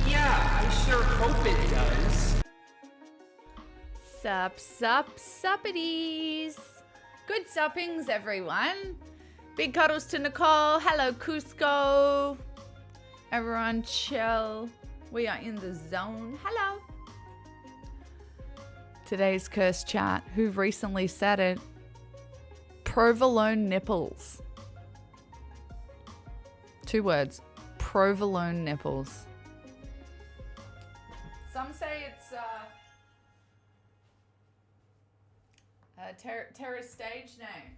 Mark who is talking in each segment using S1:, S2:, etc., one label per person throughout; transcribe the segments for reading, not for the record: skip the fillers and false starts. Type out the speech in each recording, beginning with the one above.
S1: Yeah, I sure hope it does.
S2: Suppities. Good suppings, everyone. Big cuddles to Nicole. Hello, Cusco. Everyone chill. We are in the zone. Hello. Today's curse chat. Who recently said it? Provolone nipples. 2 words. Provolone nipples. Some say it's Terra's stage name.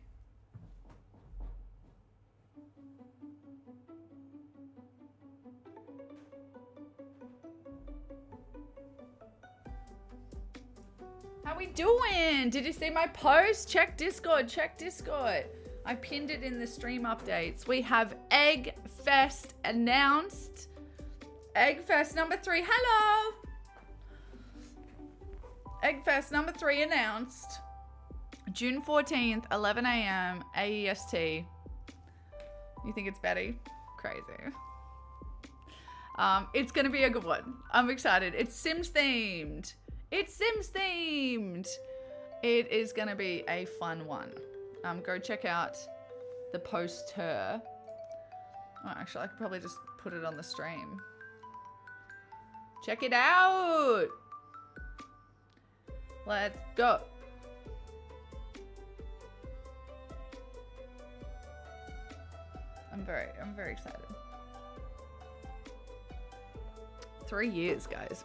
S2: How we doing? Did you see my post? Check Discord, check Discord. I pinned it in the stream updates. We have Egg Fest announced. Egg Fest number 3, hello! Egg Fest number 3 announced. June 14th, 11 a.m. AEST. You think it's Betty? Crazy. It's gonna be a good one. I'm excited. It's Sims themed. It's Sims themed. It is gonna be a fun one. Go check out the post her. Oh, actually, I could probably just put it on the stream. Check it out. Let's go. I'm very excited. 3 years, guys.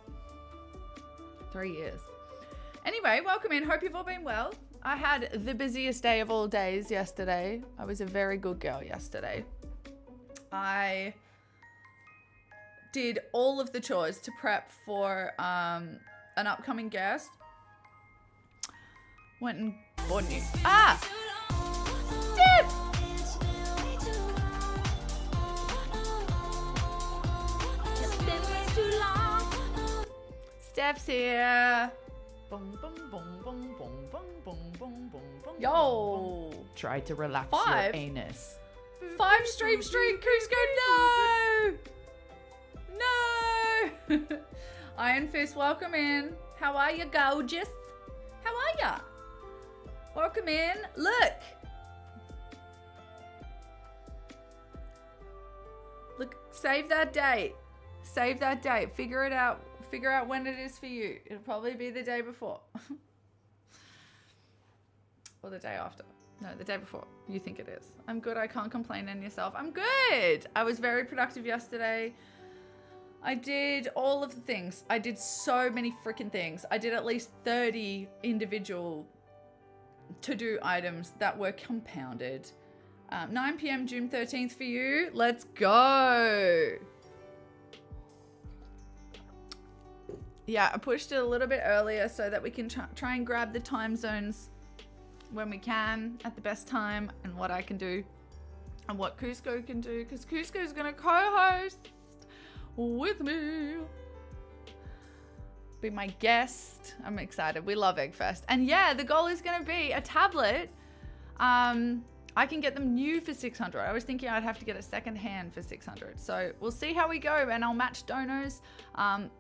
S2: 3 years. Anyway, welcome in. Hope you've all been well. I had the busiest day of all days yesterday. I was a very good girl yesterday. I did all of the chores to prep for an upcoming guest. Went and bought new. Ah! Steph! Steph's here. Boom, boom, boom, boom, boom, boom, boom, boom, boom, boom. Yo!
S1: Try to relax
S2: 5.
S1: your anus.
S2: 5 stream streak, Cusco, no! No! Iron Fist, welcome in. How are you, gorgeous? How are ya? Welcome in. Look. Look, save that date. Save that date. Figure it out. Figure out when it is for you. It'll probably be the day before. Or the day after. No, the day before. You think it is. I'm good. I can't complain on yourself. I'm good. I was very productive yesterday. I did all of the things. I did so many freaking things. I did at least 30 individual to-do items that were compounded. 9 p.m. June 13th for you. Let's go. Yeah, I pushed it a little bit earlier so that we can try and grab the time zones when we can at the best time, and what I can do and what Cusco can do, because Cusco is going to co-host with me. Be my guest. I'm excited. We love Eggfest. And yeah, the goal is going to be a tablet. I can get them new for 600. I was thinking I'd have to get it secondhand for 600. So we'll see how we go, and I'll match donors.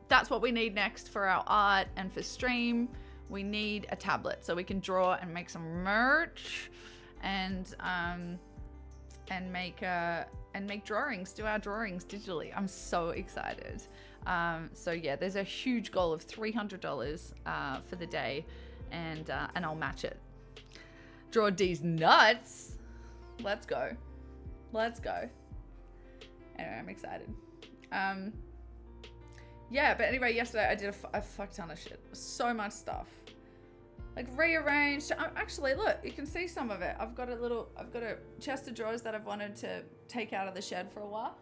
S2: That's what we need next for our art and for stream. We need a tablet so we can draw and make some merch and make drawings, do our drawings digitally. I'm so excited. So yeah, there's a huge goal of $300 for the day, and I'll match it. Draw D's nuts. Let's go. Let's go. Anyway, I'm excited. Yeah, but anyway, yesterday I did a fuck ton of shit. So much stuff. Like rearranged. Actually, look, you can see some of it. I've got a chest of drawers that I've wanted to take out of the shed for a while.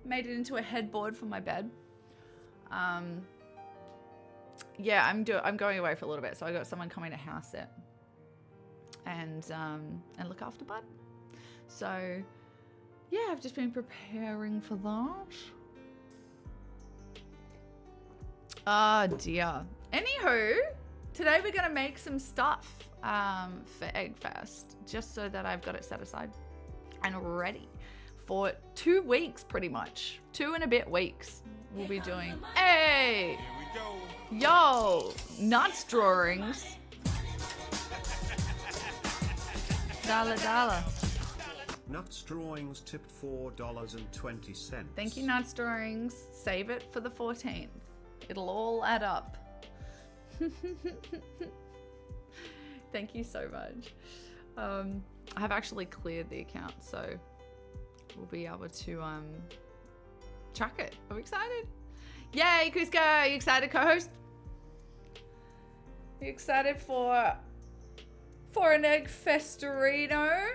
S2: Made it into a headboard for my bed. Yeah, I'm going away for a little bit, so I got someone coming to house it and look after Bud. So yeah, I've just been preparing for that. Oh dear. Anywho, today we're gonna make some stuff for Eggfest, just so that I've got it set aside and ready for 2 weeks, pretty much. 2 and a bit weeks. We'll be doing. Hey,
S3: Here we go.
S2: yo, nuts drawings. Dollar.
S4: Nuts Drawings tipped $4.20.
S2: Thank you, Nuts Drawings. Save it for the 14th. It'll all add up. Thank you so much. I have actually cleared the account, so we'll be able to track it. I'm excited. Yay, Cusco! Are you excited, co-host? Are you excited for an egg festorino?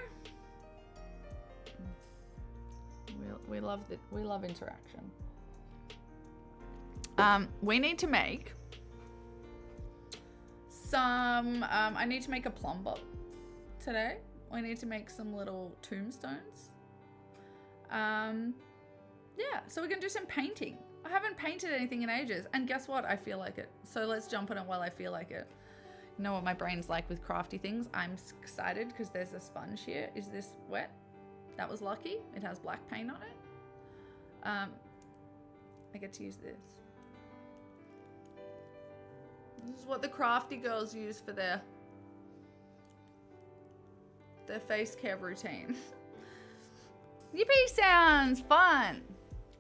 S2: We love interaction. We need to make some. I need to make a plum bob today. We need to make some little tombstones. Yeah, so we're gonna do some painting. I haven't painted anything in ages, and guess what? I feel like it. So let's jump on it while I feel like it. You know what my brain's like with crafty things. I'm excited because there's a sponge here. Is this wet? That was lucky. It has black paint on it. I get to use this. This is what the crafty girls use for their face care routine. Yippee sounds fun.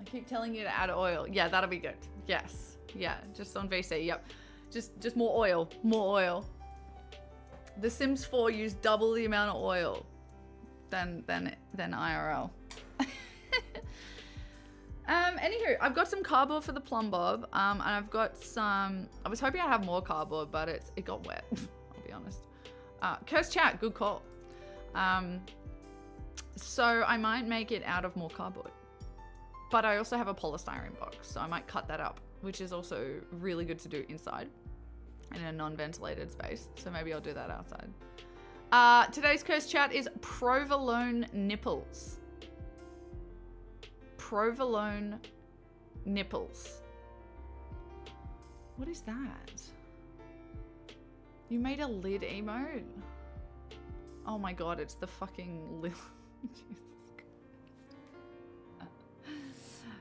S2: I keep telling you to add oil. Yeah, that'll be good. Yes. Yeah, just on VC. Yep. Just more oil. More oil. The Sims 4 used double the amount of oil than IRL. Anywho, I've got some cardboard for the plum bob, and I've got some. I was hoping I'd have more cardboard, but it got wet. I'll be honest. Curse chat, good call. So I might make it out of more cardboard, but I also have a polystyrene box, so I might cut that up, which is also really good to do inside in a non-ventilated space. So maybe I'll do that outside. Today's curse chat is provolone nipples. Provolone nipples. What is that? You made a lid emote? Oh my god, it's the fucking lid.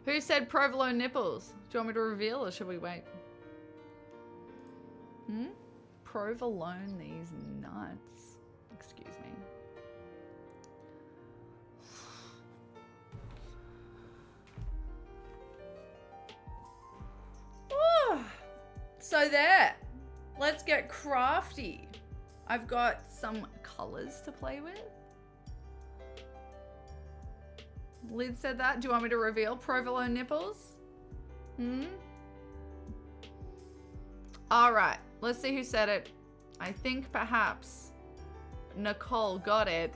S2: Who said provolone nipples? Do you want me to reveal or should we wait? Provolone these nuts. Excuse me. So there. Let's get crafty. I've got some colors to play with. Lid said that. Do you want me to reveal provolone nipples? All right. Let's see who said it. I think perhaps Nicole got it.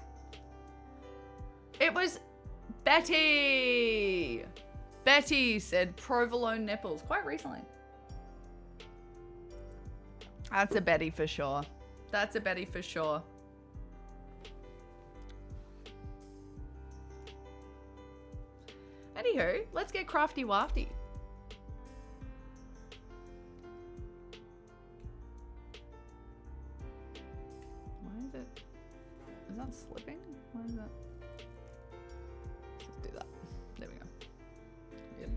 S2: It was Betty. Betty said provolone nipples quite recently. That's a Betty for sure. That's a Betty for sure. Anywho, let's get crafty wafty. Why is it? Is that slipping? Why is that? Let's do that. There we go. Good.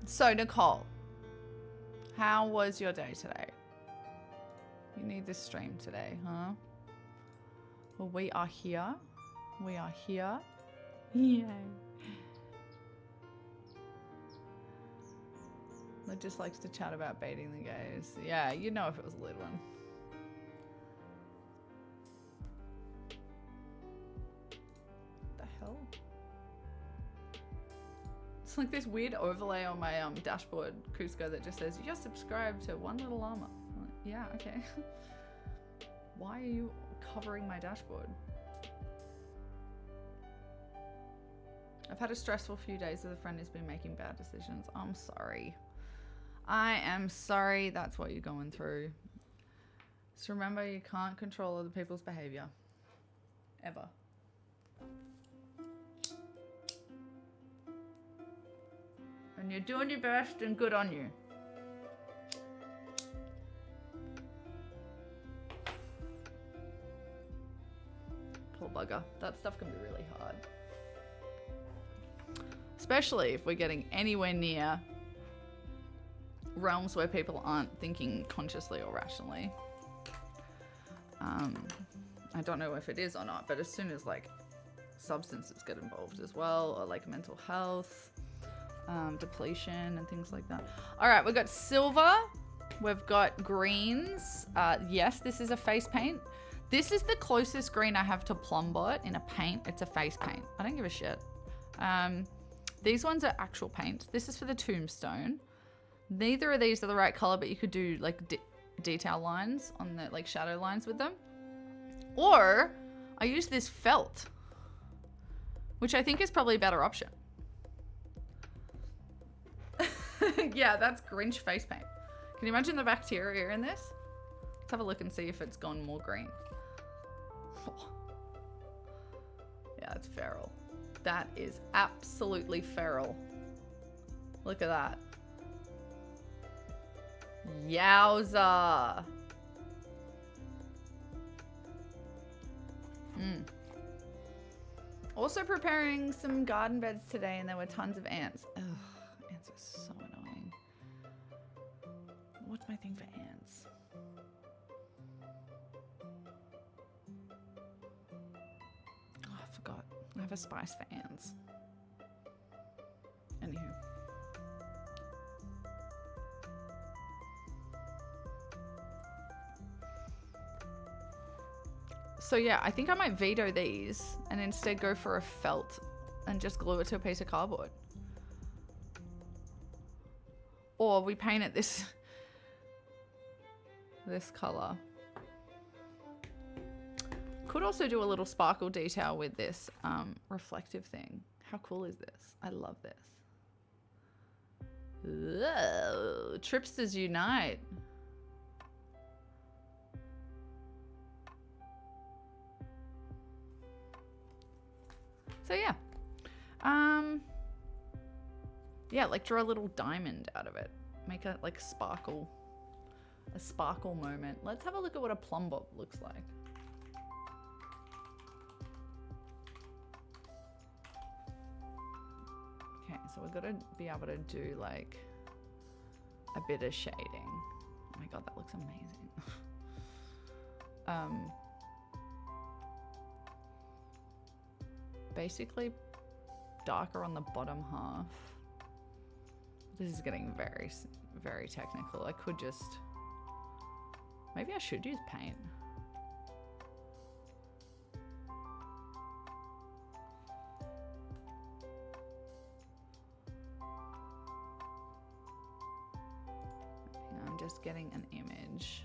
S2: So, Nicole, how was your day today? You need this stream today, huh? Well, we are here. We are here. Yay. Lid just likes to chat about baiting the gays. Yeah, you'd know if it was a Lid one. What the hell? It's like this weird overlay on my dashboard, Cusco, that just says, you're subscribed to One Little Llama. I'm like, yeah, okay. Why are you covering my dashboard? I've had a stressful few days with a friend who's been making bad decisions. I'm sorry. I am sorry that's what you're going through. Just remember, you can't control other people's behavior. ever. And you're doing your best, and good on you. Poor bugger. That stuff can be really hard. Especially if we're getting anywhere near realms where people aren't thinking consciously or rationally. I don't know if it is or not, but as soon as like substances get involved as well, or like mental health, depletion and things like that. All right, we've got silver. We've got greens. Yes, this is a face paint. This is the closest green I have to Plumbot in a paint. It's a face paint. I don't give a shit. These ones are actual paints. This is for the tombstone. Neither of these are the right color, but you could do like detail lines on the like shadow lines with them. Or I use this felt, which I think is probably a better option. Yeah, that's Grinch face paint. Can you imagine the bacteria in this? Let's have a look and see if it's gone more green. Oh. Yeah, it's feral. That is absolutely feral. Look at that. Yowza. Also preparing some garden beds today, and there were tons of ants. Ugh, ants are so annoying. What's my thing for ants? Oh, I forgot. I have a spice for ants. Anywho. So yeah, I think I might veto these and instead go for a felt and just glue it to a piece of cardboard. Or we paint it this color. Could also do a little sparkle detail with this reflective thing. How cool is this? I love this. Whoa, tripsters unite. So yeah. Yeah, like draw a little diamond out of it. Make it like sparkle. A sparkle moment. Let's have a look at what a Plumbot looks like. Okay, so we've got to be able to do like a bit of shading. Oh my god, that looks amazing. Basically darker on the bottom half. This is getting very, very technical. I could just, maybe I should use paint. I'm just getting an image.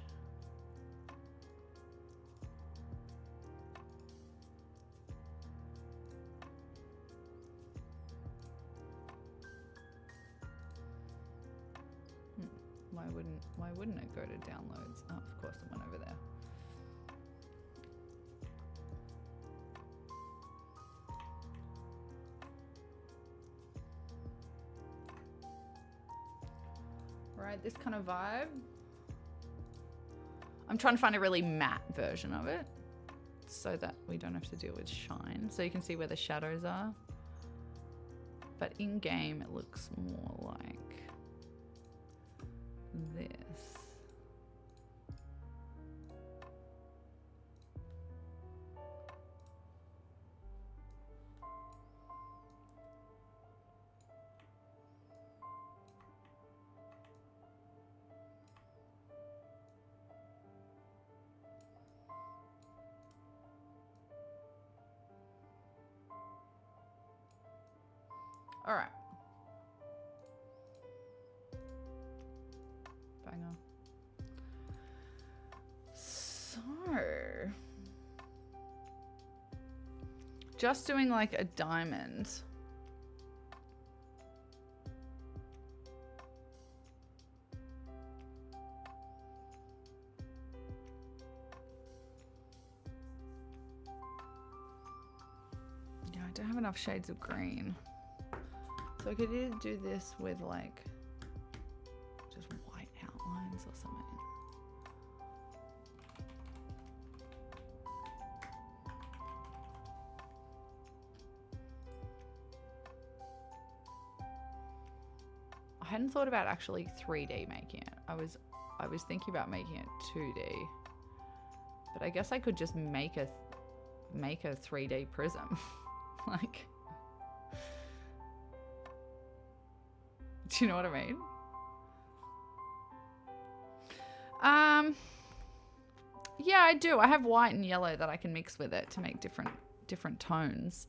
S2: Why wouldn't it go to downloads? Oh, of course it went over there. Right, this kind of vibe. I'm trying to find a really matte version of it so that we don't have to deal with shine. So you can see where the shadows are. But in game, it looks more like this. All right. Banger. So, just doing like a diamond. don't have enough shades of green. So I could either do this with like just white outlines or something. I hadn't thought about actually 3D making it. I was thinking about making it 2D. But I guess I could just make a 3D prism. Like, do you know what I mean? Yeah, I do. I have white and yellow that I can mix with it to make different tones.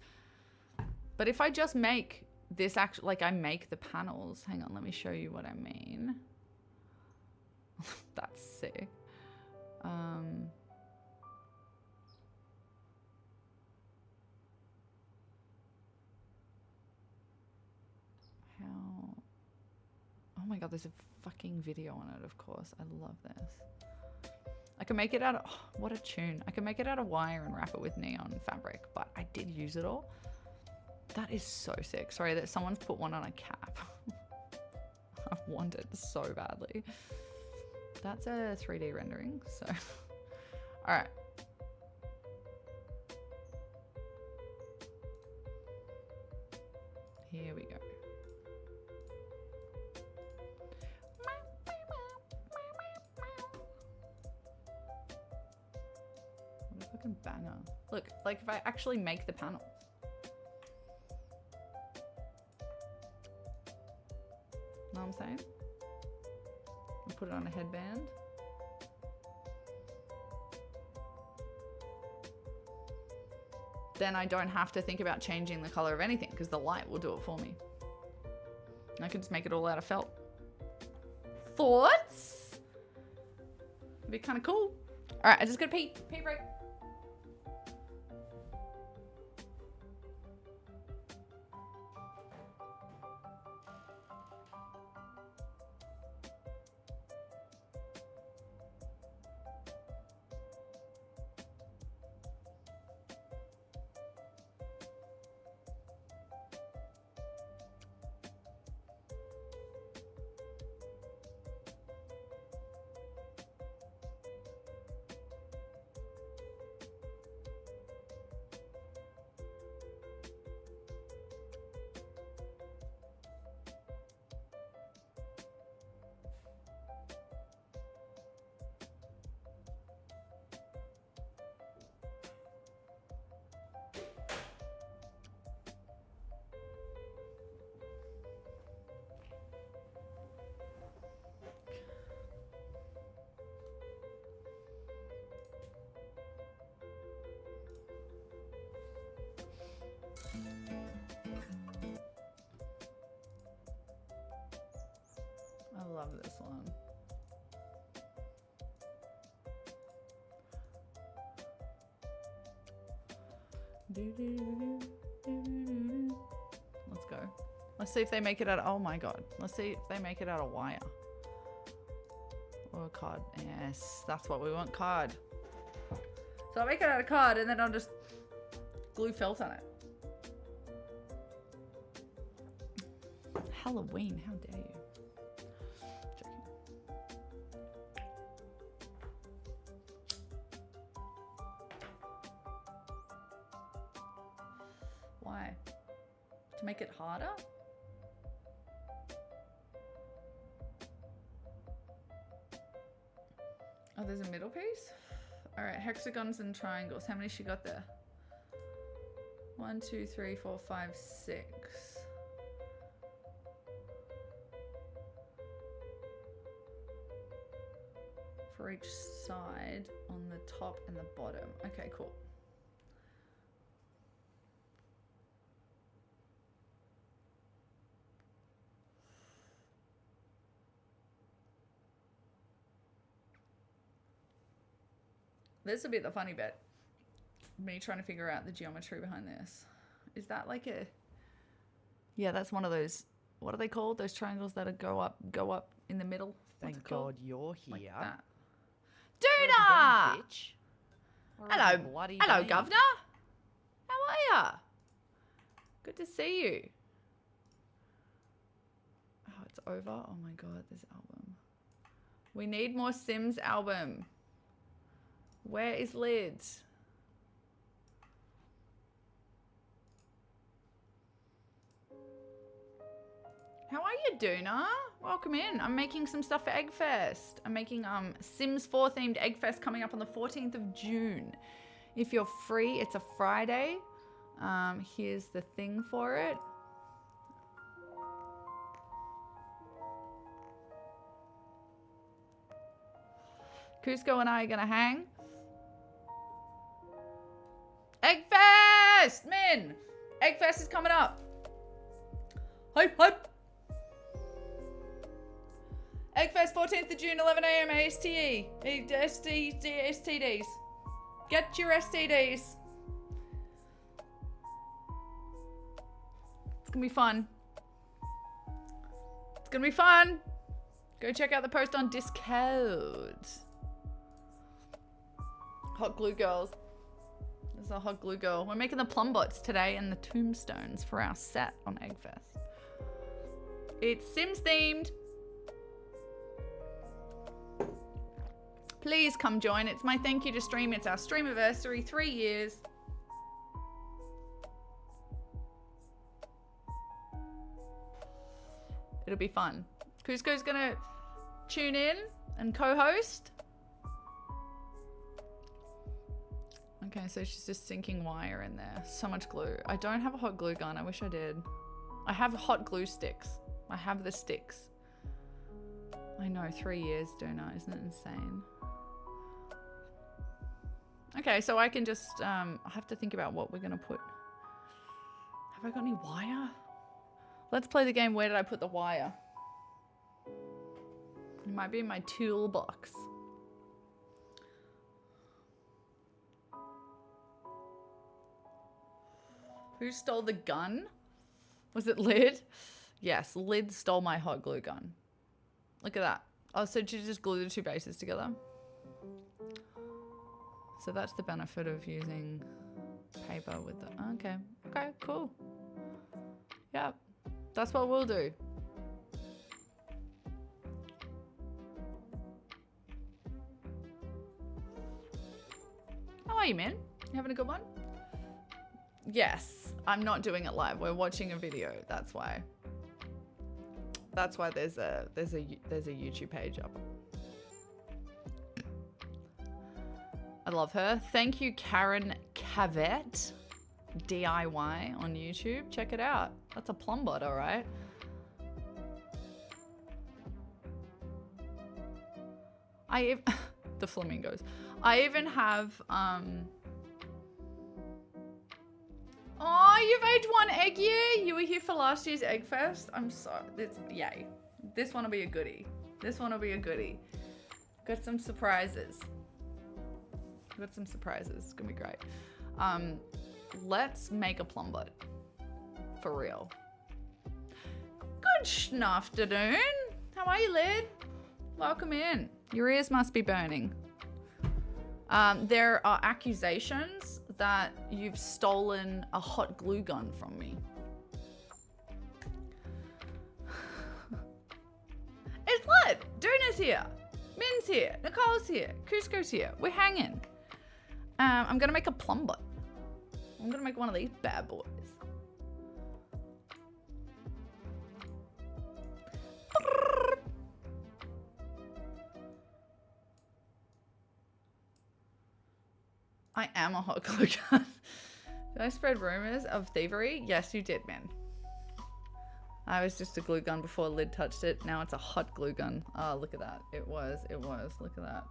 S2: But if I just make this actually, like I make the panels. Hang on, let me show you what I mean. That's sick. How? Oh my god, there's a fucking video on it, of course. I love this. I can make it out of, oh, what a tune. I can make it out of wire and wrap it with neon fabric, but I did use it all. That is so sick. Sorry that someone's put one on a cap. I want it so badly. That's a 3D rendering, so. All right. Here we go. What a fucking banger. Look, like if I actually make the panels. Know what I'm saying? And put it on a headband. Then I don't have to think about changing the color of anything because the light will do it for me. I can just make it all out of felt. Thoughts? It'd be kind of cool. All right, I just got to pee. Pee break. I love this one. Let's go. Let's see if they make it out of, oh my god. Let's see if they make it out of wire. Or card. Yes, that's what we want, card. So I'll make it out of card and then I'll just glue felt on it. Halloween, how dare you? Joking. Why? To make it harder? Oh, there's a middle piece? All right, hexagons and triangles. How many she got there? 1, 2, 3, 4, 5, 6. For each side on the top and the bottom. Okay, cool. This would be the funny bit. Me trying to figure out the geometry behind this. Is that like a... Yeah, that's one of those... What are they called? Those triangles that go up in the middle?
S1: Thank God you're here.
S2: Like that.
S1: Where have
S2: Duna!
S1: you been, bitch? Where have
S2: Hello.
S1: you bloody
S2: Hello,
S1: been?
S2: Governor. How are ya? Good to see you. Oh, it's over. Oh my god, this album. We need more Sims album. Where is Lid? How are you, Duna? Welcome in. I'm making some stuff for Eggfest. I'm making Sims 4 themed Eggfest coming up on the 14th of June. If you're free, it's a Friday. Here's the thing for it. Cusco and I are gonna hang. Eggfest! Min! Eggfest is coming up. Hype, hype! Eggfest 14th of June, 11 AM ASTE. STDs. Get your STDs. It's gonna be fun. It's gonna be fun. Go check out the post on Discord. Hot glue girls. This is a hot glue girl. We're making the plum bots today and the tombstones for our set on Eggfest. It's Sims themed. Please come join. It's my thank you to stream. It's our stream anniversary, 3 years. It'll be fun. Cusco's gonna tune in and co-host. Okay, so she's just sinking wire in there. So much glue. I don't have a hot glue gun. I wish I did. I have hot glue sticks. I have the sticks. I know, 3 years, Dona. Isn't it insane? Okay, so I can just, I have to think about what we're gonna put. Have I got any wire? Let's play the game, where did I put the wire? It might be in my toolbox. Who stole the gun? Was it Lid? Yes, Lid stole my hot glue gun. Look at that. Oh, so did you just glue the two bases together? So that's the benefit of using paper with the... Okay. Okay, cool. Yep. That's what we'll do. How are you, man? You having a good one? Yes. I'm not doing it live. We're watching a video. That's why. That's why there's a YouTube page up. I love her. Thank you, Karen Cavett, DIY on YouTube. Check it out. That's a plum bot, all right. The flamingos. I even have, Oh, you've aged 1 egg year? You were here for last year's Eggfest? I'm sorry. Yay. This one will be a goodie. This one will be a goodie. Got some surprises. Got some surprises. It's gonna be great. Let's make a plum bot. For real. Good schnafternoon. How are you, Lid? Welcome in. Your ears must be burning. There are accusations that you've stolen a hot glue gun from me. It's Lid. Duna's here. Min's here. Nicole's here. Cusco's here. We're hanging. I'm gonna make a plum bot. I'm gonna make one of these bad boys. I am a hot glue gun. Did I spread rumors of thievery? Yes, you did, man. I was just a glue gun before Lid touched it. Now it's a hot glue gun. Oh, look at that. It was. Look at that.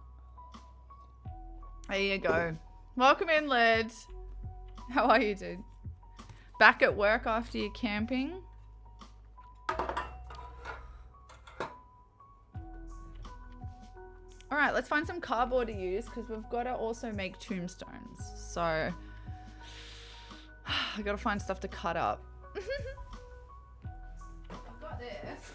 S2: There you go. Welcome in, Lid. How are you, dude? Back at work after your camping? All right, let's find some cardboard to use because we've got to also make tombstones. So I got to find stuff to cut up. I've got this.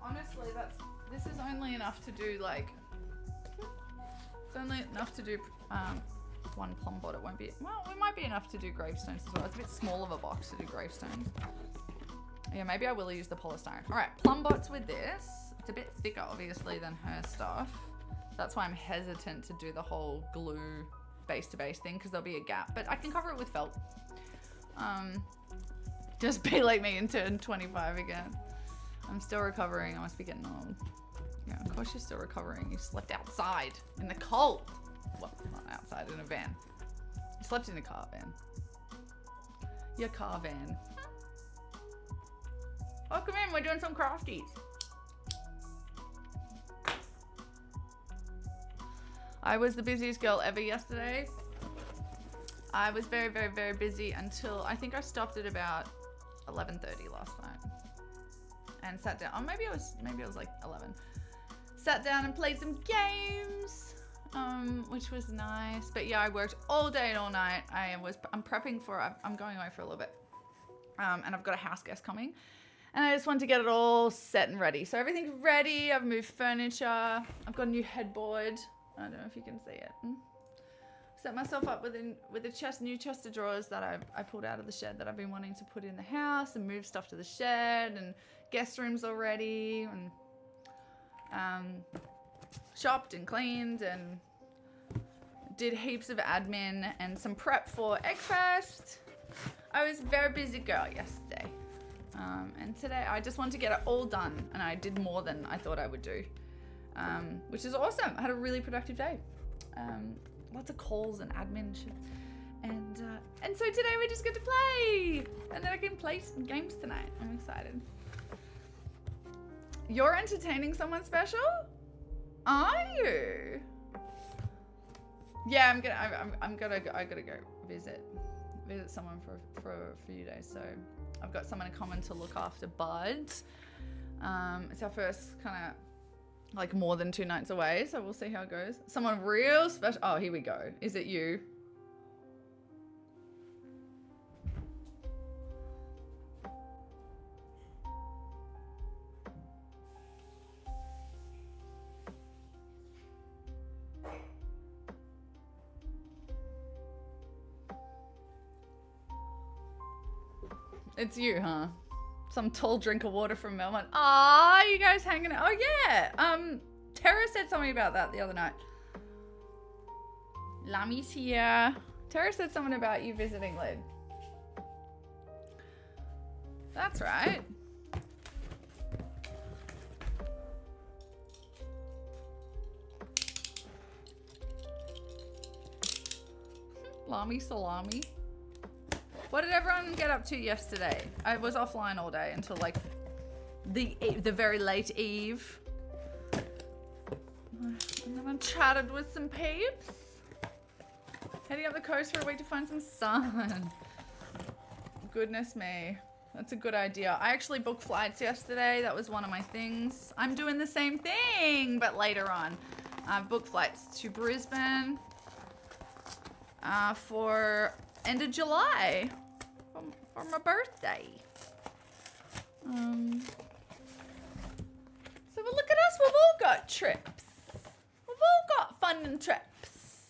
S2: Honestly, this is only only enough to do like, it's only enough to do one plum bot. It won't be, well, it might be enough to do gravestones as well. It's a bit small of a box to do gravestones. Yeah, maybe I will use the polystyrene. All right, plum bots with this. It's a bit thicker, obviously, than her stuff. That's why I'm hesitant to do the whole glue base to base thing, because there'll be a gap, but I can cover it with felt. Just be like me and turn 25 again. I'm still recovering. I must be getting old. Yeah, of course you're still recovering. You slept outside in the cold. Well, not outside, in a van. You slept in a car van. Your car van. Oh, come in. We're doing some crafties. I was the busiest girl ever yesterday. I was very, very, very busy until I think I stopped at about 11:30 last night and sat down. Oh, maybe it was like 11. Sat down and played some games, which was nice. But yeah, I worked all day and all night. I'm prepping for. I'm going away for a little bit, and I've got a house guest coming, and I just wanted to get it all set and ready. So everything's ready. I've moved furniture. I've got a new headboard. I don't know if you can see it. Set myself up with a new chest of drawers that I pulled out of the shed that I've been wanting to put in the house, and move stuff to the shed, and guest rooms already, and shopped and cleaned and did heaps of admin and some prep for Eggfest. I was a very busy girl yesterday. And today I just wanted to get it all done, and I did more than I thought I would do. Which is awesome. I had a really productive day. Lots of calls and admin shit. And so today we just get to play. And then I can play some games tonight. I'm excited. You're entertaining someone special? Are you? Yeah, I gotta go visit someone for a few days. So I've got someone coming to look after Bud. It's our first kind of like more than 2 nights away, so we'll see how it goes. Someone real special. Oh, here we go. Is it you? It's you, huh? Some tall drink of water from Melbourne. Ah, you guys hanging out. Oh, yeah. Tara said something about that the other night. Lami's here. Tara said something about you visiting Lid. That's right. Lami salami. What did everyone get up to yesterday? I was offline all day until like the very late eve. And then I chatted with some peeps. Heading up the coast for a week to find some sun. Goodness me. That's a good idea. I actually booked flights yesterday. That was one of my things. I'm doing the same thing, but later on. I've booked flights to Brisbane for end of July. For my birthday. So but look at us, we've all got trips. We've all got fun and trips.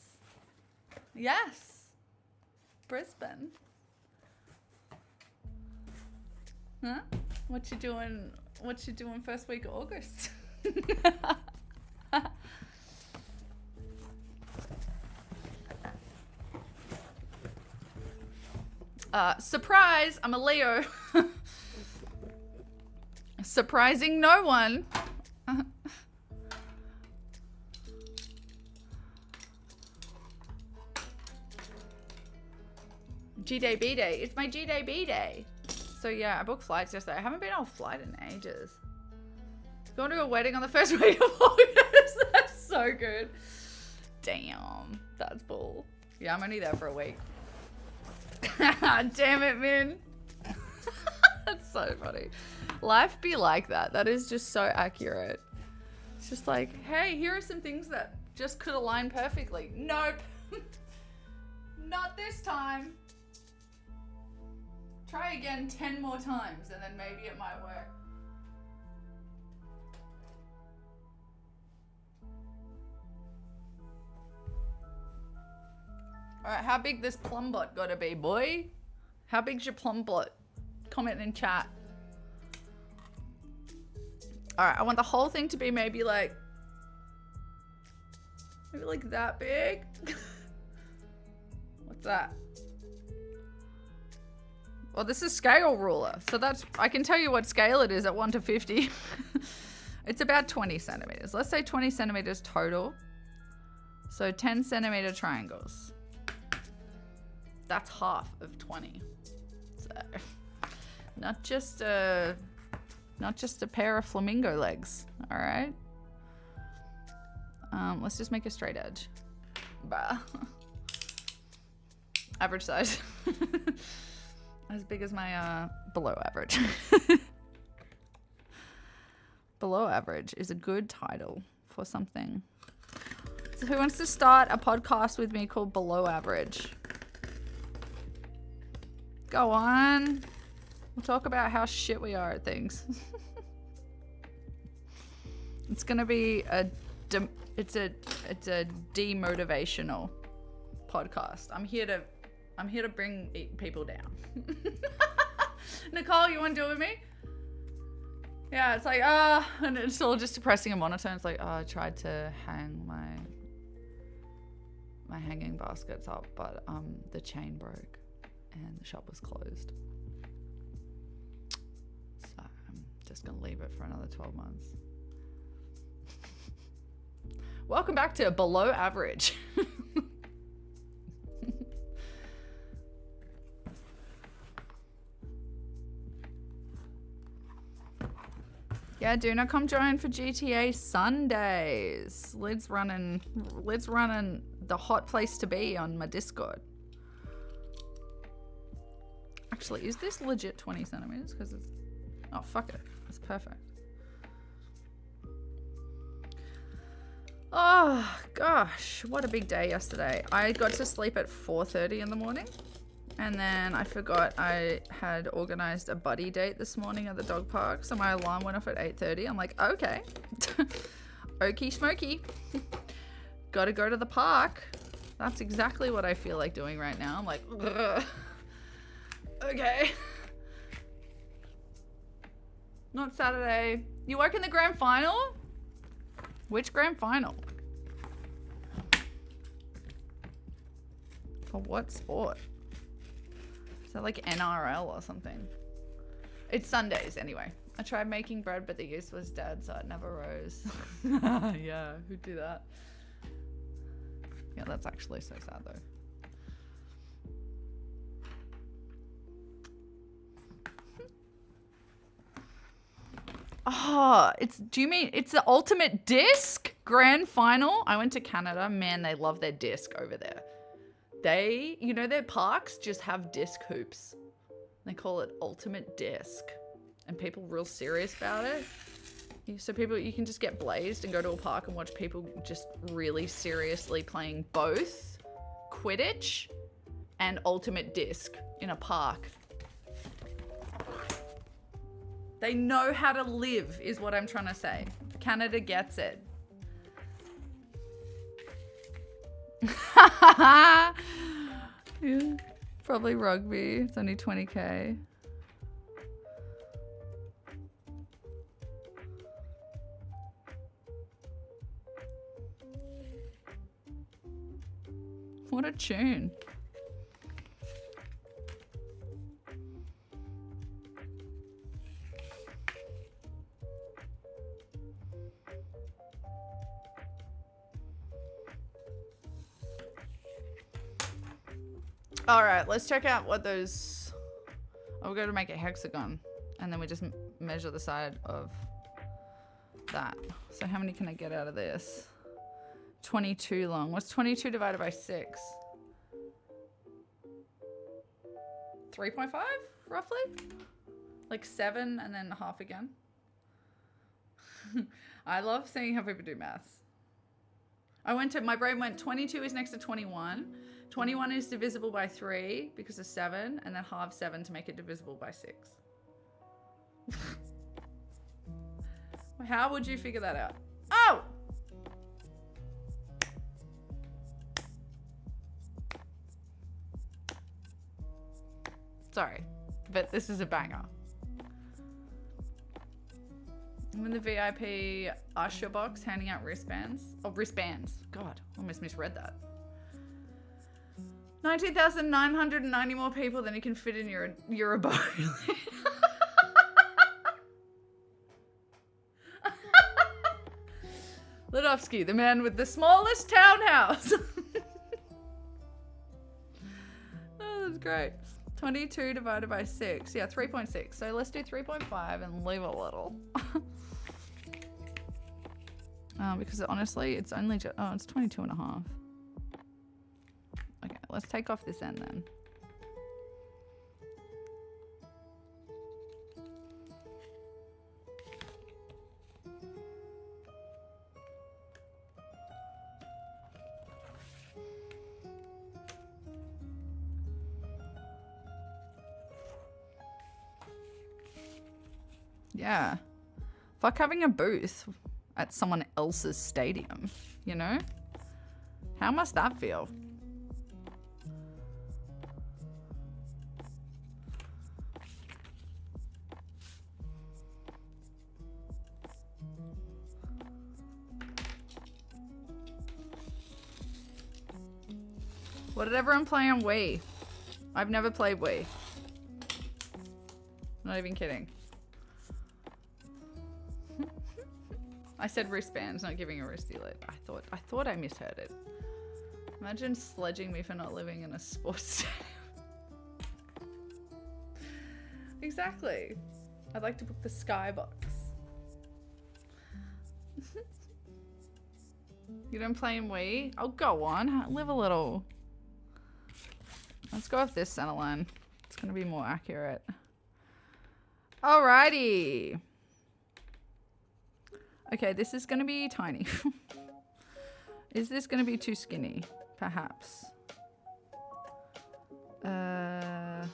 S2: Yes. Brisbane. Huh? What you doing first week of August? Surprise, I'm a Leo. Surprising no one. G-Day B-Day. It's my G-Day B-Day. So yeah, I booked flights yesterday. I haven't been on a flight in ages. Going to a wedding on the first week of August. That's so good. Damn, that's bull. Yeah, I'm only there for a week. Damn it, Min. That's so funny. Life be like that. That is just so accurate. It's just like, hey, here are some things that just could align perfectly. Nope. Not this time. Try again 10 more times and then maybe it might work. All right, how big this plum bot gotta be, boy? How big's your plum bot? Comment in chat. All right, I want the whole thing to be maybe like that big. What's that? Well, this is scale ruler. So that's, I can tell you what scale it is at 1 to 50. It's about 20 centimeters. Let's say 20 centimeters total. So 10 centimeter triangles. That's half of 20. So not just a pair of flamingo legs. All right. Let's just make a straight edge. Bah. Average size. As big as my below average. Below average is a good title for something. So who wants to start a podcast with me called Below Average? Go on. We'll talk about how shit we are at things. It's gonna be it's a demotivational podcast. I'm here to bring people down. Nicole, you want to do it with me? Yeah, it's like, and it's all just depressing and monotone. It's like, I tried to hang my hanging baskets up, but the chain broke and the shop was closed. So I'm just gonna leave it for another 12 months. Welcome back to Below Average. Yeah, do not come join for GTA Sundays. Lid's running the hot place to be on my Discord. Actually, is this legit 20 centimeters? Because it's, oh, fuck it. It's perfect. Oh, gosh. What a big day yesterday. I got to sleep at 4:30 in the morning. And then I forgot I had organized a buddy date this morning at the dog park. So my alarm went off at 8:30. I'm like, okay. Okie smoky. Gotta go to the park. That's exactly what I feel like doing right now. I'm like, ugh. Okay. Not Saturday. You work in the grand final? Which grand final? For what sport? Is that like NRL or something? It's Sundays anyway. I tried making bread, but the yeast was dead, so it never rose. Yeah, who'd do that? Yeah, that's actually so sad though. Oh, do you mean it's the ultimate disc grand final? I went to Canada. Man, they love their disc over there. Their parks just have disc hoops. They call it ultimate disc. And people real serious about it. So you can just get blazed and go to a park and watch people just really seriously playing both Quidditch and ultimate disc in a park. They know how to live, is what I'm trying to say. Canada gets it. Yeah, probably rugby. It's only 20K. What a tune. All right, let's check out what those... Oh, we're going to make a hexagon. And then we just measure the side of that. So how many can I get out of this? 22 long. What's 22 divided by 6? 3.5, roughly? Like 7 and then half again. I love seeing how people do maths. My brain went 22 is next to 21. 21 is divisible by 3 because of 7, and then halve 7 to make it divisible by 6. How would you figure that out? Oh! Sorry, but this is a banger. I'm in the VIP usher box handing out wristbands. Oh, wristbands. God, almost misread that. 19,990 more people than you can fit in your abode. Ludovsky, the man with the smallest townhouse. Oh, that's great. 22 divided by 6. Yeah, 3.6. So let's do 3.5 and leave a little. Because honestly, it's only just, oh, it's 22 and a half. Okay, let's take off this end then. Yeah. Fuck having a booth at someone else's stadium, you know? How must that feel? What did everyone play on Wii? I've never played Wii. Not even kidding. I said wristbands, not giving a wristy lip. I thought I misheard it. Imagine sledging me for not living in a sports stadium. Exactly. I'd like to book the Skybox. You don't play in Wii? Oh, go on. Live a little. Let's go off this center line. It's going to be more accurate. Alrighty. Okay, this is going to be tiny. Is this going to be too skinny? Perhaps. Yeah.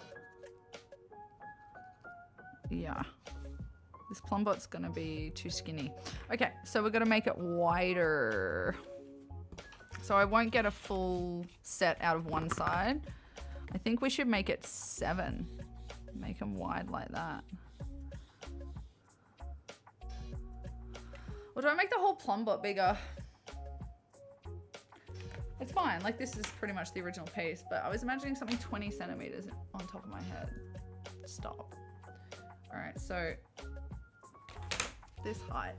S2: This plumbot's going to be too skinny. Okay, so we're going to make it wider. So I won't get a full set out of one side. I think we should make it 7. Make them wide like that. Or do I make the whole plumbot bigger? It's fine. Like, this is pretty much the original piece, but I was imagining something 20 centimeters on top of my head. Stop. All right, so this height.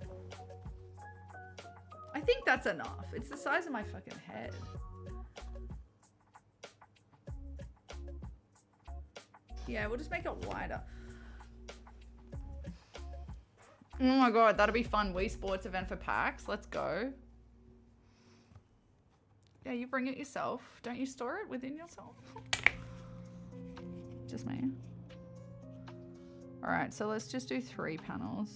S2: I think that's enough. It's the size of my fucking head. Yeah, we'll just make it wider. Oh my god, that'll be fun. Wii Sports event for PAX. Let's go. Yeah, you bring it yourself. Don't you store it within yourself? Just me. Alright, so let's just do 3 panels.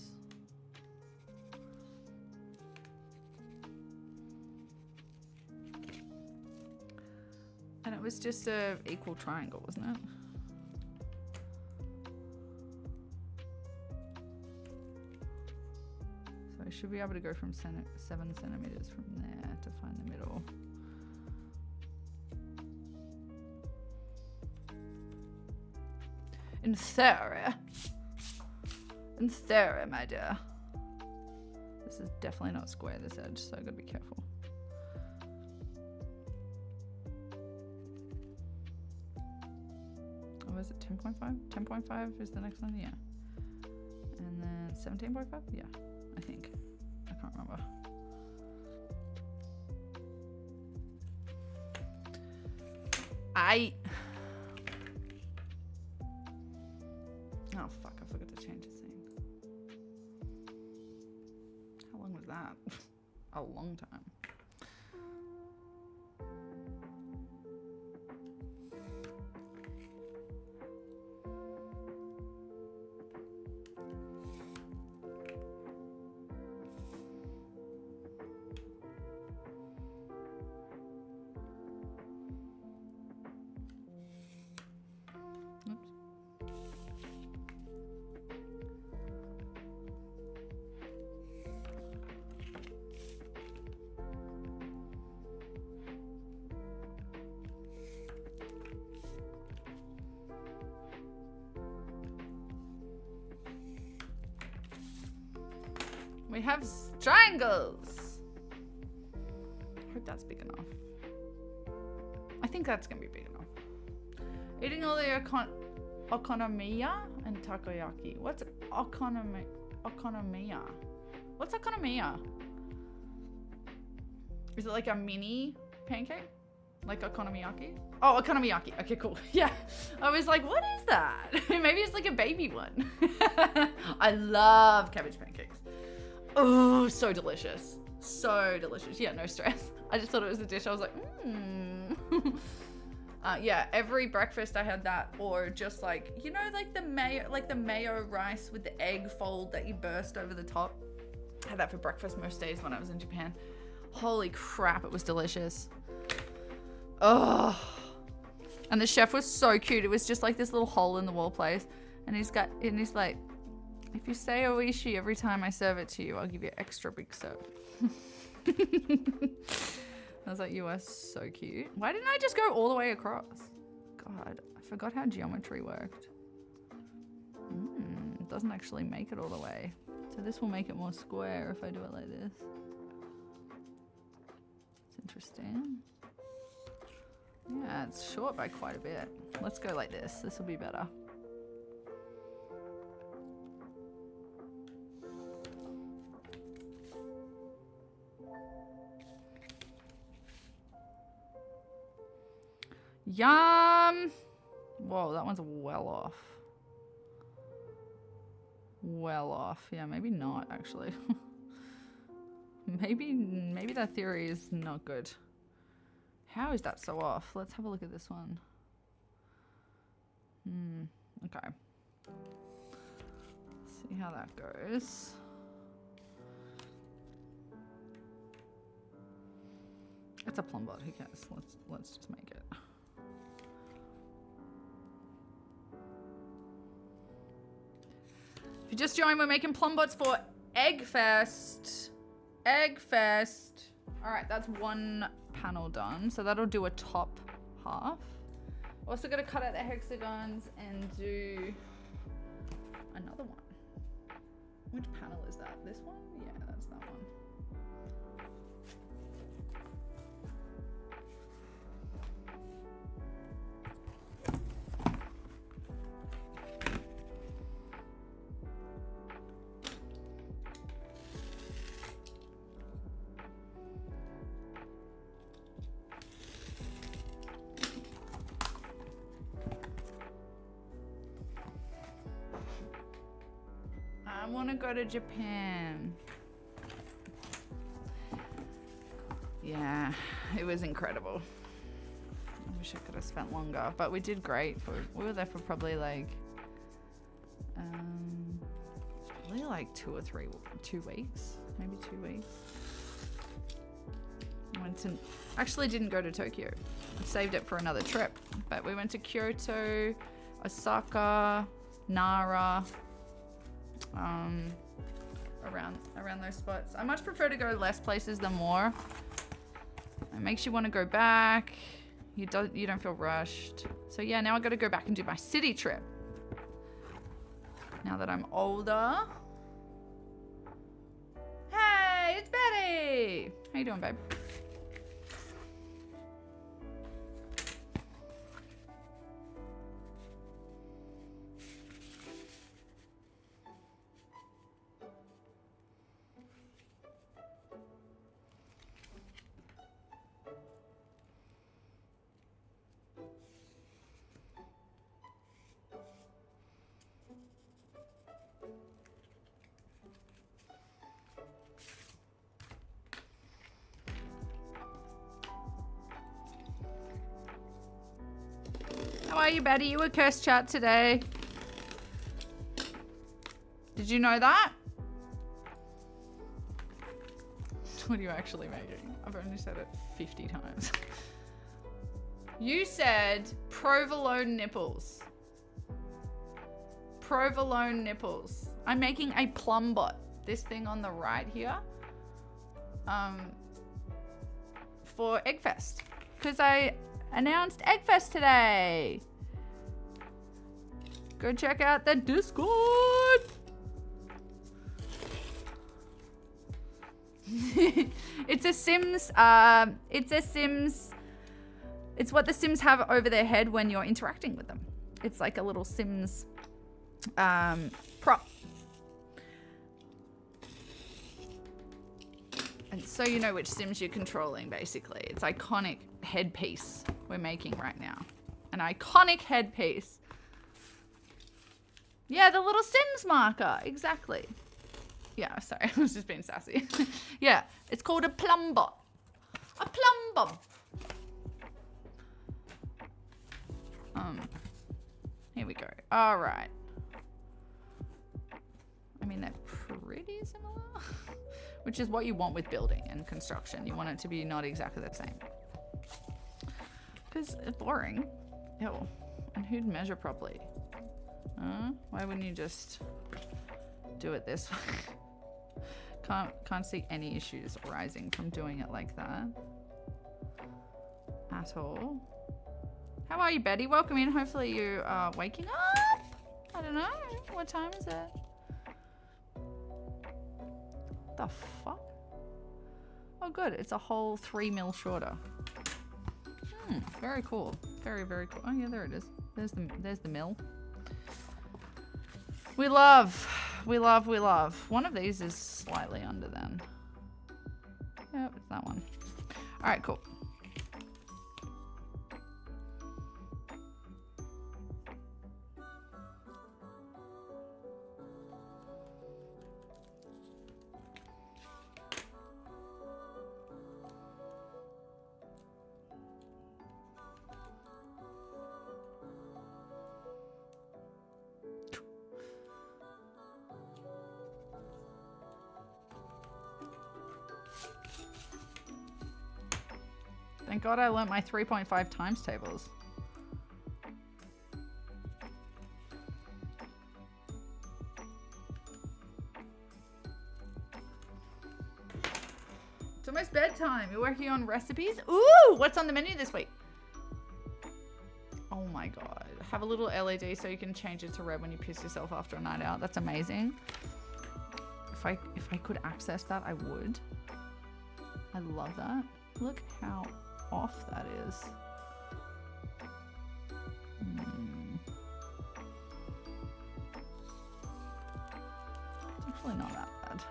S2: And it was just a equal triangle, wasn't it? So I should be able to go from 7 centimeters from there to find the middle. In theory, my dear. This is definitely not square, this edge, so I've got to be careful. Oh, is it 10.5? 10.5 is the next one? Yeah. And then 17.5? Yeah, I think. I can't remember. Oh, fuck, I forgot to change the scene. How long was that? A long time. We have triangles. Hope that's big enough. I think that's gonna be big enough. Eating all the okonomiya and takoyaki. What's okonomiya? What's okonomiya? Is it like a mini pancake? Like okonomiyaki? Oh, okonomiyaki. Okay, cool. Yeah. I was like, what is that? Maybe it's like a baby one. I love cabbage pancakes. Oh, so delicious. So delicious. Yeah, no stress. I just thought it was a dish. I was like, yeah, every breakfast I had that, or just like, you know, like the mayo rice with the egg fold that you burst over the top. I had that for breakfast most days when I was in Japan. Holy crap, it was delicious. Oh, and the chef was so cute. It was just like this little hole in the wall place, and he's like, if you say oishi every time I serve it to you, I'll give you an extra big serve. I was like, you are so cute. Why didn't I just go all the way across? God, I forgot how geometry worked. It doesn't actually make it all the way. So this will make it more square if I do it like this. It's interesting. Yeah, it's short by quite a bit. Let's go like this. This will be better. Yum! Whoa, that one's well off. Well off. Yeah, maybe not, actually. Maybe that theory is not good. How is that so off? Let's have a look at this one. Okay. See how that goes. It's a plum bot, who cares? Let's just make it. If you just joined, we're making plum bots for Eggfest. Eggfest. All right, that's one panel done. So that'll do a top half. Also got to cut out the hexagons and do another one. Which panel is that? This one? Yeah, that's that one. I want to go to Japan. Yeah, it was incredible. I wish I could have spent longer, but we did great. We were there for probably like, probably like 2 weeks, maybe 2 weeks. Actually didn't go to Tokyo. I saved it for another trip, but we went to Kyoto, Osaka, Nara. Around those spots. I much prefer to go less places than more. It makes you want to go back. You don't feel rushed. So yeah, now I got to go back and do my city trip. Now that I'm older. Hey, it's Betty. How you doing, babe? How are you, Betty? You were curse chat today. Did you know that? What are you actually making? I've only said it 50 times. You said provolone nipples. Provolone nipples. I'm making a plum bot. This thing on the right here. For Eggfest. Because I announced Eggfest today. Go check out the Discord. It's a Sims, it's what the Sims have over their head when you're interacting with them. It's like a little Sims prop. And so you know which Sims you're controlling, basically. It's iconic headpiece we're making right now. An iconic headpiece. Yeah, the little Sims marker, exactly. Yeah, sorry, I was just being sassy. Yeah, it's called a plumber. A plumber. Here we go. All right. I mean, they're pretty similar, which is what you want with building and construction. You want it to be not exactly the same. Because it's boring. Ew. And who'd measure properly? Why wouldn't you just do it this way? Can't see any issues arising from doing it like that. At all. How are you, Betty? Welcome in. Hopefully you are waking up. I don't know. What time is it? The fuck? Oh, good. It's a whole 3 mil shorter. Very cool. Very, very cool. Oh, yeah, there it is. There's the mill. We love. One of these is slightly under then. Yep, it's that one. All right, cool. Thank God I learnt my 3.5 times tables. It's almost bedtime. You're working on recipes? Ooh, what's on the menu this week? Oh my God. Have a little LED so you can change it to red when you piss yourself after a night out. That's amazing. If I could access that, I would. I love that. Look how off that is. It's actually not that bad.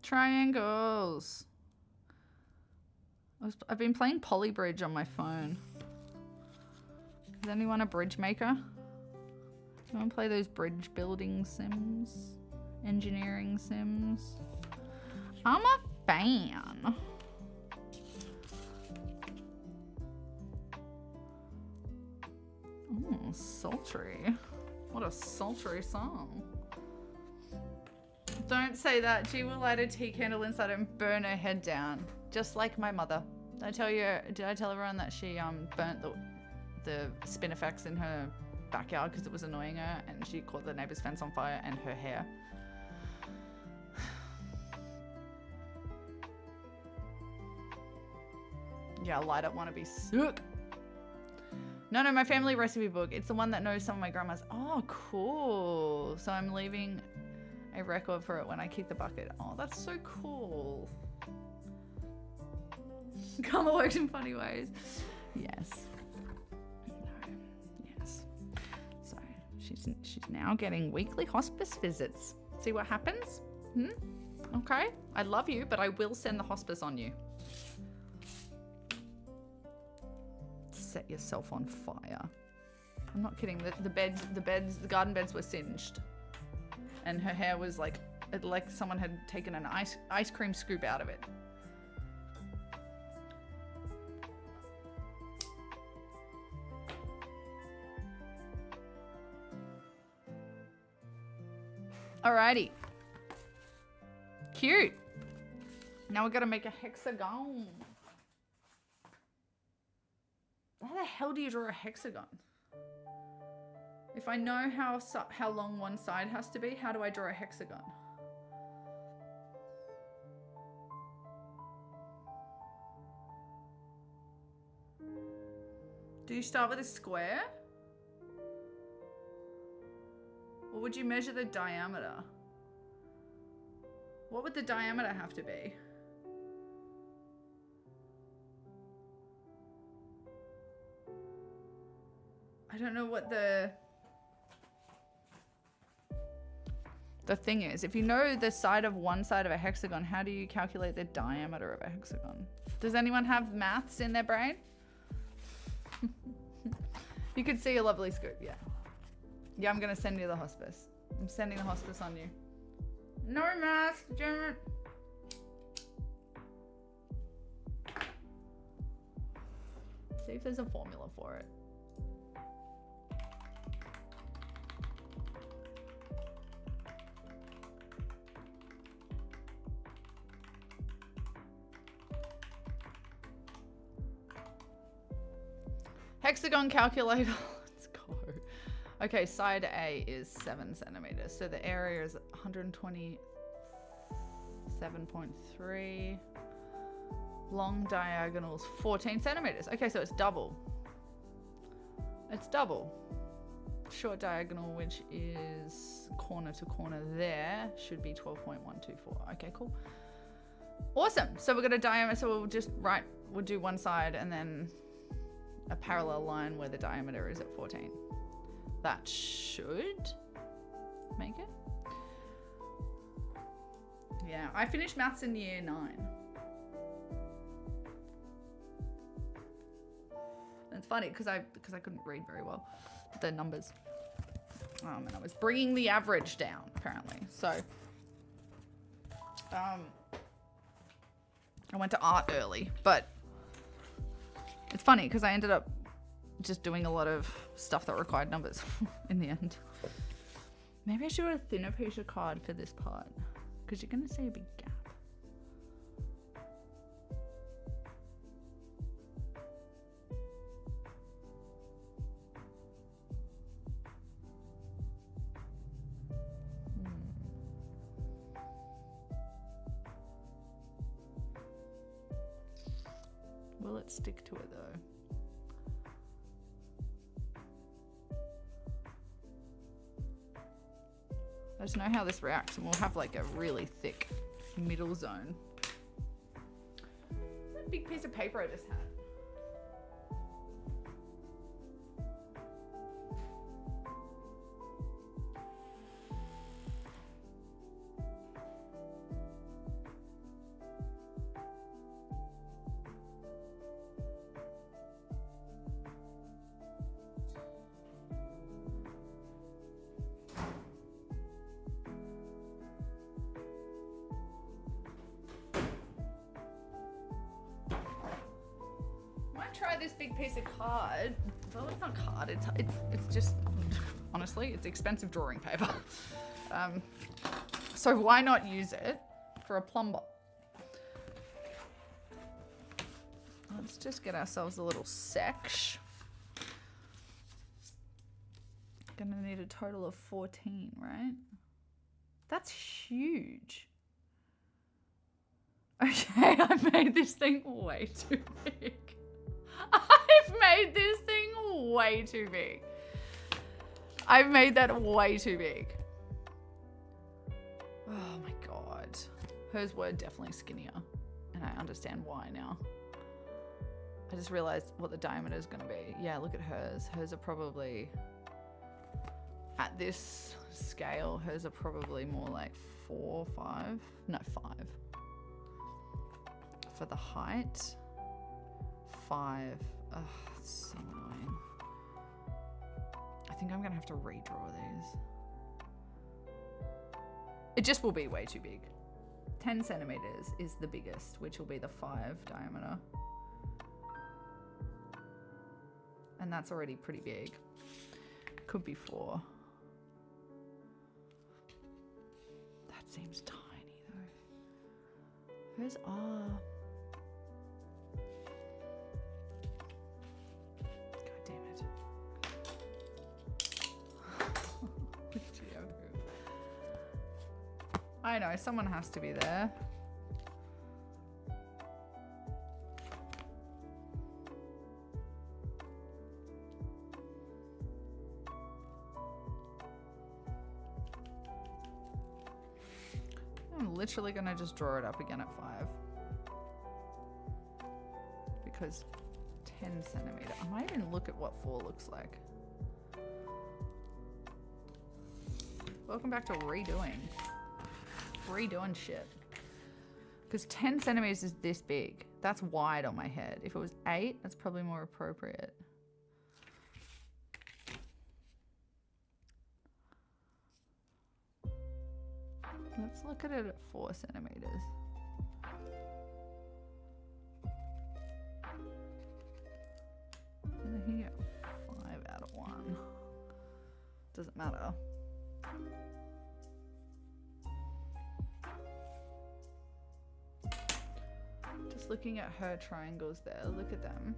S2: Triangles. I've been playing Polybridge on my phone. Is anyone a bridge maker? You want to play those bridge building sims? Engineering sims? I'm a fan. Ooh, sultry. What a sultry song. Don't say that. She will light a tea candle inside and burn her head down. Just like my mother. Did I tell everyone that she burnt the spinifex in her backyard because it was annoying her, and she caught the neighbor's fence on fire and her hair? Yeah, light up wanna be sick. No, my family recipe book. It's the one that knows some of my grandma's. Oh, cool. So I'm leaving a record for it when I keep the bucket. Oh, that's so cool. Karma works in funny ways. Yes. No. Yes. So she's now getting weekly hospice visits. See what happens? Okay. I love you, but I will send the hospice on you. Set yourself on fire. I'm not kidding. The garden beds were singed. And her hair was like someone had taken an ice cream scoop out of it. Alrighty. Cute. Now we gotta make a hexagon. How the hell do you draw a hexagon? If I know how long one side has to be, how do I draw a hexagon? Do you start with a square? Or would you measure the diameter? What would the diameter have to be? I don't know what the thing is. If you know the side of one side of a hexagon, how do you calculate the diameter of a hexagon? Does anyone have maths in their brain? You could see a lovely scoop, yeah. Yeah, I'm gonna send you the hospice. I'm sending the hospice on you. No maths, German. See if there's a formula for it. Hexagon calculator. Let's go. Okay, side A is 7 centimeters. So the area is 127.3. Long diagonals 14 centimeters. Okay, so it's double. It's double. Short diagonal, which is corner to corner there, should be 12.124. Okay, cool. Awesome. So we're gonna diameter. So we'll just we'll do one side and then a parallel line where the diameter is at 14. That should make it. Yeah, I finished maths in year 9. It's funny because I couldn't read very well the numbers, and I was bringing the average down apparently. So I went to art early, but it's funny because I ended up just doing a lot of stuff that required numbers in the end. Maybe I should do a thinner piece of card for this part because you're going to see a big gap. Will it stick to it though? I just know how this reacts and we'll have like a really thick middle zone. That big piece of paper I just had. Try this big piece of card. Well, it's not card. It's just honestly, it's expensive drawing paper. So why not use it for a plumber? Let's just get ourselves a little section. Gonna need a total of 14, right? That's huge. Okay, I've made this thing way too big. I've made this thing way too big. I've made that way too big. Oh my god. Hers were definitely skinnier. And I understand why now. I just realized what the diameter is going to be. Yeah, look at hers. Hers are probably, at this scale, hers are probably more like 4, 5. No, 5. For the height. 5. Ugh, it's so annoying. I think I'm gonna have to redraw these. It just will be way too big. 10 centimeters is the biggest, which will be the 5 diameter. And that's already pretty big. Could be 4. That seems tiny though. Where's R? I know, someone has to be there. I'm literally gonna just draw it up again at 5. Because 10 centimeter. I might even look at what 4 looks like. Welcome back to redoing shit. Because 10 centimeters is this big. That's wide on my head. If it was 8, that's probably more appropriate. Let's look at it at 4 centimeters. And then he get 5 out of 1. Doesn't matter. Just looking at her triangles there, look at them.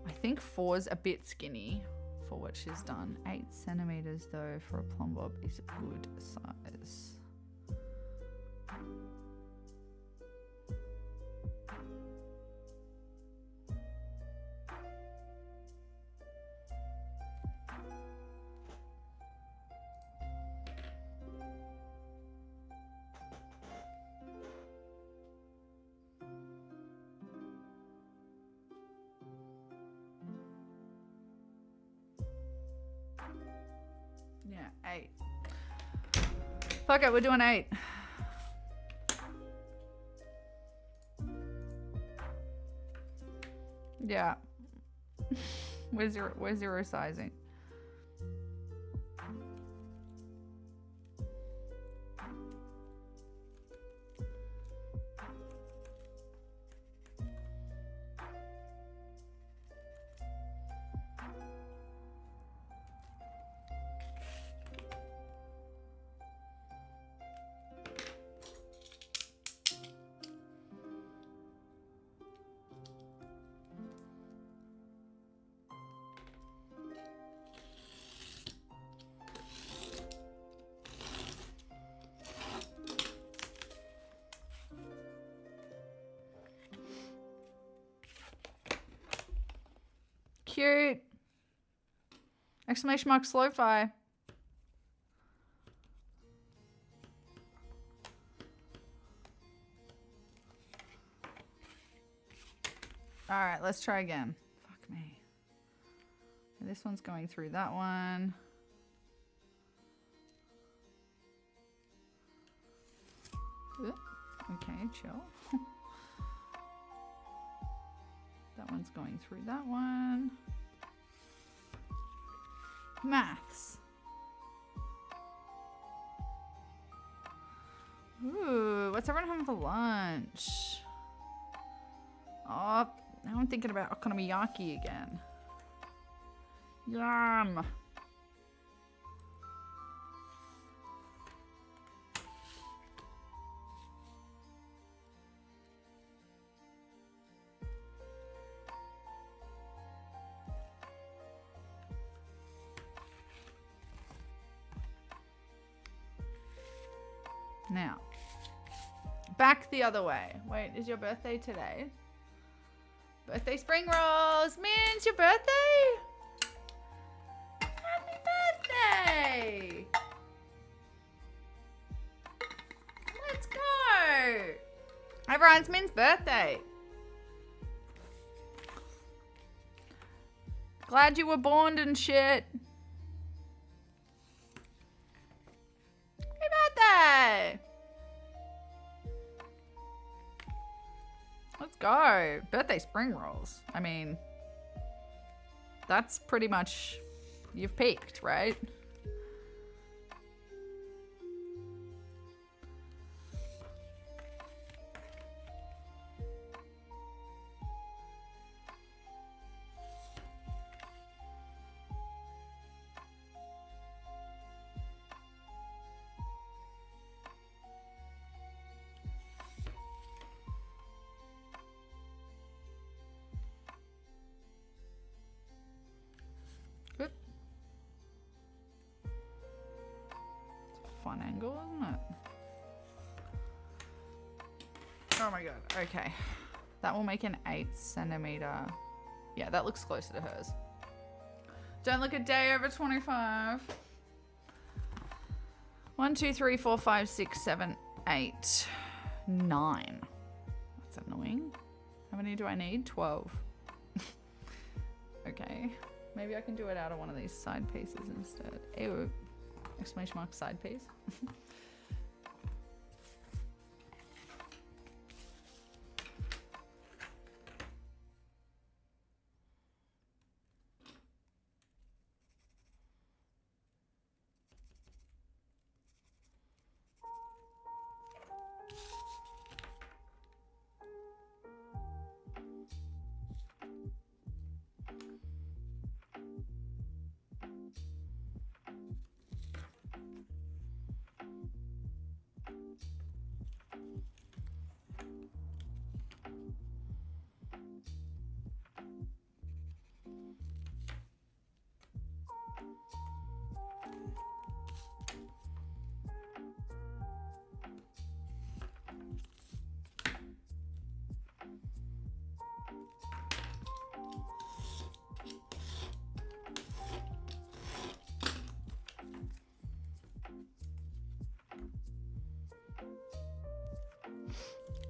S2: I think 4's a bit skinny for what she's done. 8 centimeters though for a plum bob is a good size. Yeah, 8. Fuck it, we're doing 8. Yeah. We're zero sizing. Cute. Exclamation mark slow-fi. All right, let's try again. Fuck me. Okay, this one's going through that one. Ooh, okay, chill. That one's going through that one. Maths. Ooh, what's everyone having for lunch? Oh, now I'm thinking about okonomiyaki again. Yum. Now, back the other way. Wait, is your birthday today? Birthday spring rolls. Min's your birthday? Happy birthday! Let's go! Everyone's Min's birthday. Glad you were born and shit. Happy birthday! Let's go. Birthday spring rolls. I mean, that's pretty much, you've peaked, right? angle, isn't it? Oh my god. Okay. That will make an 8 centimeter. Yeah, that looks closer to hers. Don't look a day over 25. 1, 2, 3, 4, 5, 6, 7, 8, 9. That's annoying. How many do I need? 12. Okay. Maybe I can do it out of one of these side pieces instead. Ew. Exclamation mark side piece.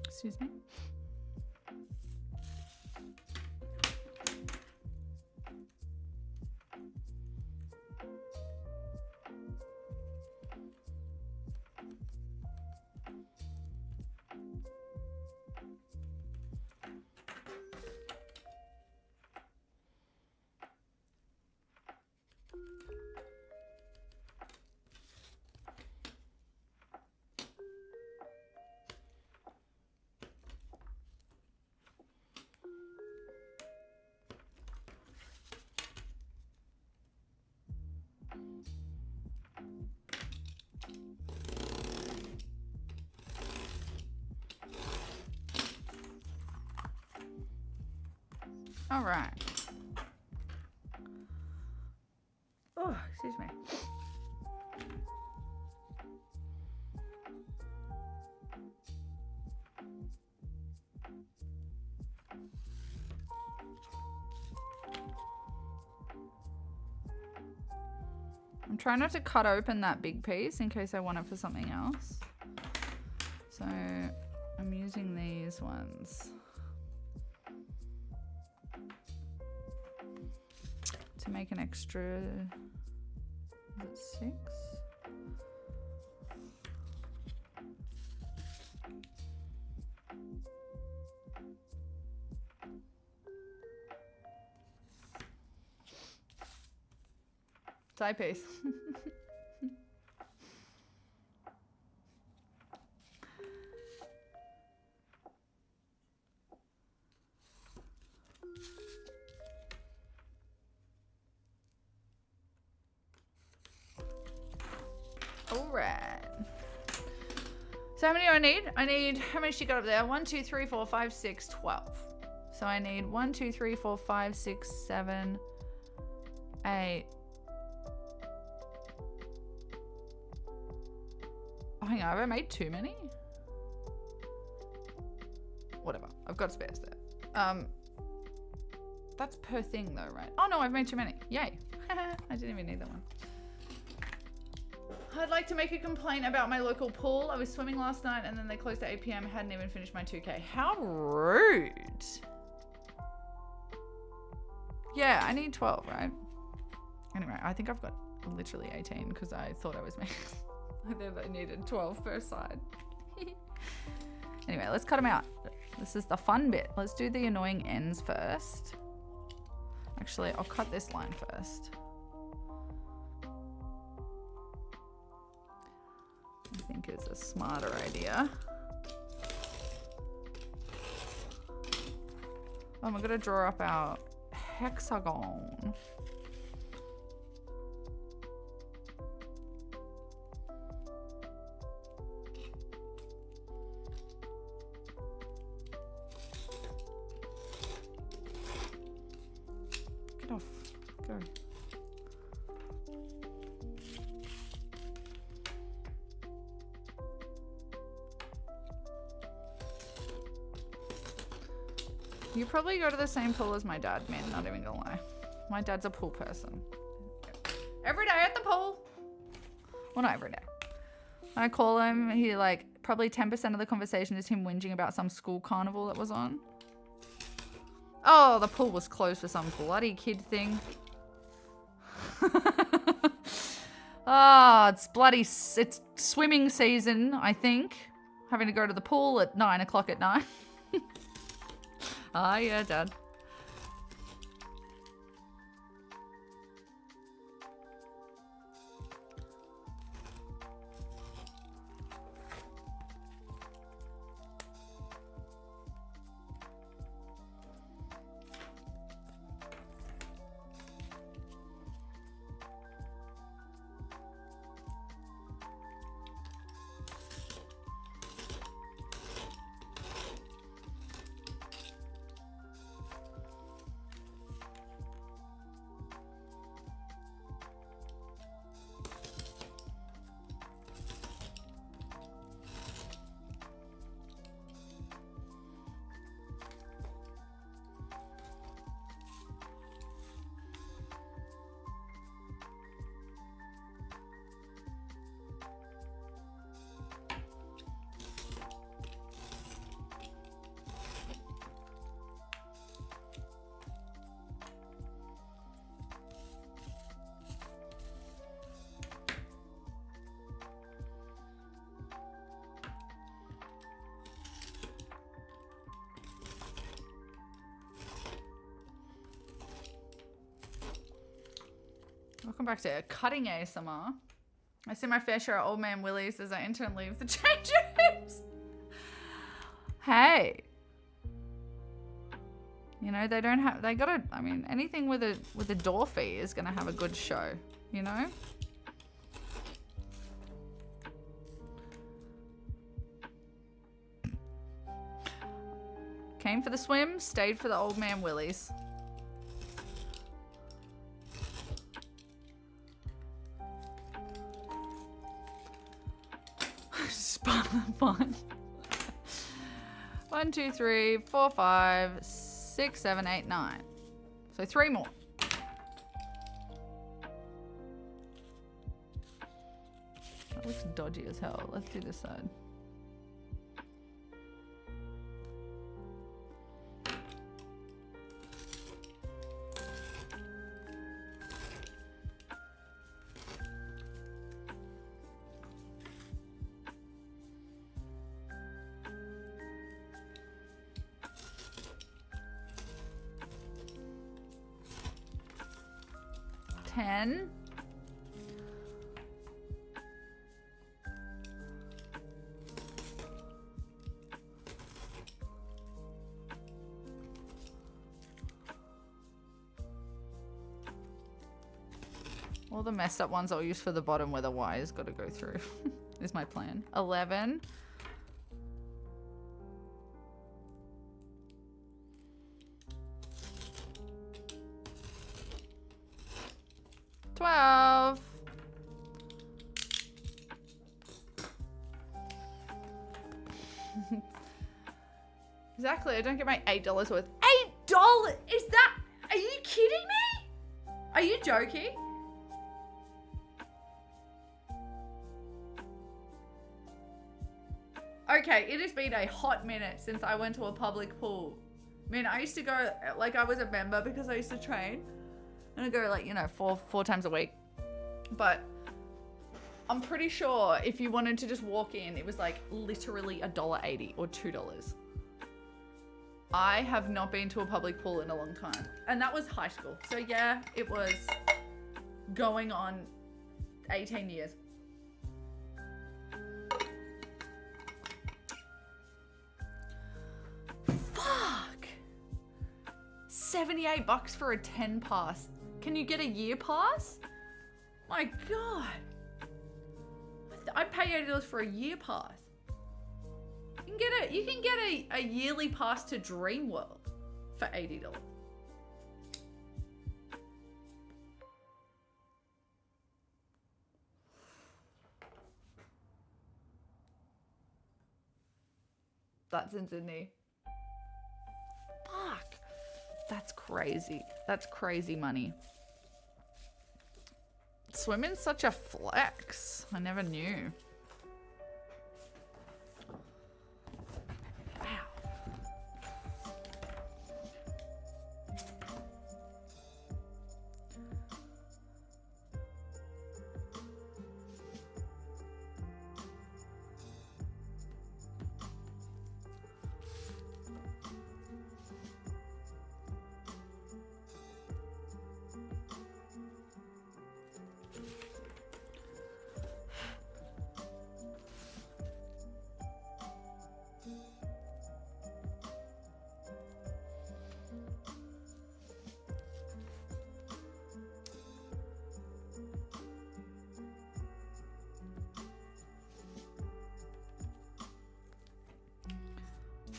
S2: Excuse me. All right. Oh, excuse me. I'm trying not to cut open that big piece in case I want it for something else. So I'm using these ones to make an extra, is it 6? Side piece. All right. So how many do I need? I need, how many she got up there? 1, 2, 3, 4, 5, 6, 12. So I need 1, 2, 3, 4, 5, 6, 7, 8. Oh, hang on, have I made too many? Whatever, I've got spares there. That's per thing though, right? Oh no, I've made too many. Yay. I didn't even need that one. I'd like to make a complaint about my local pool. I was swimming last night and then they closed at 8 PM. Hadn't even finished my 2K. How rude. Yeah, I need 12, right? Anyway, I think I've got literally 18 because I thought I was making... I thought I needed 12 per side. Anyway, let's cut them out. This is the fun bit. Let's do the annoying ends first. Actually, I'll cut this line first. I think is a smarter idea. I'm gonna draw up our hexagon. Get off. Go. You probably go to the same pool as my dad, man. Not even gonna lie. My dad's a pool person. Every day at the pool. Well, not every day. When I call him, he like, probably 10% of the conversation is him whinging about some school carnival that was on. Oh, the pool was closed for some bloody kid thing. Ah, it's bloody, it's swimming season, I think. Having to go to the pool at 9 o'clock at night. Ah, yeah, Dad. Welcome back to Cutting ASMR. I see my fair share of old man willies as I enter and leave the change rooms. Hey. You know, they don't have, they gotta, I mean, anything with a door fee is gonna have a good show, you know? Came for the swim, stayed for the old man willies. Fun. 1, 2, 3, 4, 5, 6, 7, 8, 9. So 3 more. That looks dodgy as hell. Let's do this side. All the messed up ones I'll use for the bottom where the wire's got to go through. Is my plan. 11. 12. Exactly. I don't get my $8 worth. $8? Is that? Are you kidding me? Are you joking? Okay, it has been a hot minute since I went to a public pool. I mean, I used to go, like, I was a member because I used to train. And I'd go, like, you know, four times a week. But I'm pretty sure if you wanted to just walk in, it was like literally $1.80 or $2. I have not been to a public pool in a long time. And that was high school. So yeah, it was going on 18 years. Fuck! $78 for a 10 pass. Can you get a year pass? My God. I'd pay $80 for a year pass. You can get a yearly pass to Dreamworld for $80. That's in Sydney. Fuck. That's crazy. That's crazy money. Swimming's such a flex. I never knew. Wow.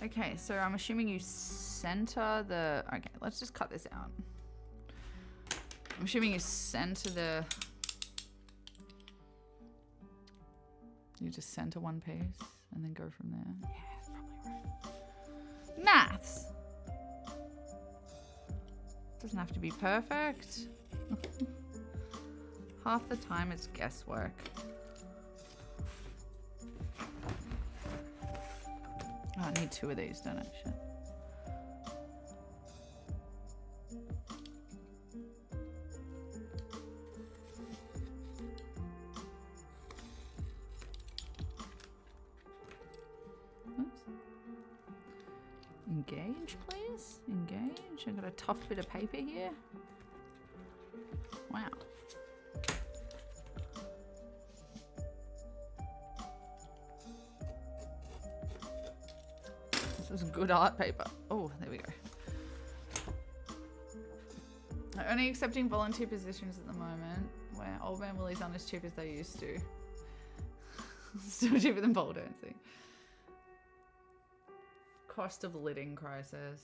S2: Okay, so I'm assuming you center the... Okay, let's just cut this out. I'm assuming you center the... You just center one piece and then go from there. Yeah, that's probably right. Maths! Doesn't have to be perfect. Half the time it's guesswork. Oh, I need 2 of these, don't I? Shit. Oops. Engage, please. Engage. I've got a tough bit of paper here. Wow. This is good art paper. Oh, there we go. I'm only accepting volunteer positions at the moment, where Old Man Willie's aren't as cheap as they used to. Still cheaper than pole dancing. Cost of living crisis.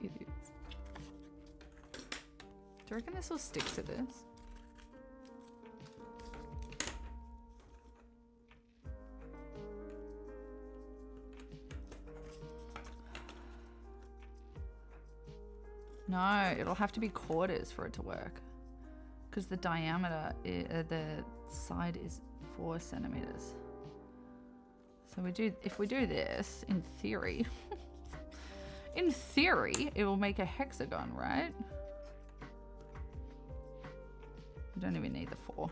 S2: Idiots. Do you reckon this will stick to this? No, it'll have to be quarters for it to work. Because the diameter, the side is 4 centimeters. So if we do this, in theory, in theory, it will make a hexagon, right? We don't even need the 4.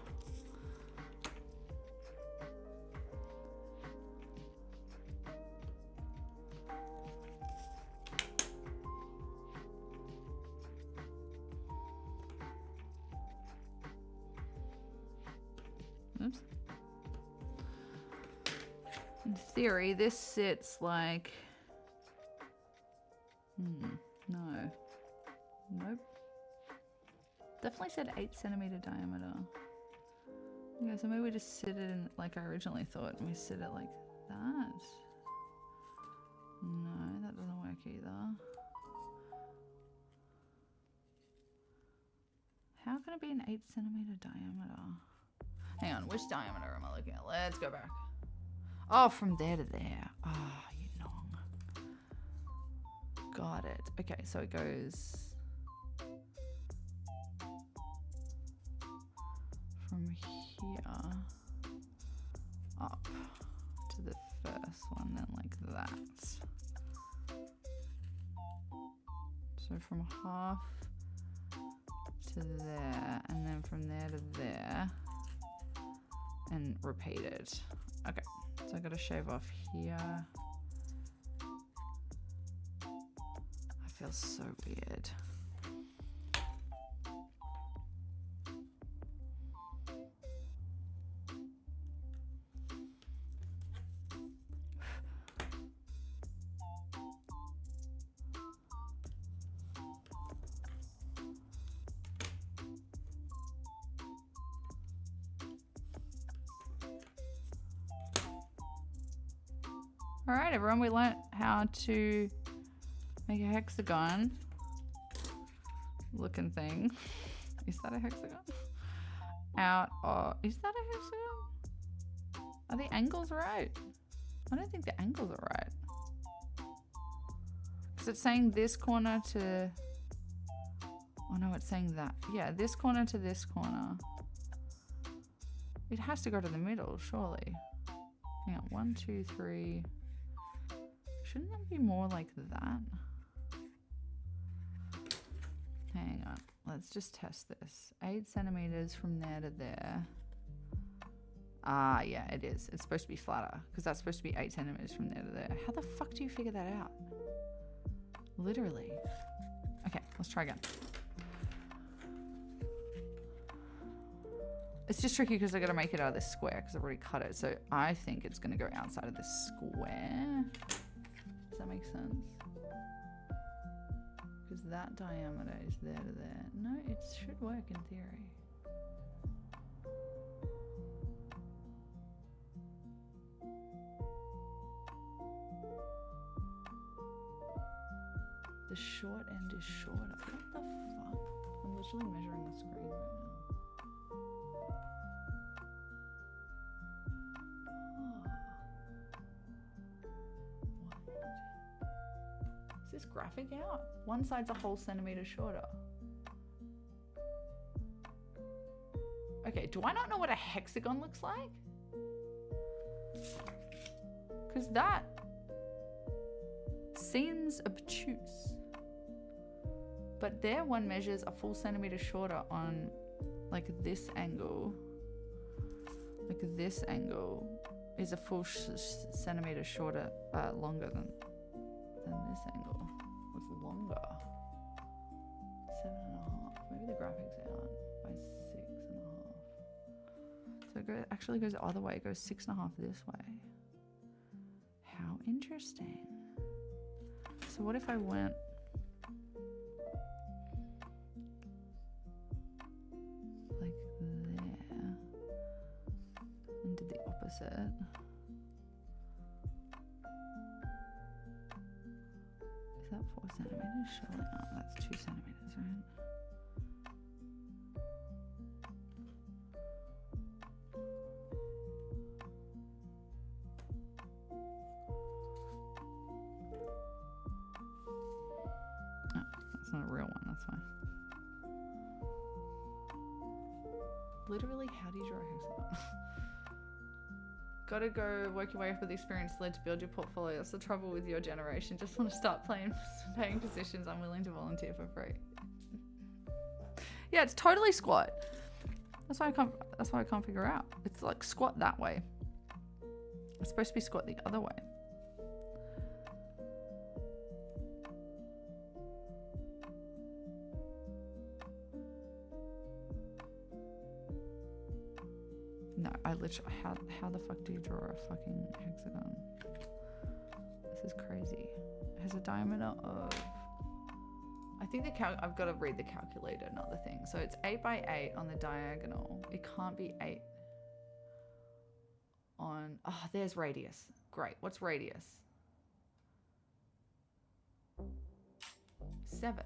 S2: Oops. In theory, this sits like... no. Nope. Definitely said 8 centimeter diameter. Okay, so maybe we just sit it in like I originally thought, and we sit it like that. No, that doesn't work either. How can it be an 8 centimeter diameter? Hang on, which diameter am I looking at? Let's go back. Oh, from there to there. Ah, you nong. Got it. Okay, so it goes from here up to the first one, then like that. So from half to there, and then from there to there, and repeated. Okay, so I gotta shave off here. I feel so weird. All right, everyone, we learnt how to make a hexagon looking thing. Is that a hexagon? out of... Is that a hexagon? Are the angles right? I don't think the angles are right. Because it's saying this corner to... Oh no, it's saying that. Yeah, this corner to this corner. It has to go to the middle, surely. Hang on, 1, 2, 3. Shouldn't that be more like that? Hang on, let's just test this. 8 centimeters from there to there. Ah, yeah, it is. It's supposed to be flatter because that's supposed to be 8 centimeters from there to there. How the fuck do you figure that out? Literally. Okay, let's try again. It's just tricky because I got to make it out of this square because I've already cut it. So I think it's going to go outside of this square. Does that make sense? Because that diameter is there to there. No, it should work in theory. The short end is shorter. What the fuck? I'm literally measuring the screen right now. Is this graphic out? One side's a whole centimeter shorter. Okay, do I not know what a hexagon looks like? Because that seems obtuse. But there one measures a full centimeter shorter on like this angle. Like this angle is a full centimeter shorter, longer than this angle. What's longer? 7.5. Maybe the graphic's out by 6.5. So it actually goes the other way. It goes 6.5 this way. How interesting. So what if I went like there and did the opposite? Is that 4 centimeters? Surely not. That's 2 centimeters, right? Not a real one, that's why. Literally, how do you draw a hexagon? Gotta go work your way up with experience led to build your portfolio. That's the trouble with your generation. Just want to start paying positions. I'm willing to volunteer for free. Yeah, it's totally squat. That's why I can't figure out. It's like squat that way. It's supposed to be squat the other way. No, I literally, how the fuck do you draw a fucking hexagon? This is crazy. It has a diameter of, I think I've got to read the calculator, not the thing. So it's 8 by 8 on the diagonal. It can't be 8 on, oh, there's radius. Great, what's radius? 7.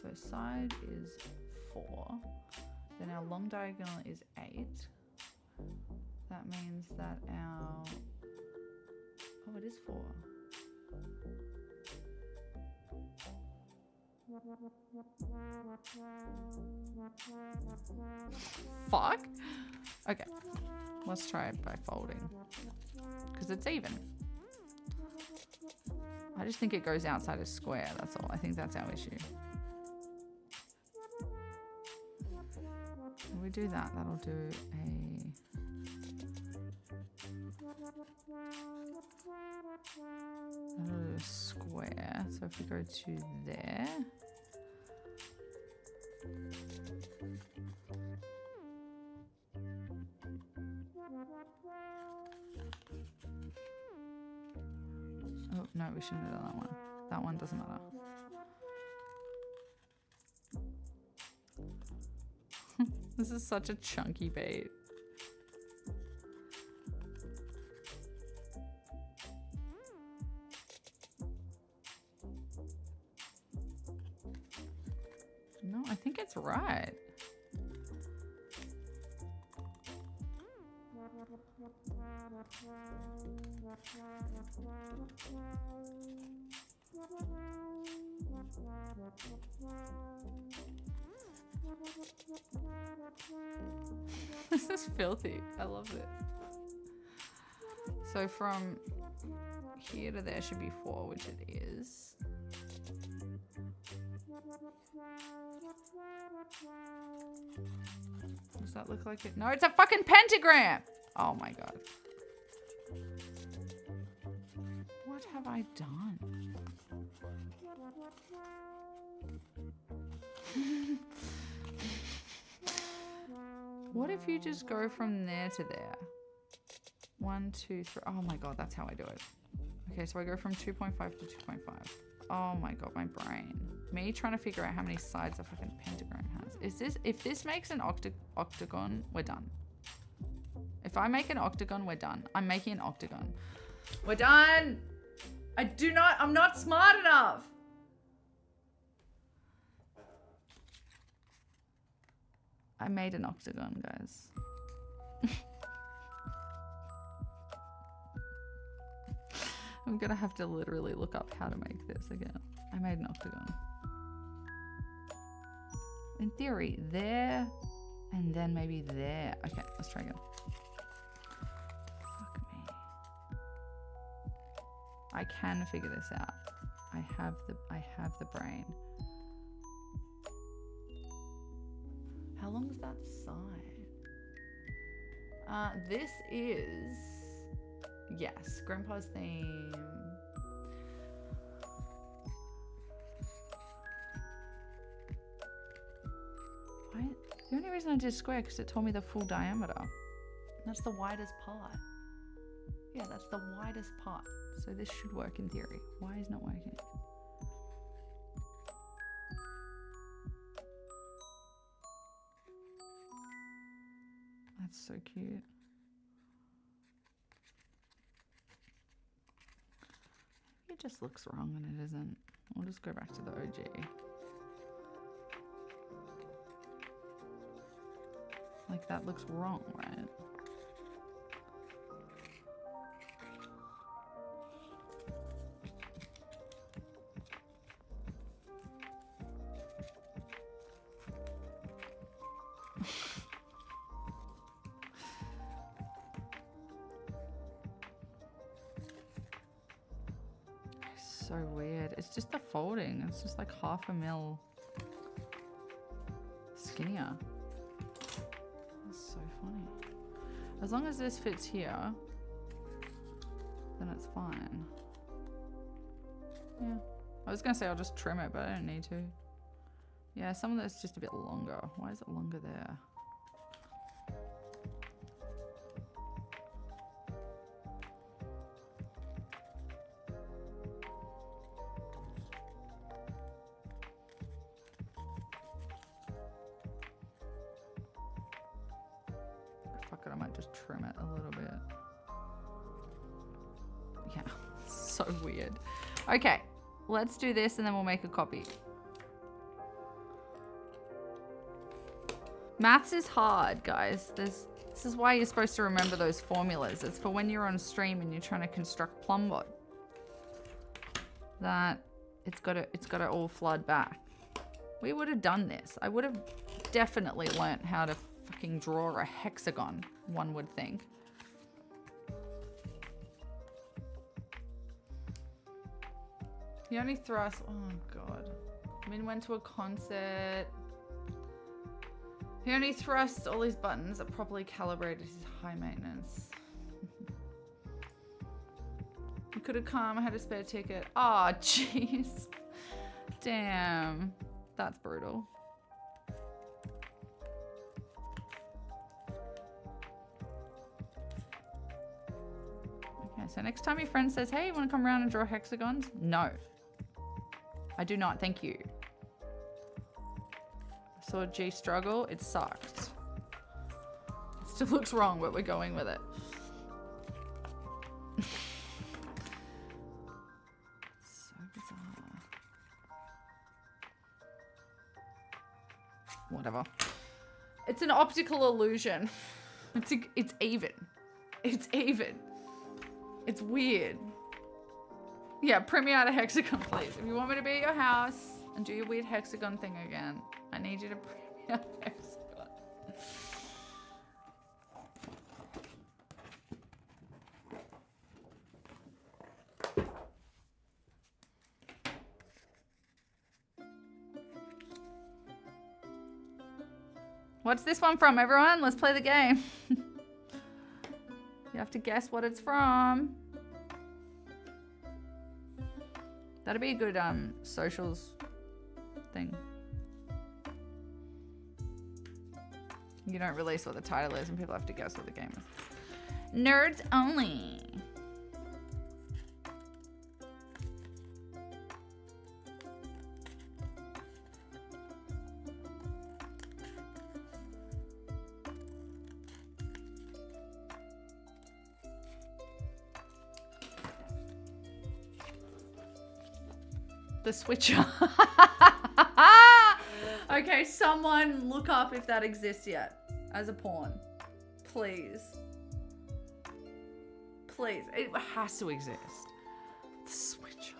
S2: So side is 4, then our long diagonal is 8. That means that our, oh, it is 4. Fuck. Okay, let's try it by folding because it's even. I just think it goes outside a square, that's all. I think that's our issue. If we do that, that'll do a square. So if we go to there, oh no, we shouldn't have done that one. That one doesn't matter. This is such a chunky bait. I think it's right. This is filthy. I love this. So from here to there should be 4, which it is. Does that look like it? No, it's a fucking pentagram! Oh my god. What have I done? What if you just go from there to there? 1, 2, 3. Oh my god, that's how I do it. Okay, so I go from 2.5 to 2.5. Oh my god, my brain. Me trying to figure out how many sides a fucking pentagram has. Is this, if this makes an octagon, we're done. If I make an octagon, we're done. I'm making an octagon. We're done! I'm not smart enough! I made an octagon, guys. I'm gonna have to literally look up how to make this again. I made an octagon. In theory, there, and then maybe there. Okay, let's try again. Fuck me. I can figure this out. I have the brain. How long is that side? This is, yes, Grandpa's theme. Why? The only reason I did square because it told me the full diameter. That's the widest part. Yeah, that's the widest part. So this should work in theory. Why is it not working? That's so cute. It just looks wrong and it isn't. We'll just go back to the OG. Like that looks wrong, right? So weird. It's just the folding. It's just like 1/2 mil skinnier. That's so funny. As long as this fits here, then it's fine. Yeah. I was gonna say I'll just trim it, but I don't need to. Yeah, some of that's just a bit longer. Why is it longer there? Fuck it, I might just trim it a little bit. Yeah, so weird. Okay, let's do this and then we'll make a copy. Maths is hard, guys. This is why you're supposed to remember those formulas. It's for when you're on stream and you're trying to construct Plumbot. That it's got to all flood back. We would have done this. I would have definitely learnt how to fucking draw a hexagon, one would think. He only thrust, oh god. Min went to a concert. He only thrusts all his buttons are properly calibrated. He's high maintenance. You could have come, I had a spare ticket. Oh, jeez. Damn. That's brutal. Okay, so next time your friend says, hey, you want to come around and draw hexagons? No. I do not, thank you. Saw G struggle, it sucked. It still looks wrong, but we're going with it. So bizarre. whatever. It's an optical illusion. It's even. It's even. It's weird. Yeah, print me out a hexagon, please. If you want me to be at your house and do your weird hexagon thing again, I need you to print me out a hexagon. What's this one from, everyone? Let's play the game. You have to guess what it's from. That'd be a good socials thing. You don't release what the title is and people have to guess what the game is. Nerds only. The switcher. Okay, someone look up if that exists yet as a porn. Please. Please. It has to exist. The switcher.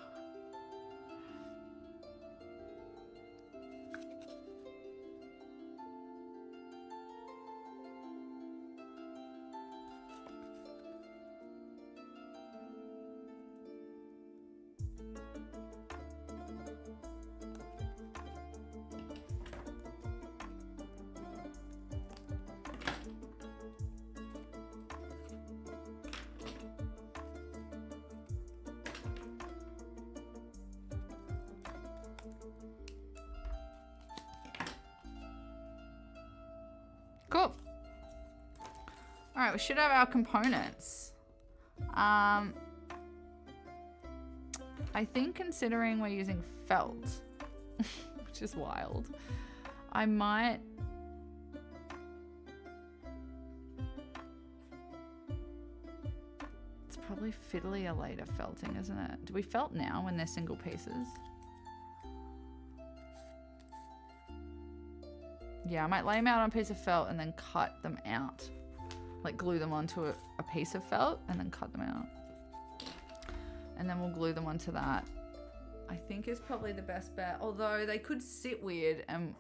S2: Cool. All right, we should have our components. I think considering we're using felt, which is wild, I might... It's probably fiddlier later felting, isn't it? Do we felt now when they're single pieces? Yeah, I might lay them out on a piece of felt and then cut them out. Like glue them onto a piece of felt and then cut them out. And then we'll glue them onto that. I think is probably the best bet. Although they could sit weird and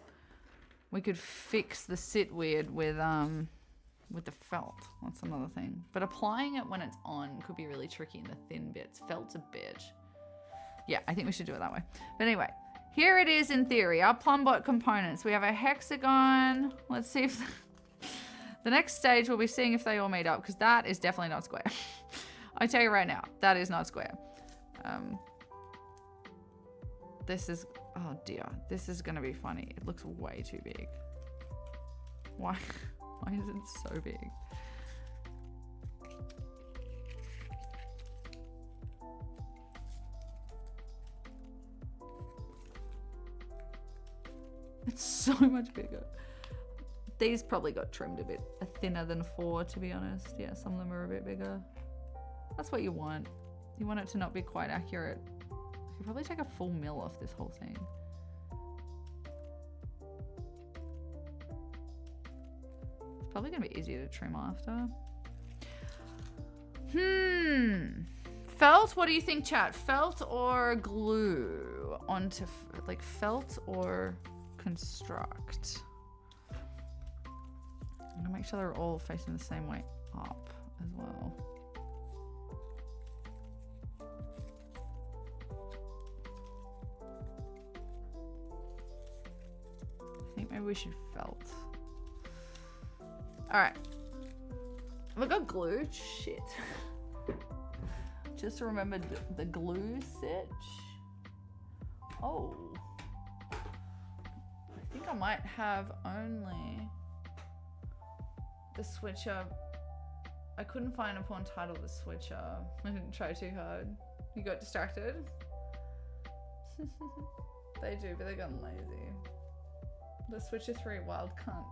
S2: we could fix the sit weird with the felt. That's another thing. But applying it when it's on could be really tricky in the thin bits. Felt's a bitch. Yeah, I think we should do it that way. But anyway. Here it is in theory, our Plumbot components. We have a hexagon. Let's see if the next stage we'll be seeing if they all meet up because that is definitely not square. I tell you right now, that is not square. This is, oh dear, this is gonna be funny. It looks way too big. Why is it so big? It's so much bigger. These probably got trimmed a bit thinner than 4, to be honest. Yeah, some of them are a bit bigger. That's what you want. You want it to not be quite accurate. I could probably take a full mil off this whole thing. It's probably gonna be easier to trim after. Felt, what do you think, chat? Felt or glue onto, like felt or construct? I'm gonna make sure they're all facing the same way up as well. I think maybe we should felt. All right. Have I got glue? Shit. Just remembered the glue sitch. Oh. I think I might have only the switcher. I couldn't find a porn title, the switcher. I didn't try too hard. You got distracted? They do, but they've gotten lazy. The switcher 3 wild cunt.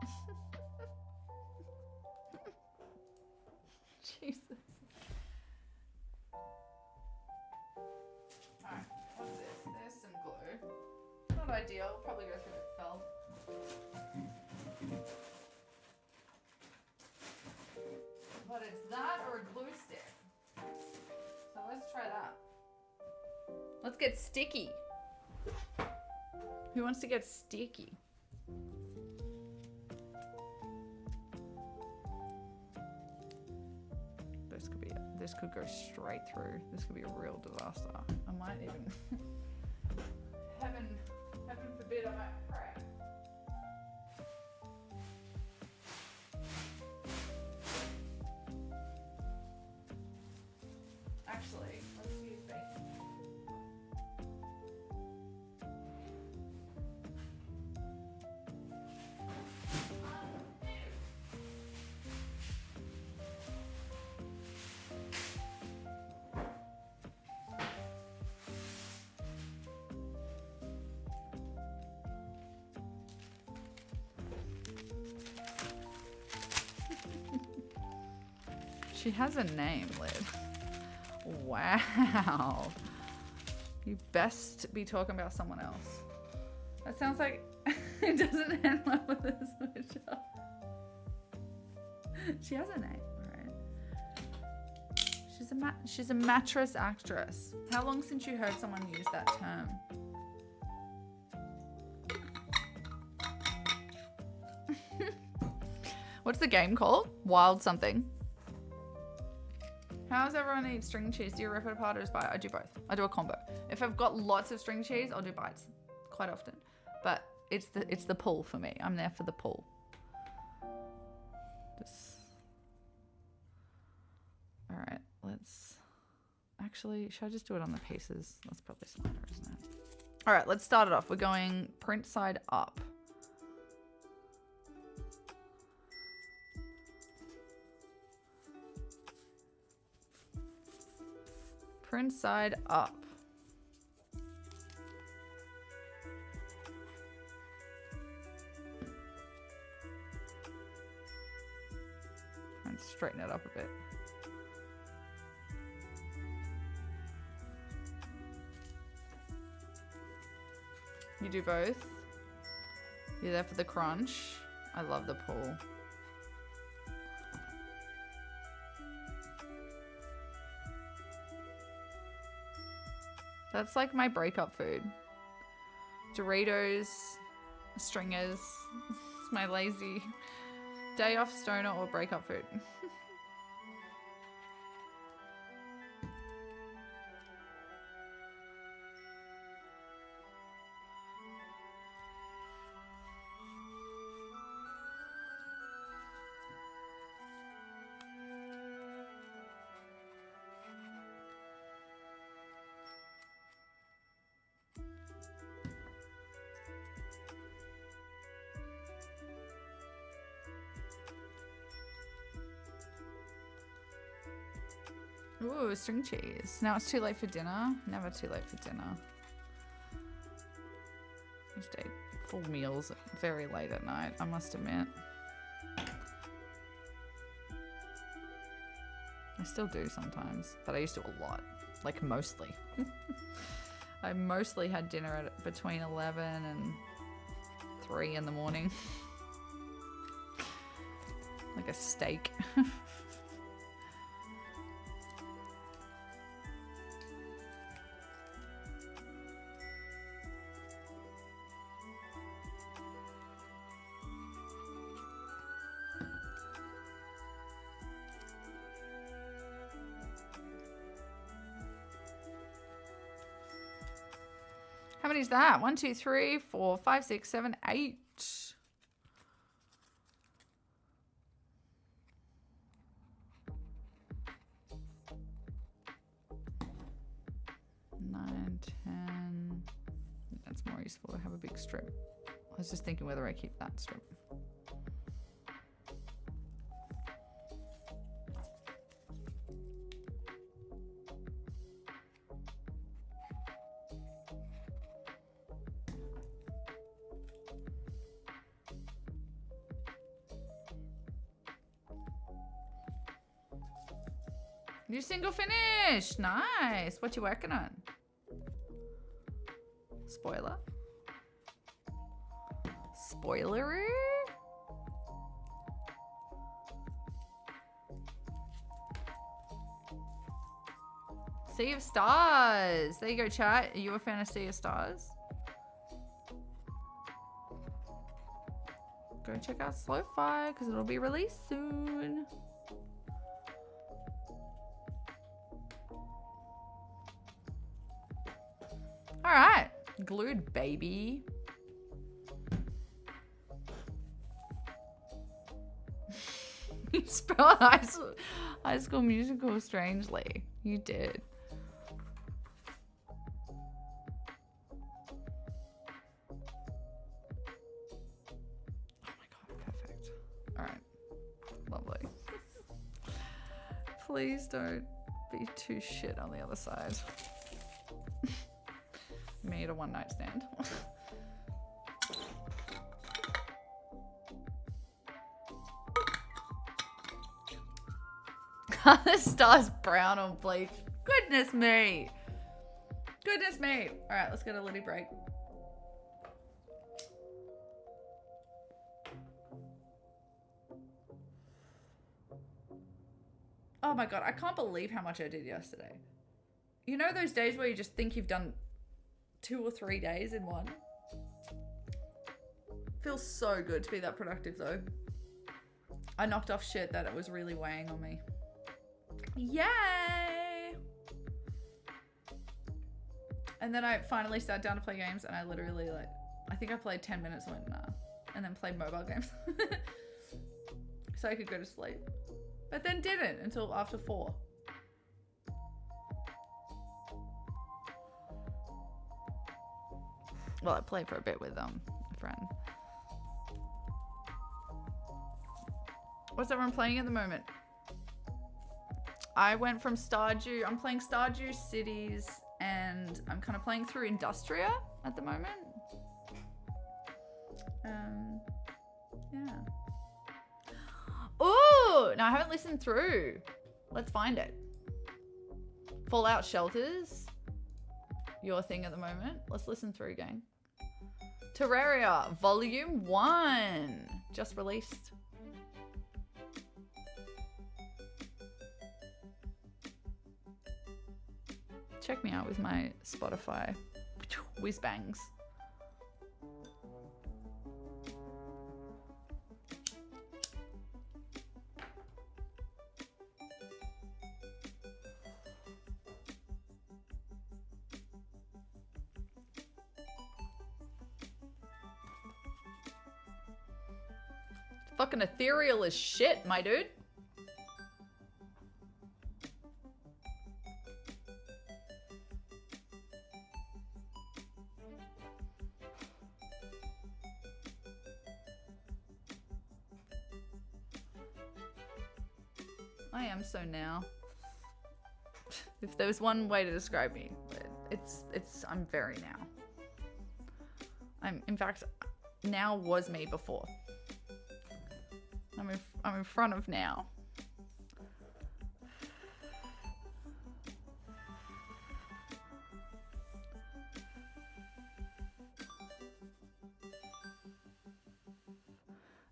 S2: Jesus. Alright, what's this? There's some glue. Not ideal, probably go through the felt. but it's that or a glue stick. So let's try that. Let's get sticky. Who wants to get sticky? This could go straight through. This could be a real disaster. I might even, heaven forbid, I might crack. Actually, let's use baking. She has a name, Liv. Wow. You best be talking about someone else. That sounds like it doesn't end well with this switch up. She has a name, right? She's a mattress actress. How long since you heard someone use that term? What's the game called? Wild something. How does everyone eat string cheese? Do you rip it apart or just bite? I do both. I do a combo. If I've got lots of string cheese, I'll do bites quite often. But it's the pull for me. I'm there for the pull. All right, let's actually, should I just do it on the pieces? That's probably smarter, isn't it? All right, let's start it off. We're going print side up. Print side up. And straighten it up a bit. You do both. You're there for the crunch. I love the pull. That's like my breakup food. Doritos, stringers. It's my lazy day off stoner or breakup food. Ooh, string cheese. Now it's too late for dinner. Never too late for dinner. I used to eat full meals very late at night, I must admit. I still do sometimes, but I used to a lot. Like mostly. I mostly had dinner at between 11 and 3 in the morning. Like a steak. How many is that? 1, 2, 3, 4, 5, 6, 7, 8. 9, 10. That's more useful to have a big strip. I was just thinking whether I keep that strip. New single finish. Nice. What you working on? Spoiler. Spoilery. Sea of Stars. There you go, chat. Are you a fan of Sea of Stars? Go check out Slow-Fi because it'll be released soon. All right, glued baby. You spelled High School Musical strangely. You did. Oh my god, perfect. All right, lovely. Please don't be too shit on the other side. Made a one-night stand. The star's brown on bleach. Goodness me. Goodness me. All right, let's get a little break. Oh my god, I can't believe how much I did yesterday. You know those days where you just think you've done 2 or 3 days in one? Feels so good to be that productive though. I knocked off shit that it was really weighing on me. Yay! And then I finally sat down to play games and I literally I think I played 10 minutes and then played mobile games. So I could go to sleep. But then didn't until after 4. Well, I played for a bit with a friend. What's everyone playing at the moment? I went from Stardew. I'm playing Stardew Cities, and I'm kind of playing through Industria at the moment. Yeah. Ooh! No, I haven't listened through. Let's find it. Fallout Shelters. Your thing at the moment. Let's listen through, gang. Terraria Volume 1. Just released. Check me out with my Spotify whiz bangs. Fucking ethereal as shit, my dude. I am so now. If there was one way to describe me, I'm very now. In fact, now was me before. I'm in front of now.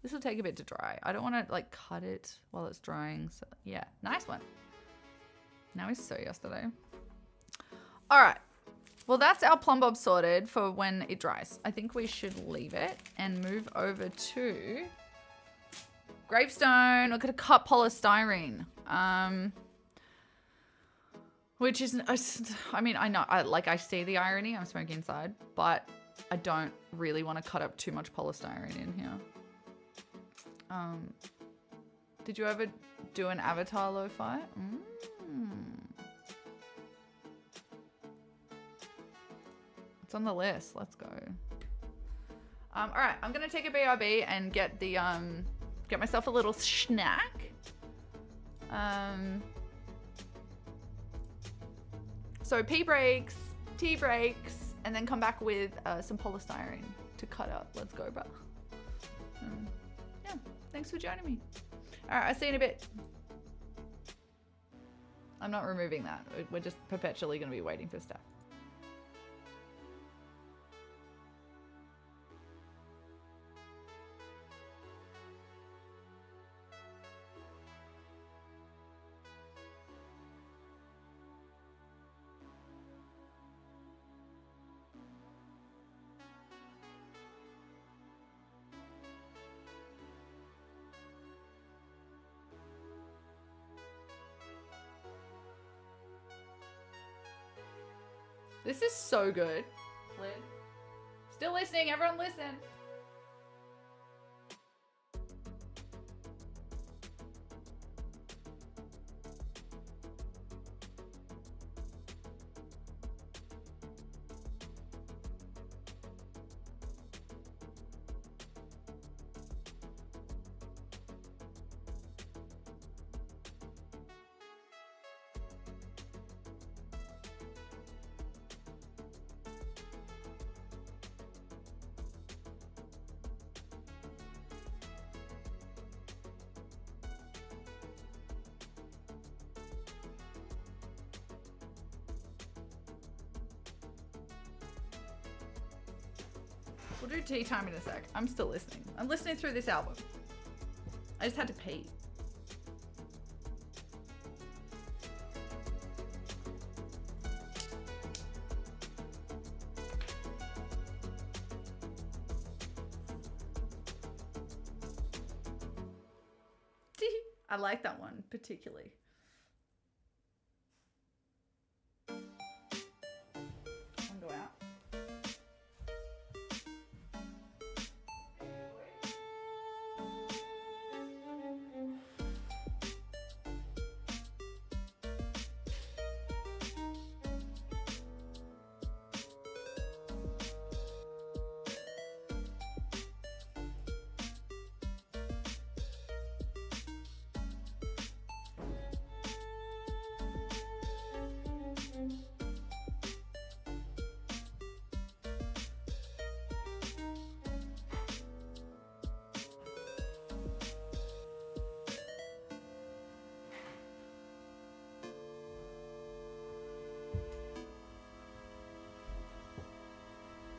S2: This will take a bit to dry. I don't want to like cut it while it's drying. So yeah, nice one. Now we sew yesterday. All right. Well, that's our plumb bob sorted for when it dries. I think we should leave it and move over to Gravestone. Look at a cut polystyrene. Which is, I mean, I know, I see the irony. I'm smoking inside, but I don't really want to cut up too much polystyrene in here. Did you ever do an avatar lo-fi? It's on the list. Let's go. All right, I'm gonna take a BRB and get the get myself a little snack. So pee breaks, tea breaks, and then come back with some polystyrene to cut up. Let's go, bro. Yeah, thanks for joining me. All right, I'll see you in a bit. I'm not removing that. We're just perpetually gonna be waiting for stuff. This is so good. Lid. Still listening. Everyone listen. We'll do tea time in a sec. I'm still listening. I'm listening through this album. I just had to pee. I like that one particularly. I'll go out.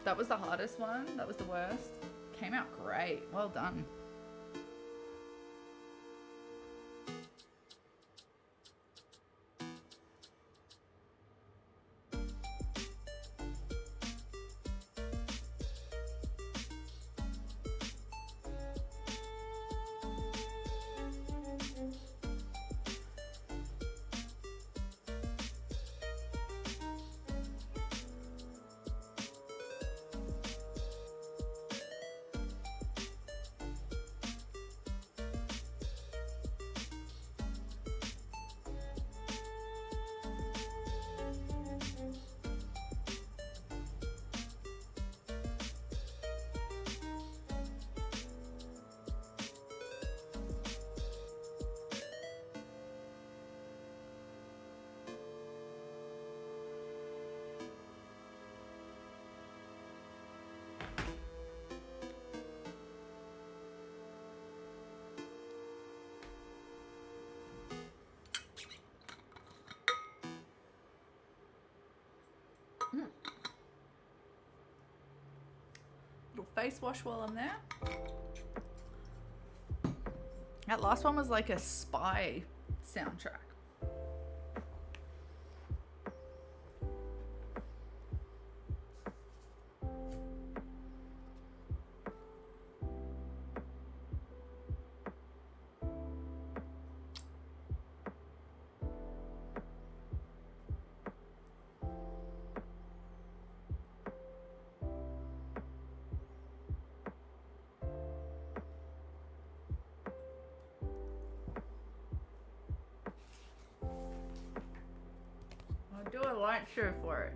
S2: That was the hardest one. That was the worst. Came out great. Well done. Little face wash while I'm there. That last one was like a spy soundtrack. Do a light show for it.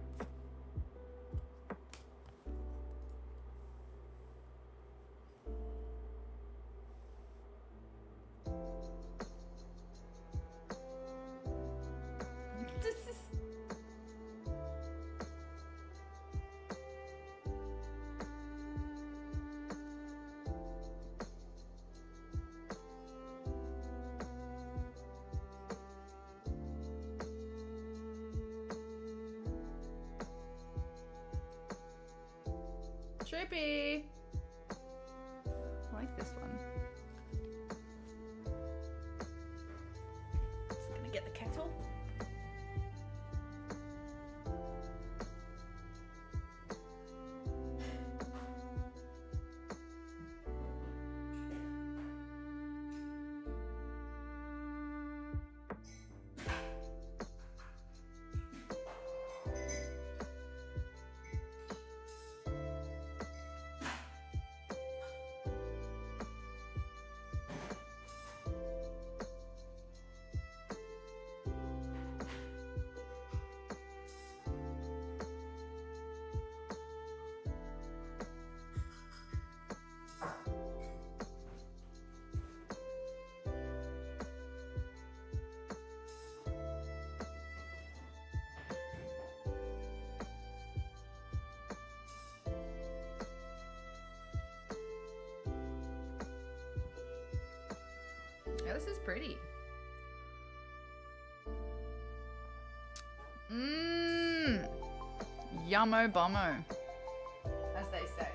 S2: Trippy. I like this one. Just gonna get the kettle. Yeah, this is pretty. Mmm. Yummo bummo, as they say.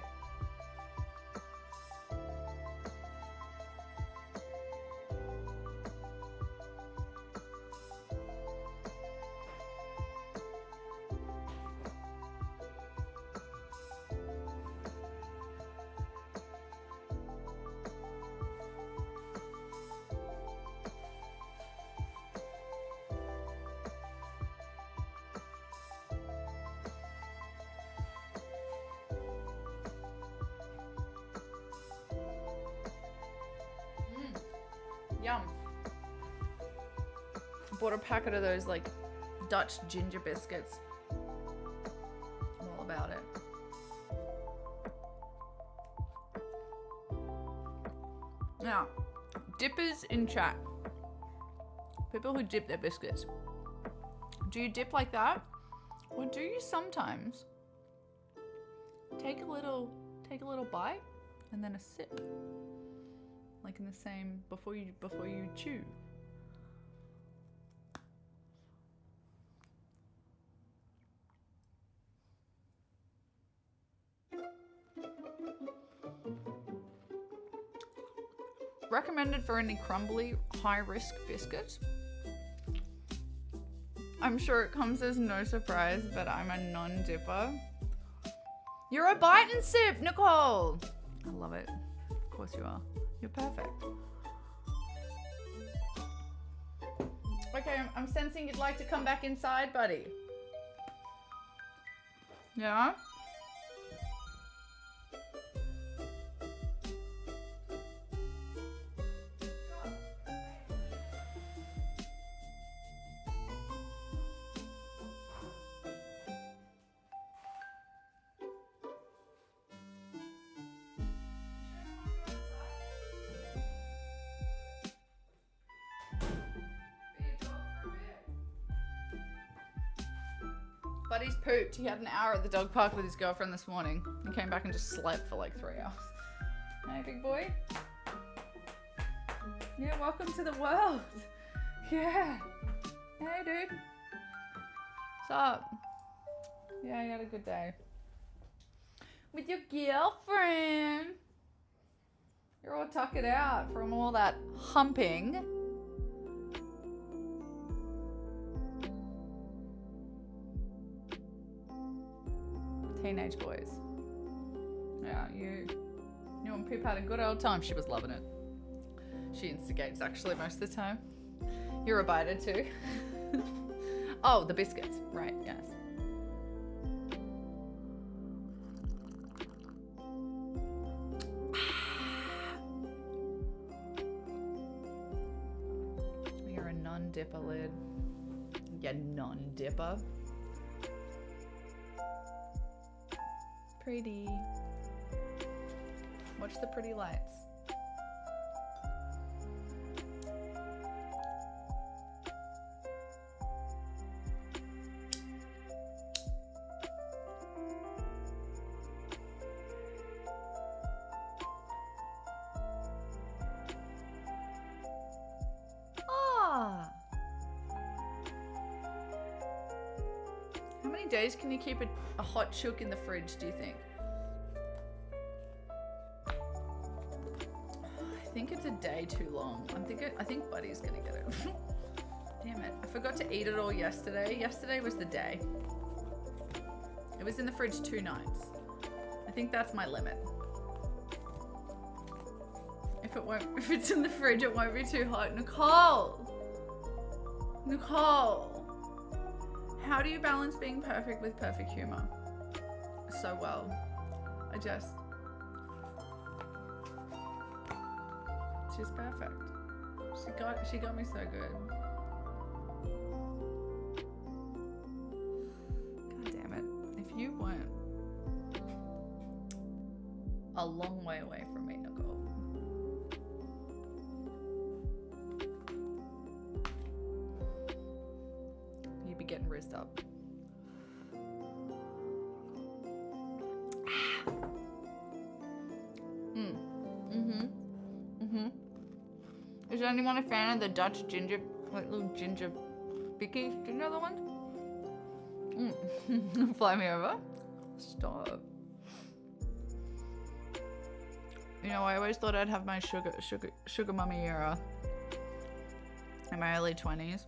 S2: Yum. Bought a packet of those like Dutch ginger biscuits. I'm all about it. Now, dippers in chat. People who dip their biscuits. Do you dip like that? Or do you sometimes take a little bite and then a sip? Like in the same before you chew. Recommended for any crumbly, high-risk biscuits. I'm sure it comes as no surprise, but I'm a non-dipper. You're a bite and sip, Nicole. I love it. Of course you are. You're perfect. Okay, I'm sensing you'd like to come back inside, buddy. Yeah? Buddy's pooped. He had an hour at the dog park with his girlfriend this morning. He came back and just slept for like 3 hours. Hey, big boy. Yeah, welcome to the world. Yeah. Hey, dude. What's up? Yeah, you had a good day. With your girlfriend. You're all tuckered out from all that humping. Teenage boys. Yeah, you and Pip had a good old time. She was loving it. She instigates actually most of the time. You're a biter too. Oh, the biscuits. Right, yes. You're a non-dipper, Lid. You non-dipper. Pretty. Watch the pretty lights. Ah. How many days can you keep a hot chook in the fridge, do you think? I think it's a day too long. I think Buddy's gonna get it. Damn it. I forgot to eat it all yesterday. Yesterday was the day. It was in the fridge 2 nights. I think that's my limit. If it's in the fridge, it won't be too hot. Nicole! How do you balance being perfect with perfect humor? So well. She's perfect. She got me so good. God damn it. If you weren't a long way away from me, Nicole. You'd be getting rizzed up. Is anyone a fan of the Dutch ginger, like little ginger bickies? Do you know the ones? Fly me over. Stop. You know, I always thought I'd have my sugar mummy era in my early 20s.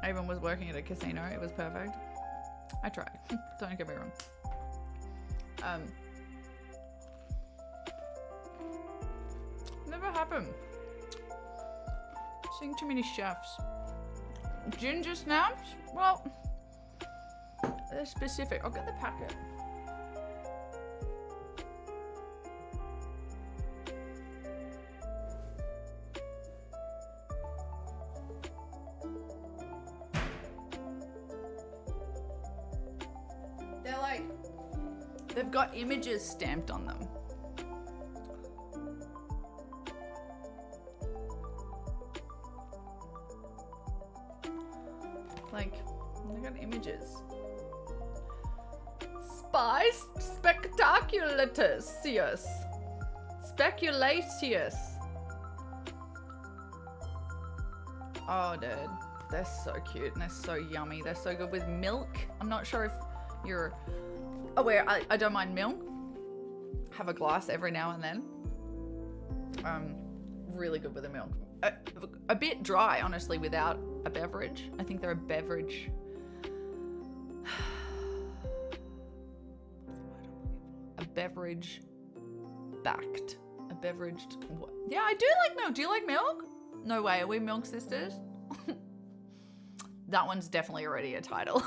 S2: I even was working at a casino. It was perfect. I tried. Don't get me wrong. Never happened. Seeing too many chefs. Ginger snaps? Well, they're specific. I'll get the packet. They're like, they've got images stamped on them. Like, they got images. Spice spectaculatious. Speculatious. Oh, dude. They're so cute and they're so yummy. They're so good with milk. I'm not sure if you're aware. I don't mind milk. Have a glass every now and then. Really good with the milk. A bit dry, honestly, without a beverage. I think they're a beverage. A beverage backed. A beveraged. Yeah, I do like milk. Do you like milk? No way. Are we milk sisters? That one's definitely already a title.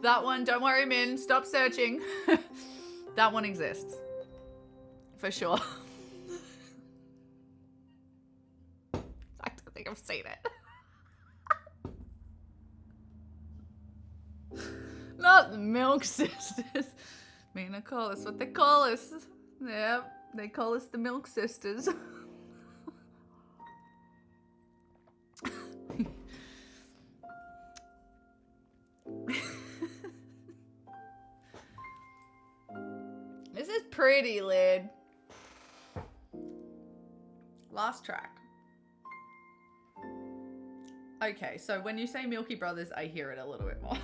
S2: That one, don't worry, Min. Stop searching. That one exists. For sure. I don't think I've seen it. Not the Milk Sisters. Me and Nicole, that's what they call us. Yep, they call us the Milk Sisters. This is pretty, Lid. Last track. Okay, so when you say Milky Brothers, I hear it a little bit more.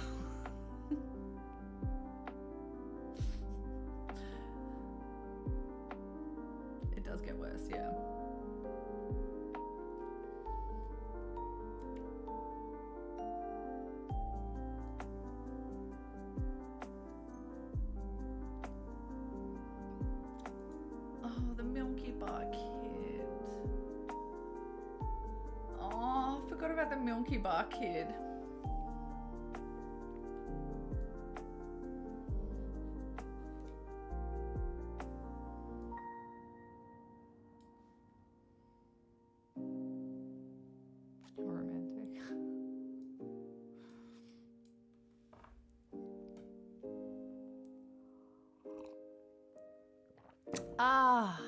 S2: It does get worse, yeah. Oh, the Milky Bar Kid. Oh, I forgot about the Milky Bar Kid. Romantic. Ah.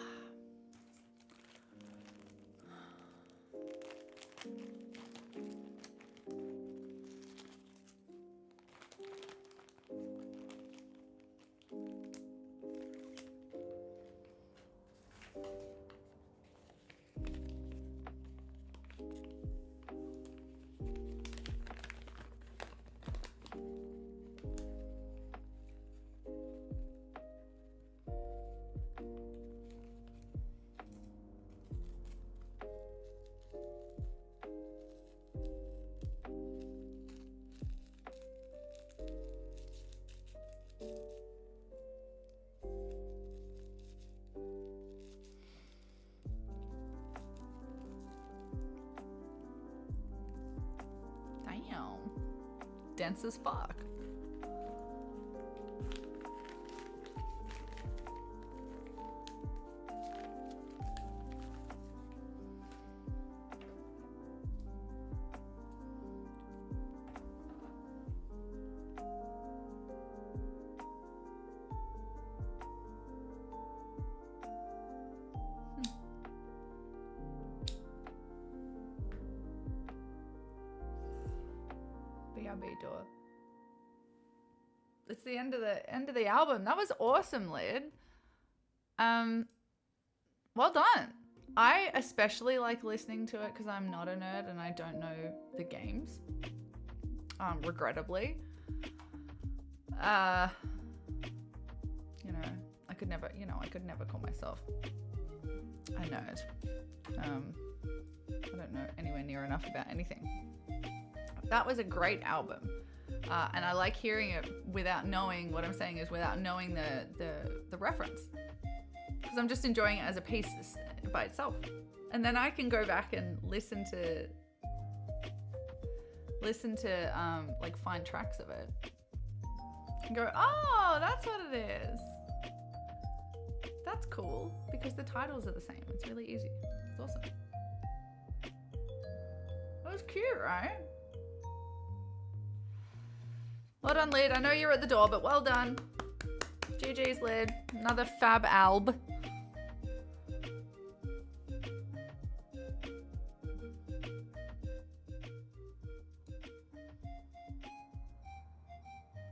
S2: Damn. Dense as fuck. BRB door. It's the end of the album. That was awesome, Lid. Well done. I especially like listening to it because I'm not a nerd and I don't know the games. Regrettably. You know, I could never call myself a nerd. I don't know anywhere near enough about anything. That was a great album. And I like hearing it without knowing, what I'm saying is without knowing the reference. Because I'm just enjoying it as a piece by itself. And then I can go back and listen to like find tracks of it. And go, oh, that's what it is. That's cool. Because the titles are the same. It's really easy. It's awesome. That was cute, right? Well done, Lid. I know you're at the door, but well done. GG's, Lid. Another fab alb.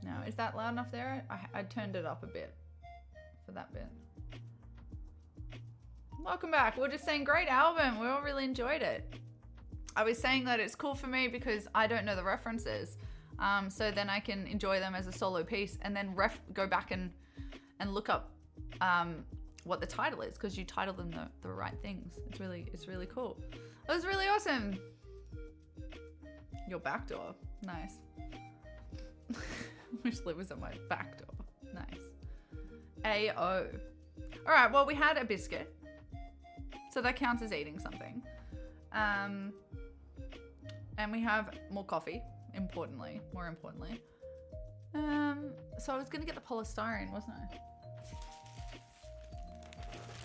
S2: Now, is that loud enough there? I turned it up a bit for that bit. Welcome back. We were just saying great album. We all really enjoyed it. I was saying that it's cool for me because I don't know the references. So then I can enjoy them as a solo piece and then go back and look up what the title is because you title them the right things. It's really cool. It was really awesome. Your back door. Nice. Wish Liv was on my back door. Nice. AO. All right, well, we had a biscuit. So that counts as eating something. And we have more coffee. More importantly. So I was gonna get the polystyrene, wasn't I?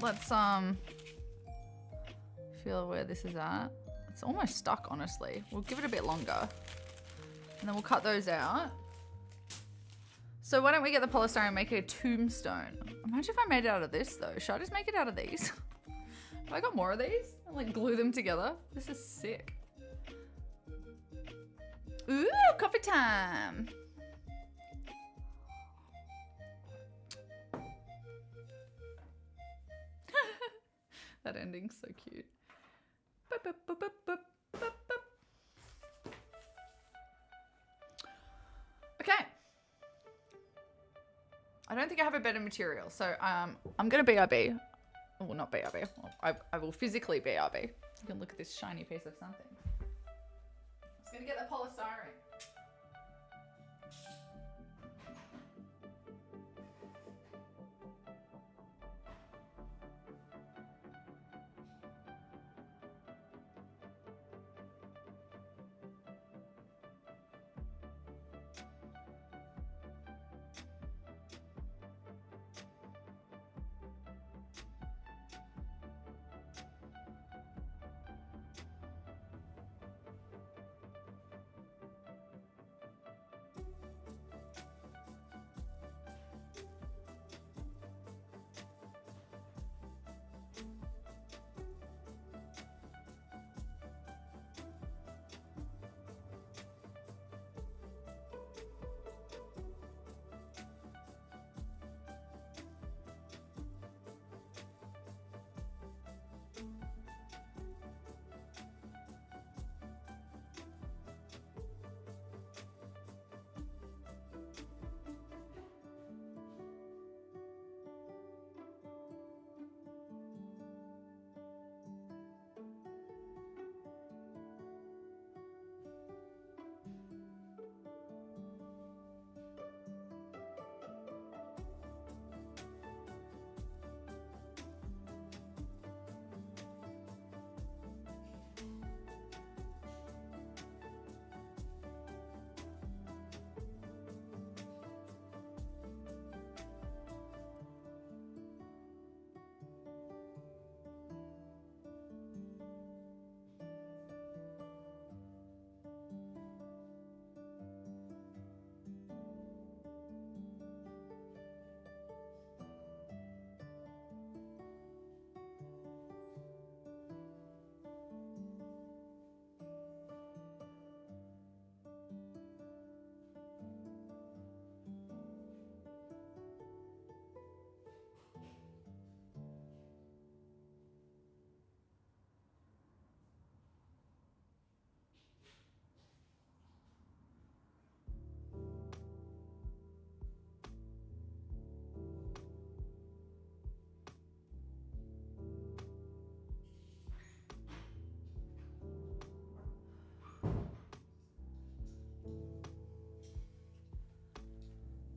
S2: Let's feel where this is at. It's almost stuck, honestly. We'll give it a bit longer. And then we'll cut those out. So why don't we get the polystyrene and make it a tombstone? Imagine if I made it out of this though. Should I just make it out of these? Have I got more of these? And like glue them together? This is sick. Ooh, coffee time. That ending's so cute. Okay. I don't think I have a better material, so I'm gonna BRB. Well, not BRB. I will physically BRB. You can look at this shiny piece of something. I'm gonna get the polystyrene.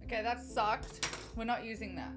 S2: Okay, that sucked. We're not using that.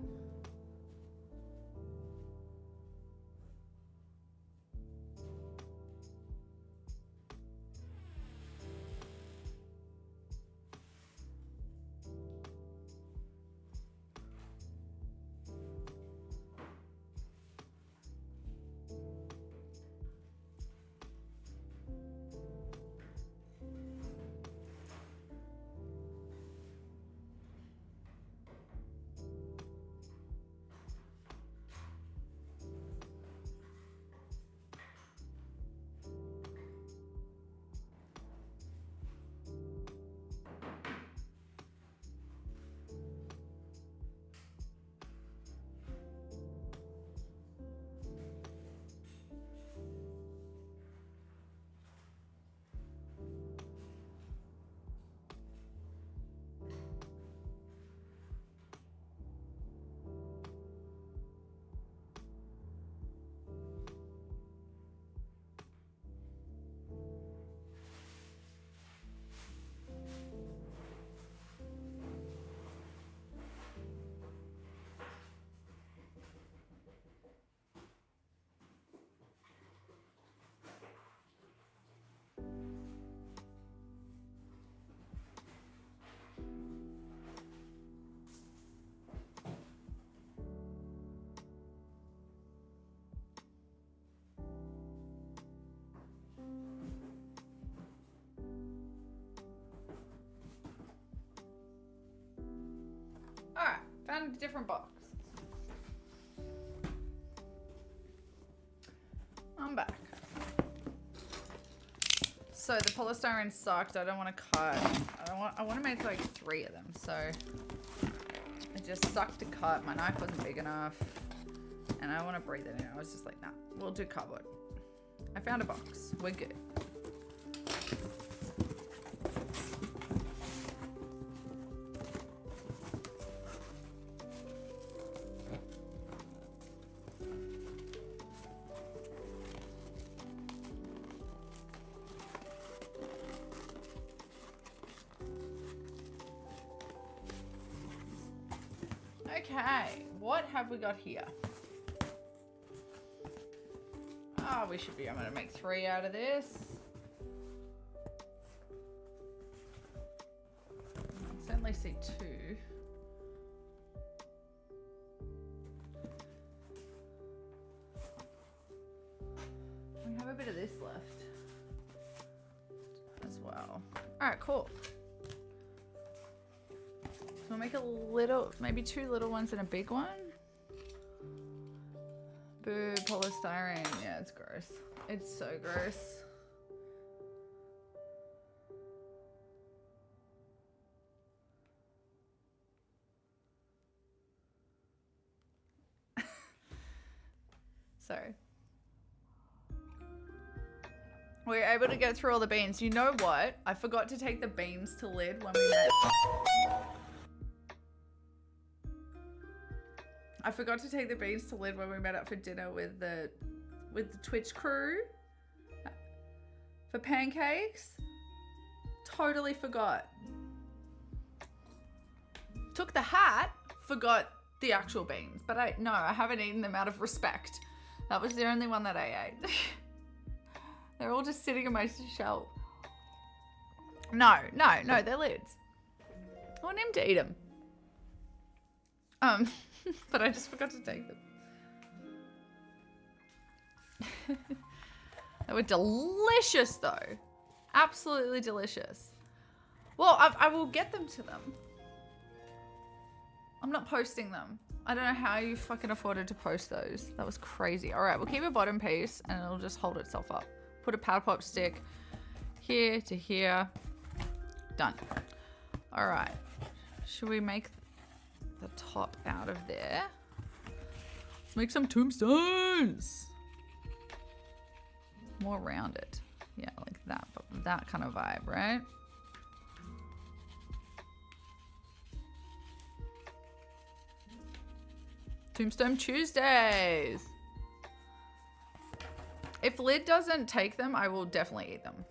S2: Alright, found a different box. I'm back. So the polystyrene sucked. I don't want to cut. I want to make like 3 of them. So it just sucked to cut. My knife wasn't big enough. And I want to breathe it in. I was just like, nah, we'll do cardboard. I found a box. We're good. Okay, what have we got here? Oh, we should be able to make 3 out of this. I certainly see 2. We have a bit of this left as well. All right, cool. We'll make a little, maybe 2 little ones and a big one. Boo, polystyrene. Yeah, it's gross. It's so gross. Sorry. We were able to get through all the beans. You know what? I forgot to take the beans to lid when we met. I forgot to take the beans to lid when we met up for dinner with the Twitch crew for pancakes. Totally forgot. Took the hat, forgot the actual beans. But I haven't eaten them out of respect. That was the only one that I ate. They're all just sitting on my shelf. No, they're lids. I want him to eat them. But I just forgot to take them. They were delicious though. Absolutely delicious. Well, I will get them to them. I'm not posting them. I don't know how you fucking afforded to post those. That was crazy. All right, we'll keep a bottom piece and it'll just hold itself up. Put a powder pop stick here to here. Done. All right. Should we make the top out of there? Let's make some tombstones. More rounded. Yeah, like that, but that kind of vibe, right? Tombstone Tuesdays. If Lid doesn't take them, I will definitely eat them.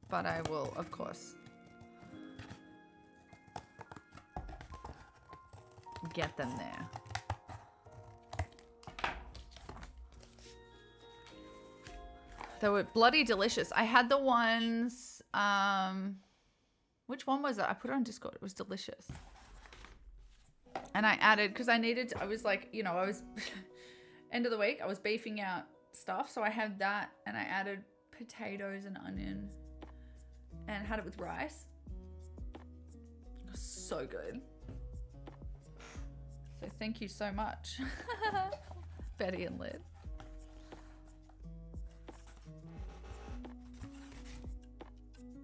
S2: But I will, of course, get them there. They were bloody delicious. I had the ones, which one was it? I put it on Discord. It was delicious. And I added, because I was like, you know, I was, end of the week, I was beefing out stuff. So I had that and I added potatoes and onion and had it with rice. It was so good. So thank you so much, Betty and Lid.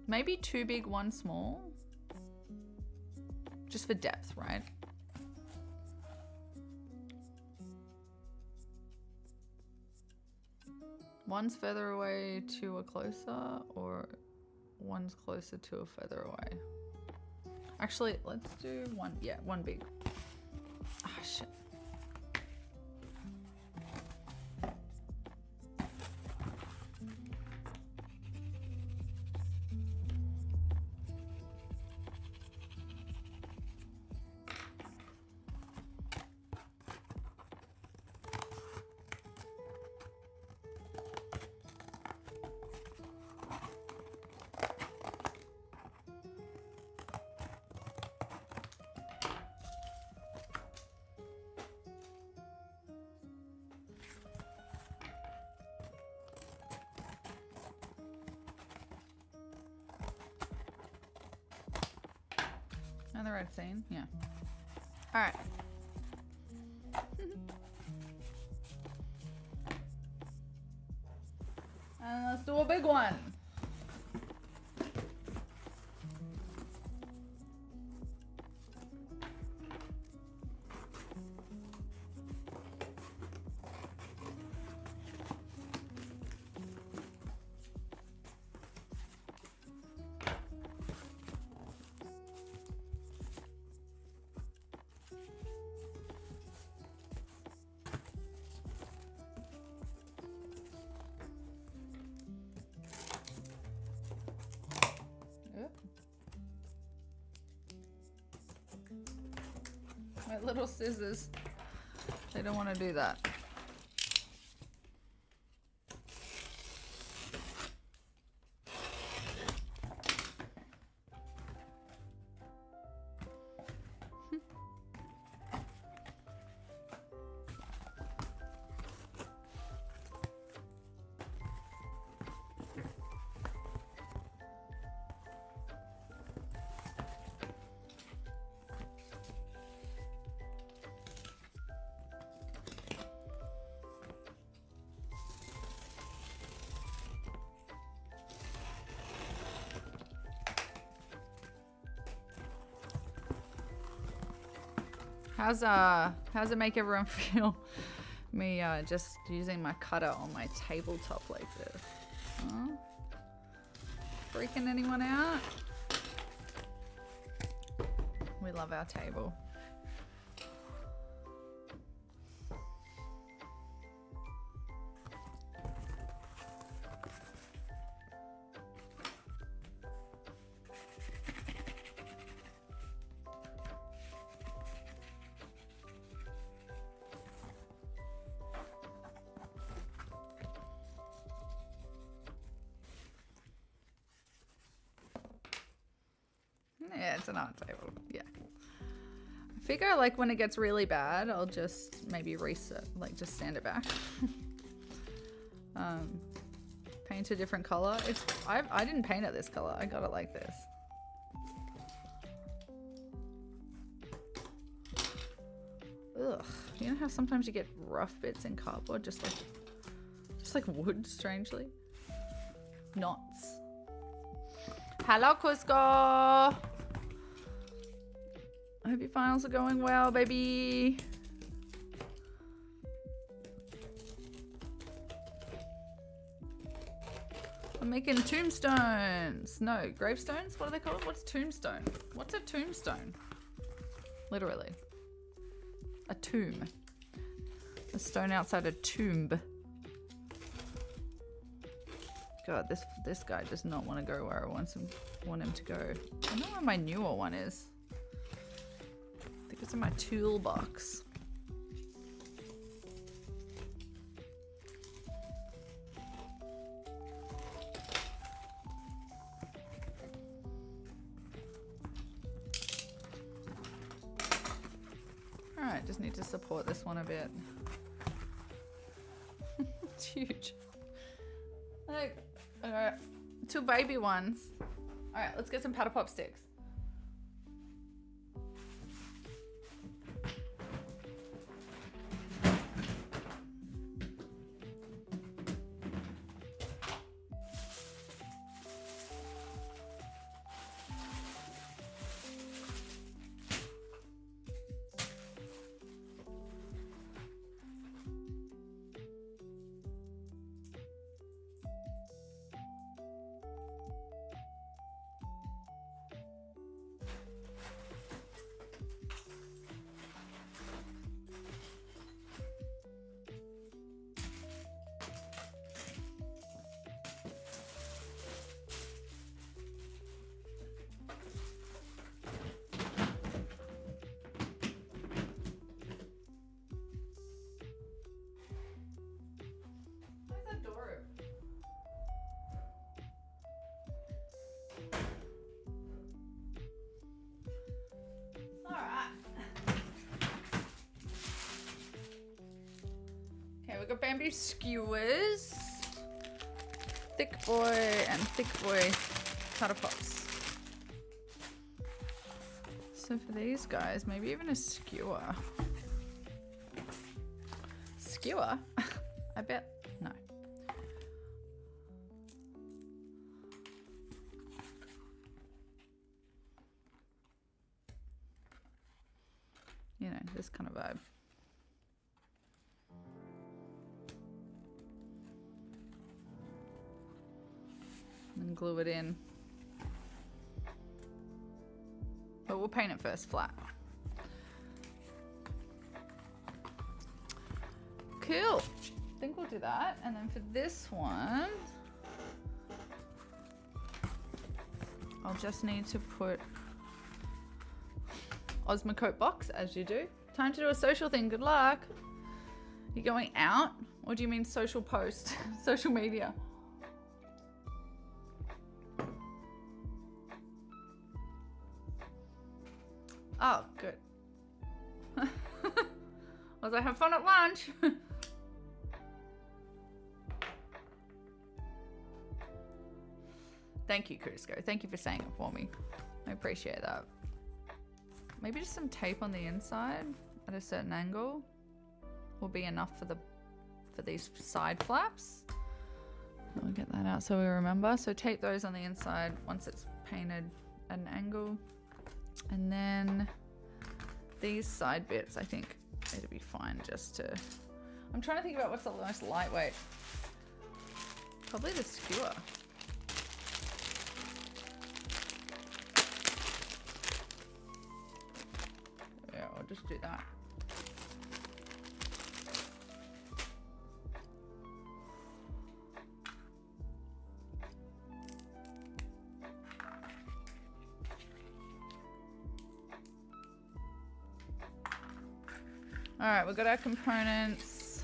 S2: Maybe 2 big, 1 small. Just for depth, right? One's further away, 2 are closer, or one's closer, 2 are further away. Actually, let's do 1. Yeah, 1 big. Ah, shit. The right scene? Yeah. Alright. And let's do a big one. My little scissors. They don't want to do that. How's it make everyone feel? Me just using my cutter on my tabletop like this. Huh? Freaking anyone out? We love our table. Yeah, it's an art table. Yeah. I figure like when it gets really bad, I'll just maybe reset, like just sand it back. Paint a different color. I didn't paint it this color. I got it like this. Ugh. You know how sometimes you get rough bits in cardboard, just like wood, strangely. Knots. Hello, Cusco. I hope your finals are going well, baby. I'm making tombstones. No, gravestones? What are they called? What's tombstone? What's a tombstone? Literally. A tomb. A stone outside a tomb. God, this guy does not want to go where I want him to go. I don't know where my newer one is. I think What's in my toolbox? Alright, just need to support this one a bit. It's huge. Like, alright, 2 baby ones. Alright, let's get some powder pop sticks. We've got bamboo skewers, thick boy and thick boy powder pops. So for these guys, maybe even a skewer. Skewer? I bet, no. You know, this kind of vibe. And glue it in. But we'll paint it first flat. Cool. I think we'll do that. And then for this one, I'll just need to put Osmocote box, as you do. Time to do a social thing. Good luck. You going out? Or do you mean social post? Social media? Oh, good. I was like, have fun at lunch. Thank you, Crisco. Thank you for saying it for me. I appreciate that. Maybe just some tape on the inside at a certain angle will be enough for these side flaps. I'll get that out so we remember. So tape those on the inside once it's painted at an angle. And then these side bits, I think it'll be fine just to... I'm trying to think about what's the most lightweight. Probably the skewer. Yeah, I'll just do that. All right, we've got our components.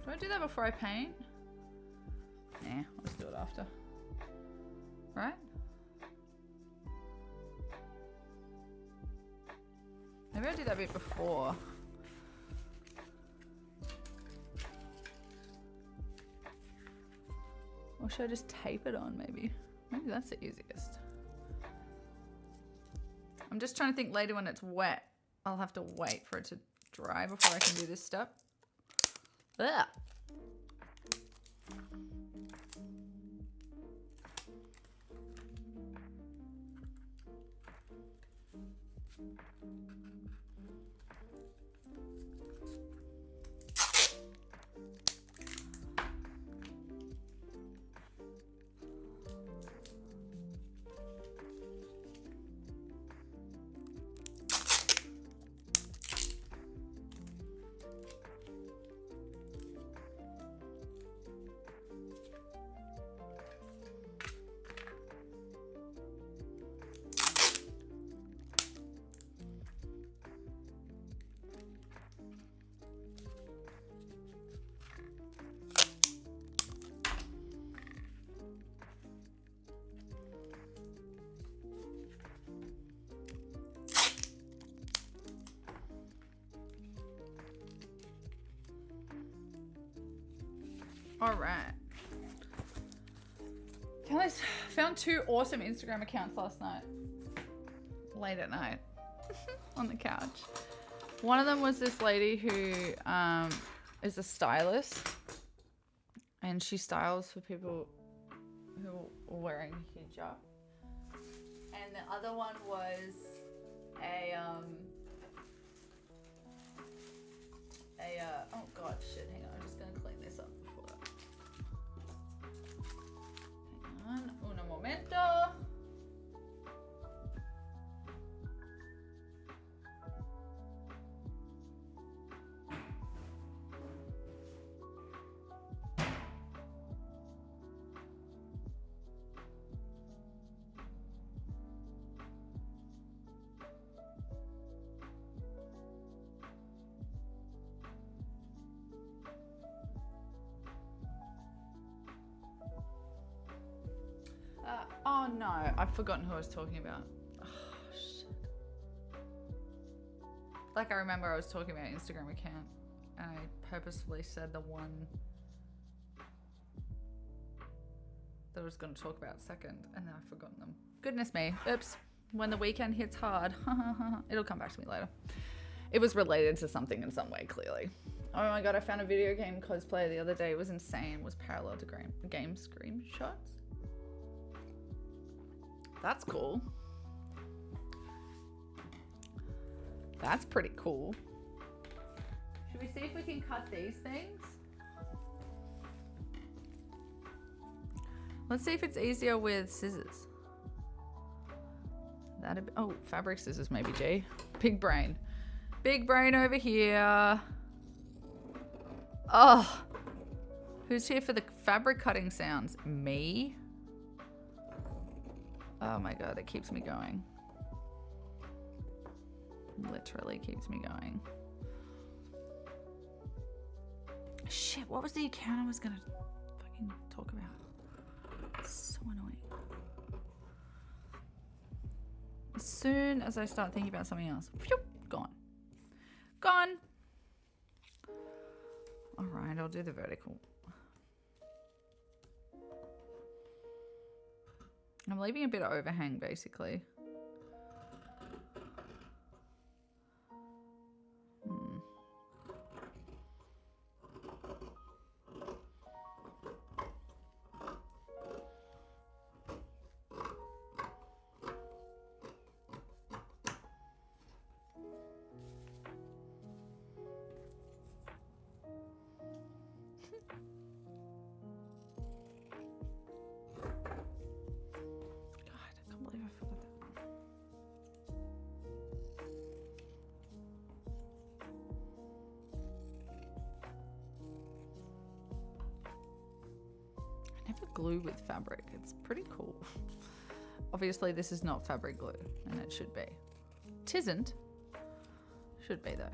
S2: Do I do that before I paint? Nah, let's do it after. Right? Maybe I do that bit before. Or should I just tape it on maybe? Maybe that's the easiest. I'm just trying to think later when it's wet. I'll have to wait for it to dry before I can do this step. Ugh. All right. Guys, found 2 awesome Instagram accounts last night. Late at night. On the couch. One of them was this lady who is a stylist. And she styles for people who are wearing hijab. And the other one was oh god, shit, hang on, I'm just gonna clean this up before that. Hang on, un momento. Oh no, I've forgotten who I was talking about. Oh shit. Like I remember I was talking about an Instagram account and I purposefully said the one that I was going to talk about second and then I've forgotten them. Goodness me. Oops. When the weekend hits hard. It'll come back to me later. It was related to something in some way, clearly. Oh my god, I found a video game cosplay the other day. It was insane. It was parallel to game screenshots. That's cool. That's pretty cool. Should we see if we can cut these things? Let's see if it's easier with scissors. Oh, fabric scissors maybe, G. Big brain. Big brain over here. Oh. Who's here for the fabric cutting sounds? Me? Oh my god, it keeps me going. Literally keeps me going. Shit, what was the account I was gonna fucking talk about? It's so annoying. As soon as I start thinking about something else, phew, gone. Gone. Alright, I'll do the vertical. I'm leaving a bit of overhang, basically. Glue with fabric. It's pretty cool. Obviously this is not fabric glue and it should be. Tisn't. Should be though.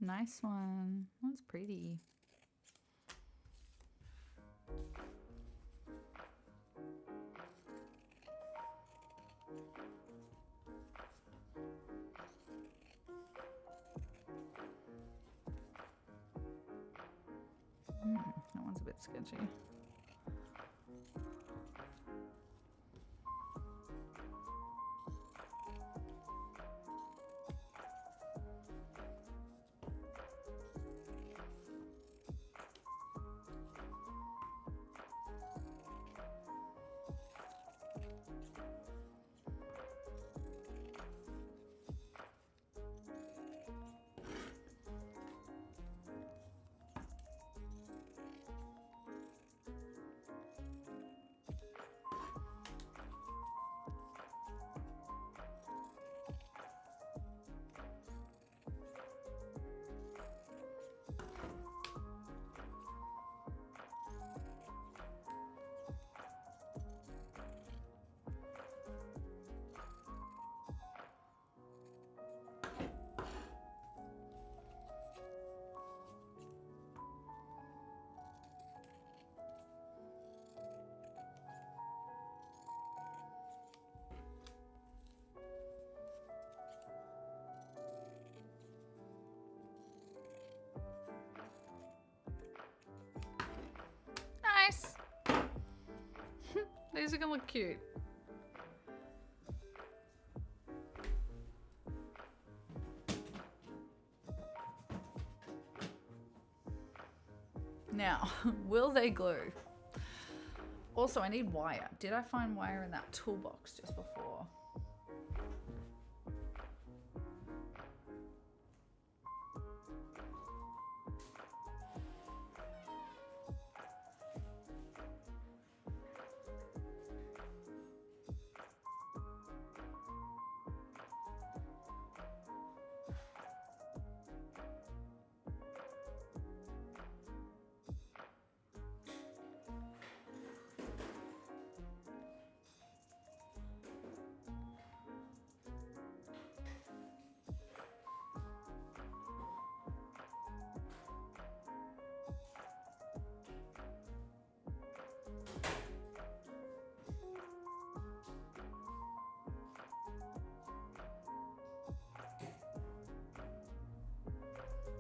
S2: Nice one. That's pretty. That one's a bit sketchy. These are gonna look cute. Now, will they glue? Also, I need wire. Did I find wire in that toolbox just before?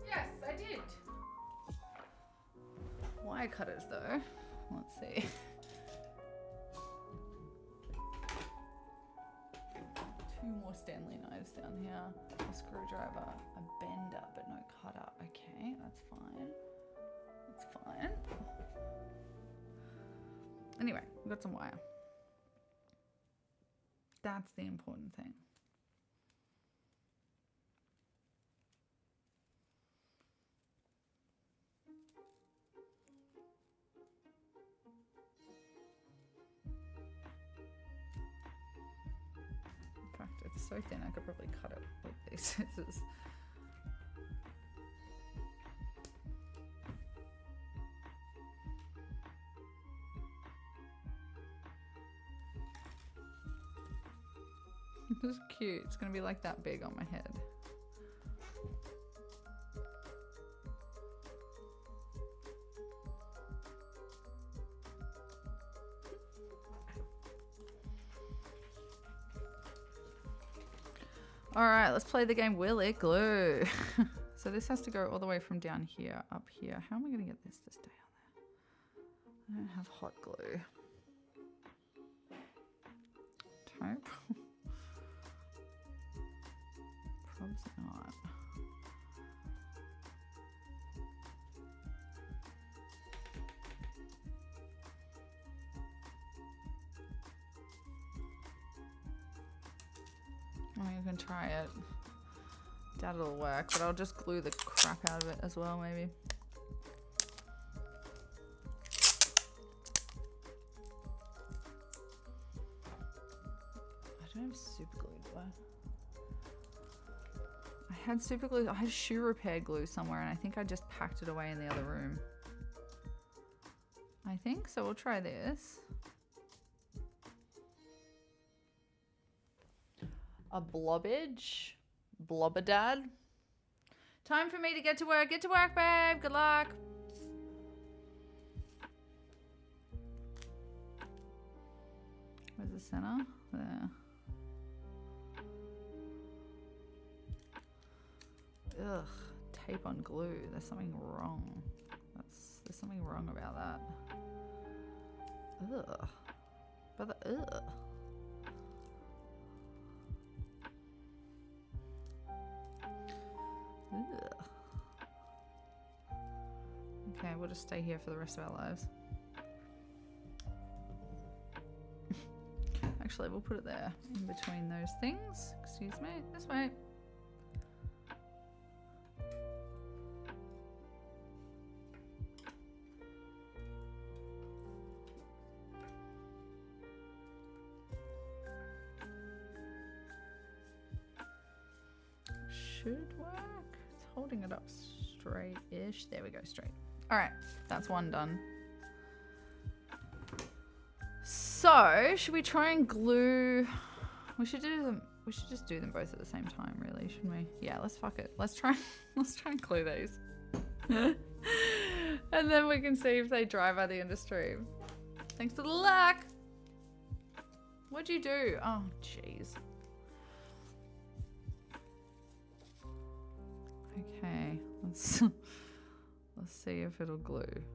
S2: Yes, I did. Wire cutters though. Let's see. Two more Stanley knives down here. A screwdriver, a bender, but no cutter. Okay, that's fine. That's fine. Anyway, we've got some wire. That's the important thing. In fact, it's so thin I could probably cut it with these scissors. This is cute. It's gonna be like that big on my head. All right, let's play the game Will It Glue? So this has to go all the way from down here up here. How am I gonna get this to stay on there? I don't have hot glue. Taupe. Probably not. I mean, you can try it. Doubt it'll work, but I'll just glue the crap out of it as well, maybe. I don't have super glue, do I? I had super glue. I had shoe repair glue somewhere, and I think I just packed it away in the other room. I think so. We'll try this. A blobbage. Blobbadad. Time for me to get to work. Get to work, babe. Good luck. Where's the center? There. Ugh. Tape on glue. There's something wrong. There's something wrong about that. Ugh. But the ugh. Ugh. Okay, we'll just stay here for the rest of our lives. Actually, we'll put it there in between those things. Excuse me. This way. Should work. It's holding it up straight-ish. There we go, straight. All right, that's one done. So, should we try and glue? We should do them. We should just do them both at the same time, really, shouldn't we? Yeah, let's fuck it. Let's try and glue these, and then we can see if they dry by the end of stream. Thanks for the luck. What'd you do? Oh, jeez. Okay, let's see if it'll glue. Let's see if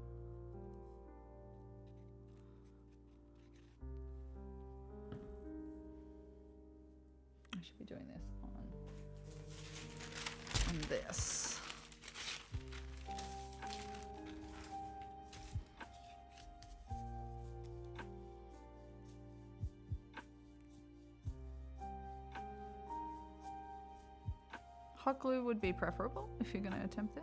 S2: it. I should be doing this on this. Hot glue would be preferable if you're going to attempt this.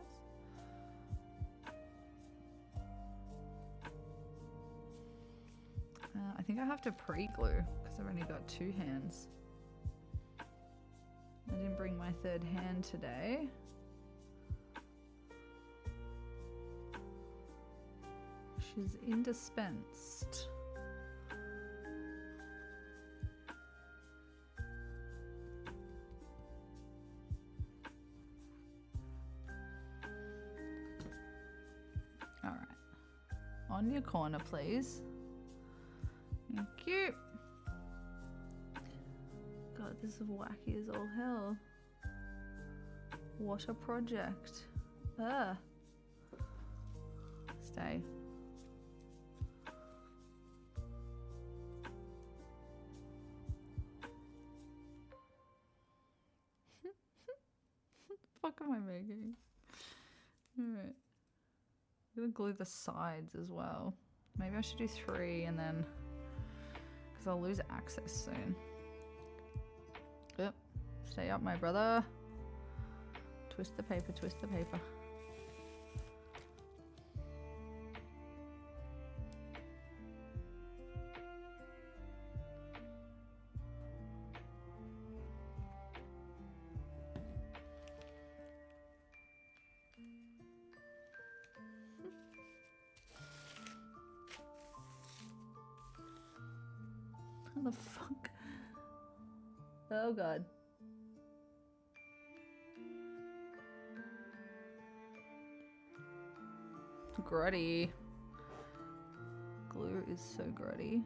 S2: I think I have to pre-glue because I've only got 2 hands. I didn't bring my 3rd hand today. She's indispensed. All right. On your corner, please. Thank you. God, this is wacky as all hell. What a project. Stay. What the fuck am I making? Alright. I'm gonna glue the sides as well. Maybe I should do 3 and then... because I'll lose access soon. Yep. Stay up, my brother. Twist the paper, twist the paper. How the fuck? Oh god. Gruddy. Glue is so gruddy.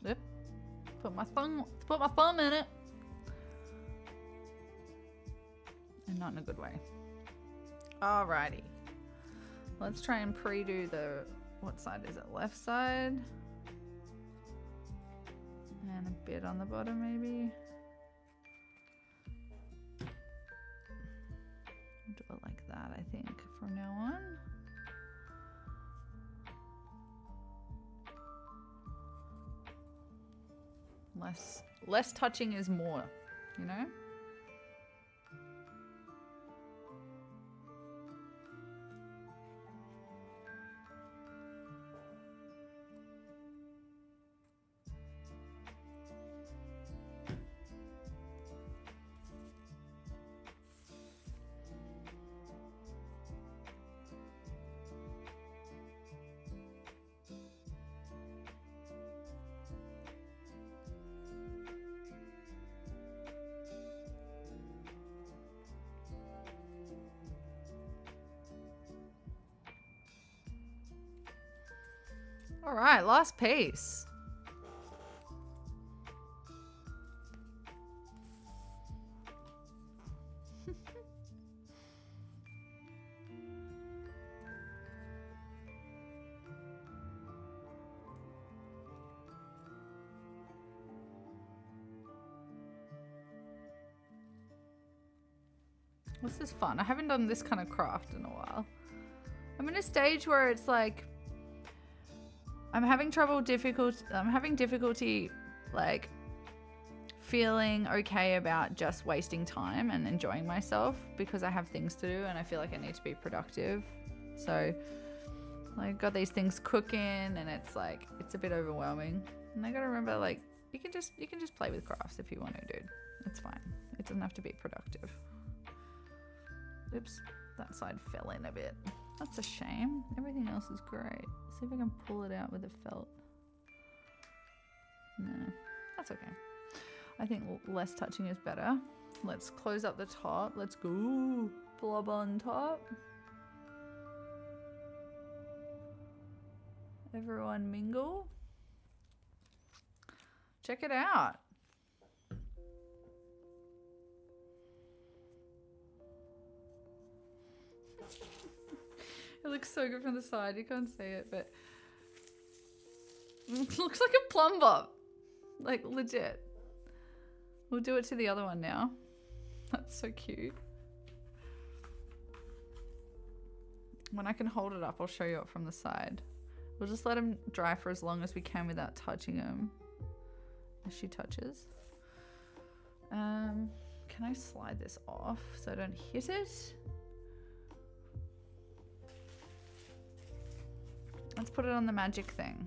S2: Yep. Put my thumb in it. And not in a good way. Alrighty. Let's try and pre-do the... what side is it? Left side? And a bit on the bottom, maybe. Do it like that, I think, from now on. Less touching is more, you know? All right, last piece. This is fun. I haven't done this kind of craft in a while. I'm in a stage where it's like I'm having difficulty like feeling okay about just wasting time and enjoying myself because I have things to do and I feel like I need to be productive. So like got these things cooking and it's like it's a bit overwhelming. And I gotta remember like you can just play with crafts if you want to, dude. It's fine. It doesn't have to be productive. Oops, that side fell in a bit. That's a shame. Everything else is great. See if I can pull it out with a felt. No, that's okay. I think less touching is better. Let's close up the top. Let's go. Blob on top. Everyone mingle. Check it out. It looks so good from the side. You can't see it, but it looks like a plumb bob. Like, legit. We'll do it to the other one now. That's so cute. When I can hold it up, I'll show you it from the side. We'll just let him dry for as long as we can without touching him. As she touches. Can I slide this off so I don't hit it? Let's put it on the magic thing.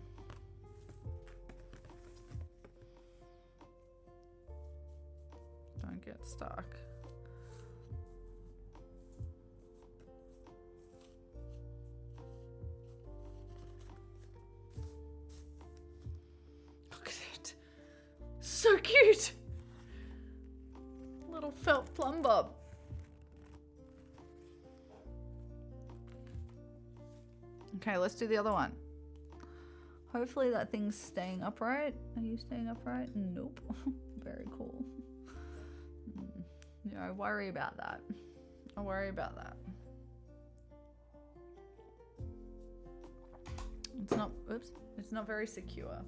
S2: Don't get stuck. Look at it. So cute. Little felt plumb bob. Okay, let's do the other one. Hopefully that thing's staying upright. Are you staying upright? Nope. Very cool. Yeah, I worry about that. I worry about that. It's not, oops, it's not very secure.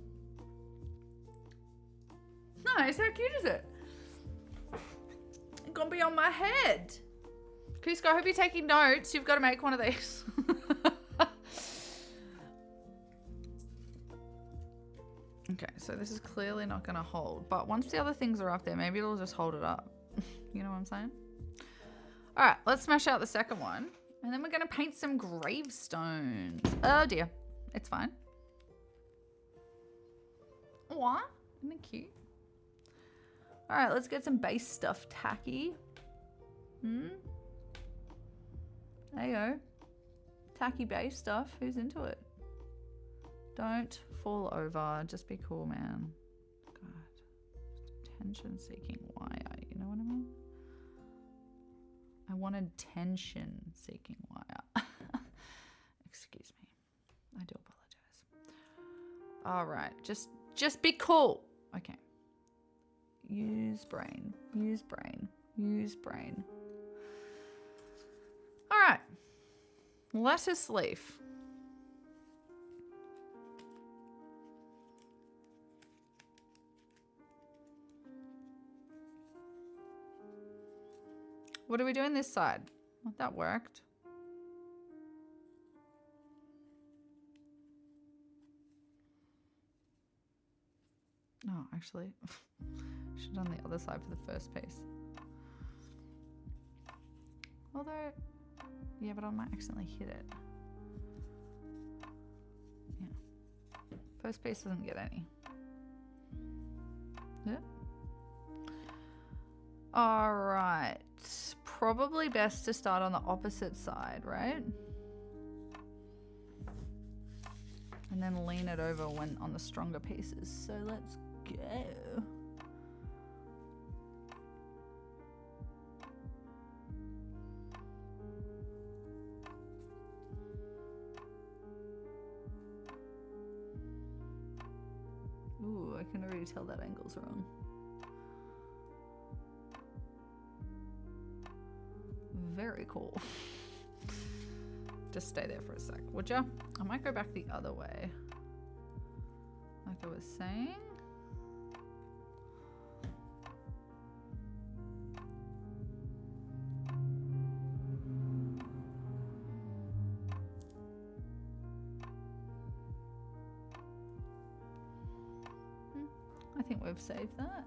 S2: Nice, how cute is it? It's gonna be on my head. Cusco, I hope you're taking notes. You've got to make one of these. Okay, so this is clearly not going to hold. But once the other things are up there, maybe it'll just hold it up. You know what I'm saying? All right, let's smash out the second one. And then we're going to paint some gravestones. Oh, dear. It's fine. What? Isn't it cute? All right, let's get some base stuff tacky. There you go. Tacky base stuff. Who's into it? Don't fall over. Just be cool, man. God. Attention-seeking wire. You know what I mean? I wanted tension-seeking wire. Excuse me. I do apologize. All right. Just be cool. Okay. Use brain. Use brain. Use brain. All right. Lettuce leaf. What are we doing this side? Well, that worked. Oh, actually, should have done the other side for the first piece. Although, yeah, but I might accidentally hit it. Yeah. First piece doesn't get any. Yep. All right. Probably best to start on the opposite side, right? And then lean it over when on the stronger pieces. So let's go. Ooh, I can already tell that angle's wrong. Very cool. Just stay there for a sec, would ya? I might go back the other way. Like I was saying. I think we've saved that.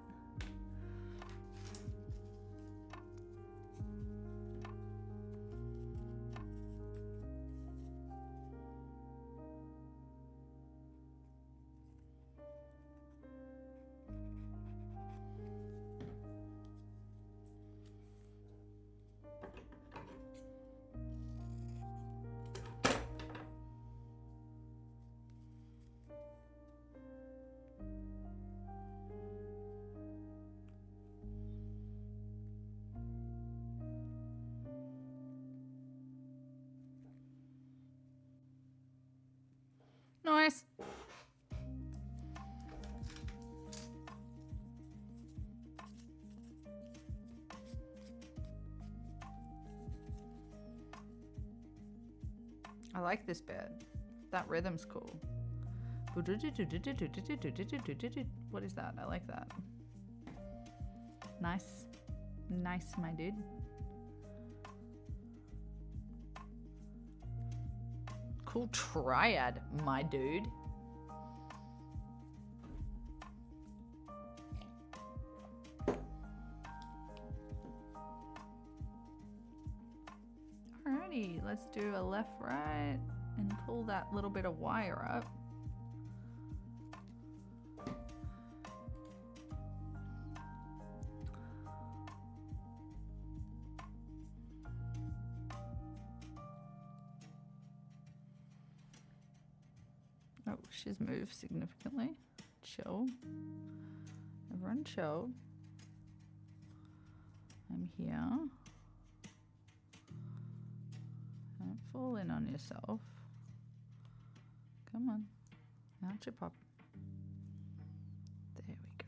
S2: Nice. I like this bit. That rhythm's cool. What is that? I like that. Nice. Nice, my dude. Cool triad, my dude. Alrighty, let's do a left, right, and pull that little bit of wire up. Oh, she's moved significantly. Chill. Everyone chill. I'm here. Don't fall in on yourself. Come on. Out your pop. There we go.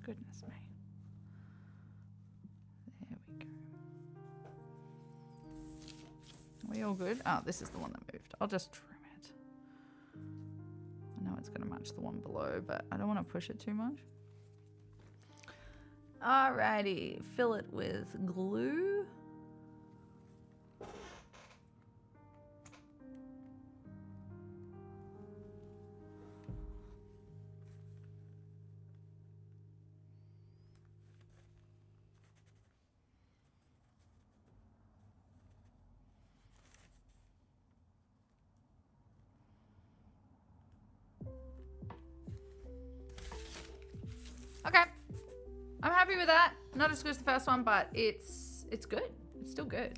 S2: Goodness me. There we go. Are we all good? Oh, this is the one that moved. I'll just trim it. I know it's going to match the one below, but I don't want to push it too much. Alrighty. Fill it with glue. Okay, I'm happy with that. Not as good as the first one, but it's good. It's still good.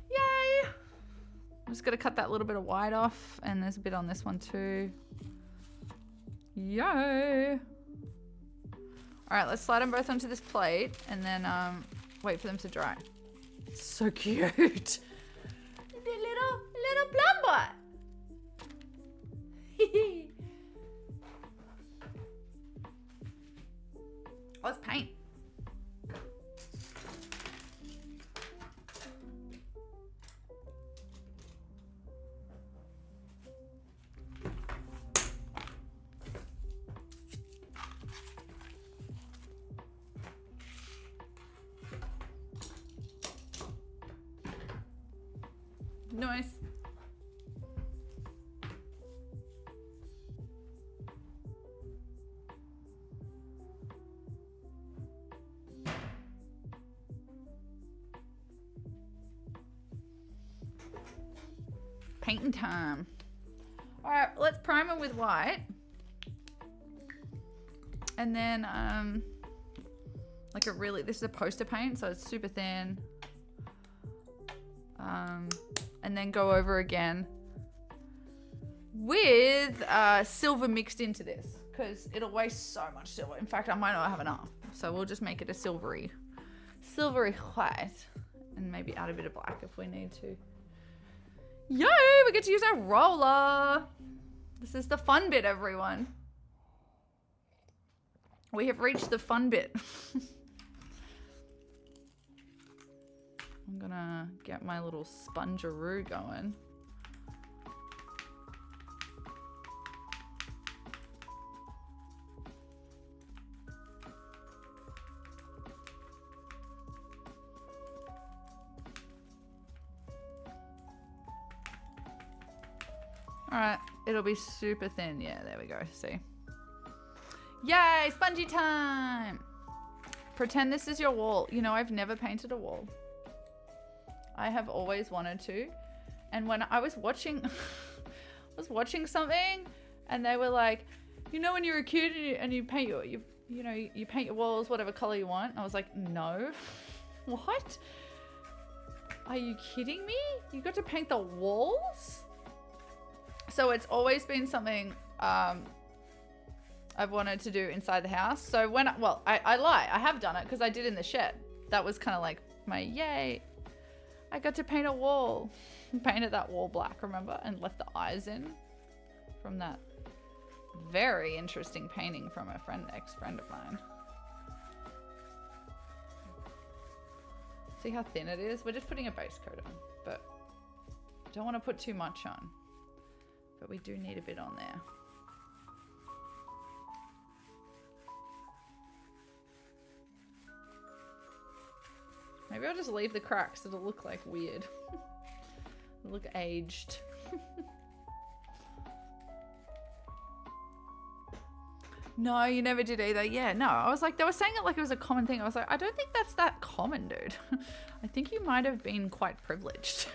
S2: Yay! I'm just gonna cut that little bit of white off, and there's a bit on this one too. Yay! All right, let's slide them both onto this plate, and then wait for them to dry. So cute. The little plum boy. Oh, it's paint. Nice. Painting time. All right, let's prime it with white. And then, like a really, this is a poster paint, so it's super thin. And then go over again with silver mixed into this, because it'll waste so much silver. In fact, I might not have enough. So we'll just make it a silvery white, and maybe add a bit of black if we need to. Yay, we get to use our roller. This is the fun bit, everyone. We have reached the fun bit. I'm gonna get my little spongeroo going. All right, it'll be super thin. Yeah, there we go. See? Yay, spongy time. Pretend this is your wall. You know, I've never painted a wall. I have always wanted to. And when I was watching, something, and they were like, you know, when you're a kid and you paint you paint your walls whatever color you want. And I was like, no. What? Are you kidding me? You got to paint the walls? So it's always been something I've wanted to do inside the house. So when I lie, I have done it because I did in the shed. That was kind of like my yay. I got to paint a wall. Painted that wall black, remember? And left the eyes in from that very interesting painting from a ex-friend of mine. See how thin it is? We're just putting a base coat on, but don't want to put too much on. But we do need a bit on there. Maybe I'll just leave the cracks. It'll look like weird. It'll look aged. No, you never did either. Yeah, no. I was like, they were saying it like it was a common thing. I was like, I don't think that's that common, dude. I think you might have been quite privileged.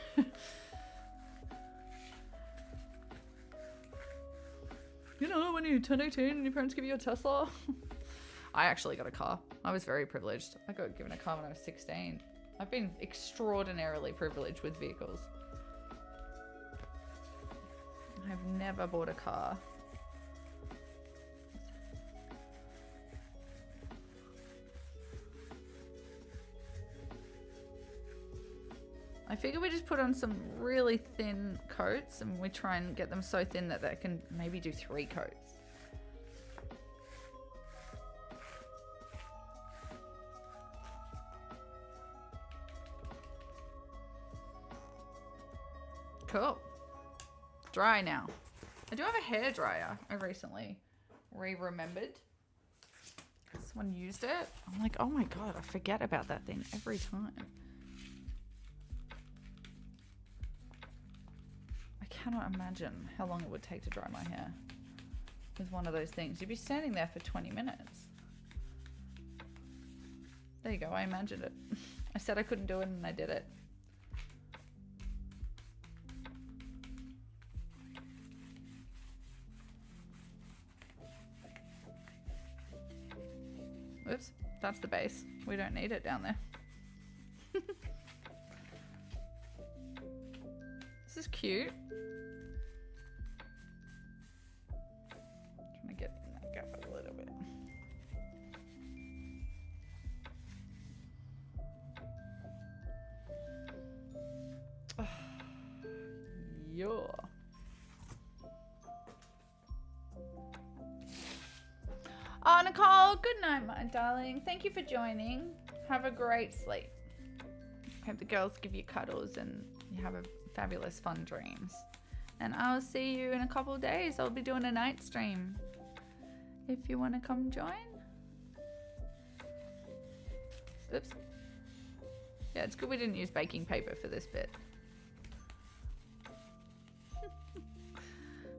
S2: You know, when you turn 18 and your parents give you a Tesla. I actually got a car. I was very privileged. I got given a car when I was 16. I've been extraordinarily privileged with vehicles. I've never bought a car. I figure we just put on some really thin coats and we try and get them so thin that they can maybe do 3 coats. Cool. Dry now. I do have a hairdryer I recently remembered. Someone used it. I'm like, oh my god, I forget about that thing every time. I cannot imagine how long it would take to dry my hair with one of those things. You'd be standing there for 20 minutes. There you go, I imagined it. I said I couldn't do it and I did it. Oops, that's the base. We don't need it down there. This is cute. Trying to get in that gap a little bit. Yeah. Oh, Nicole, good night, my darling. Thank you for joining. Have a great sleep. Hope the girls give you cuddles and you have a fabulous fun dreams. And I'll see you in a couple of days. I'll be doing a night stream. If you want to come join. Oops. Yeah, it's good we didn't use baking paper for this bit.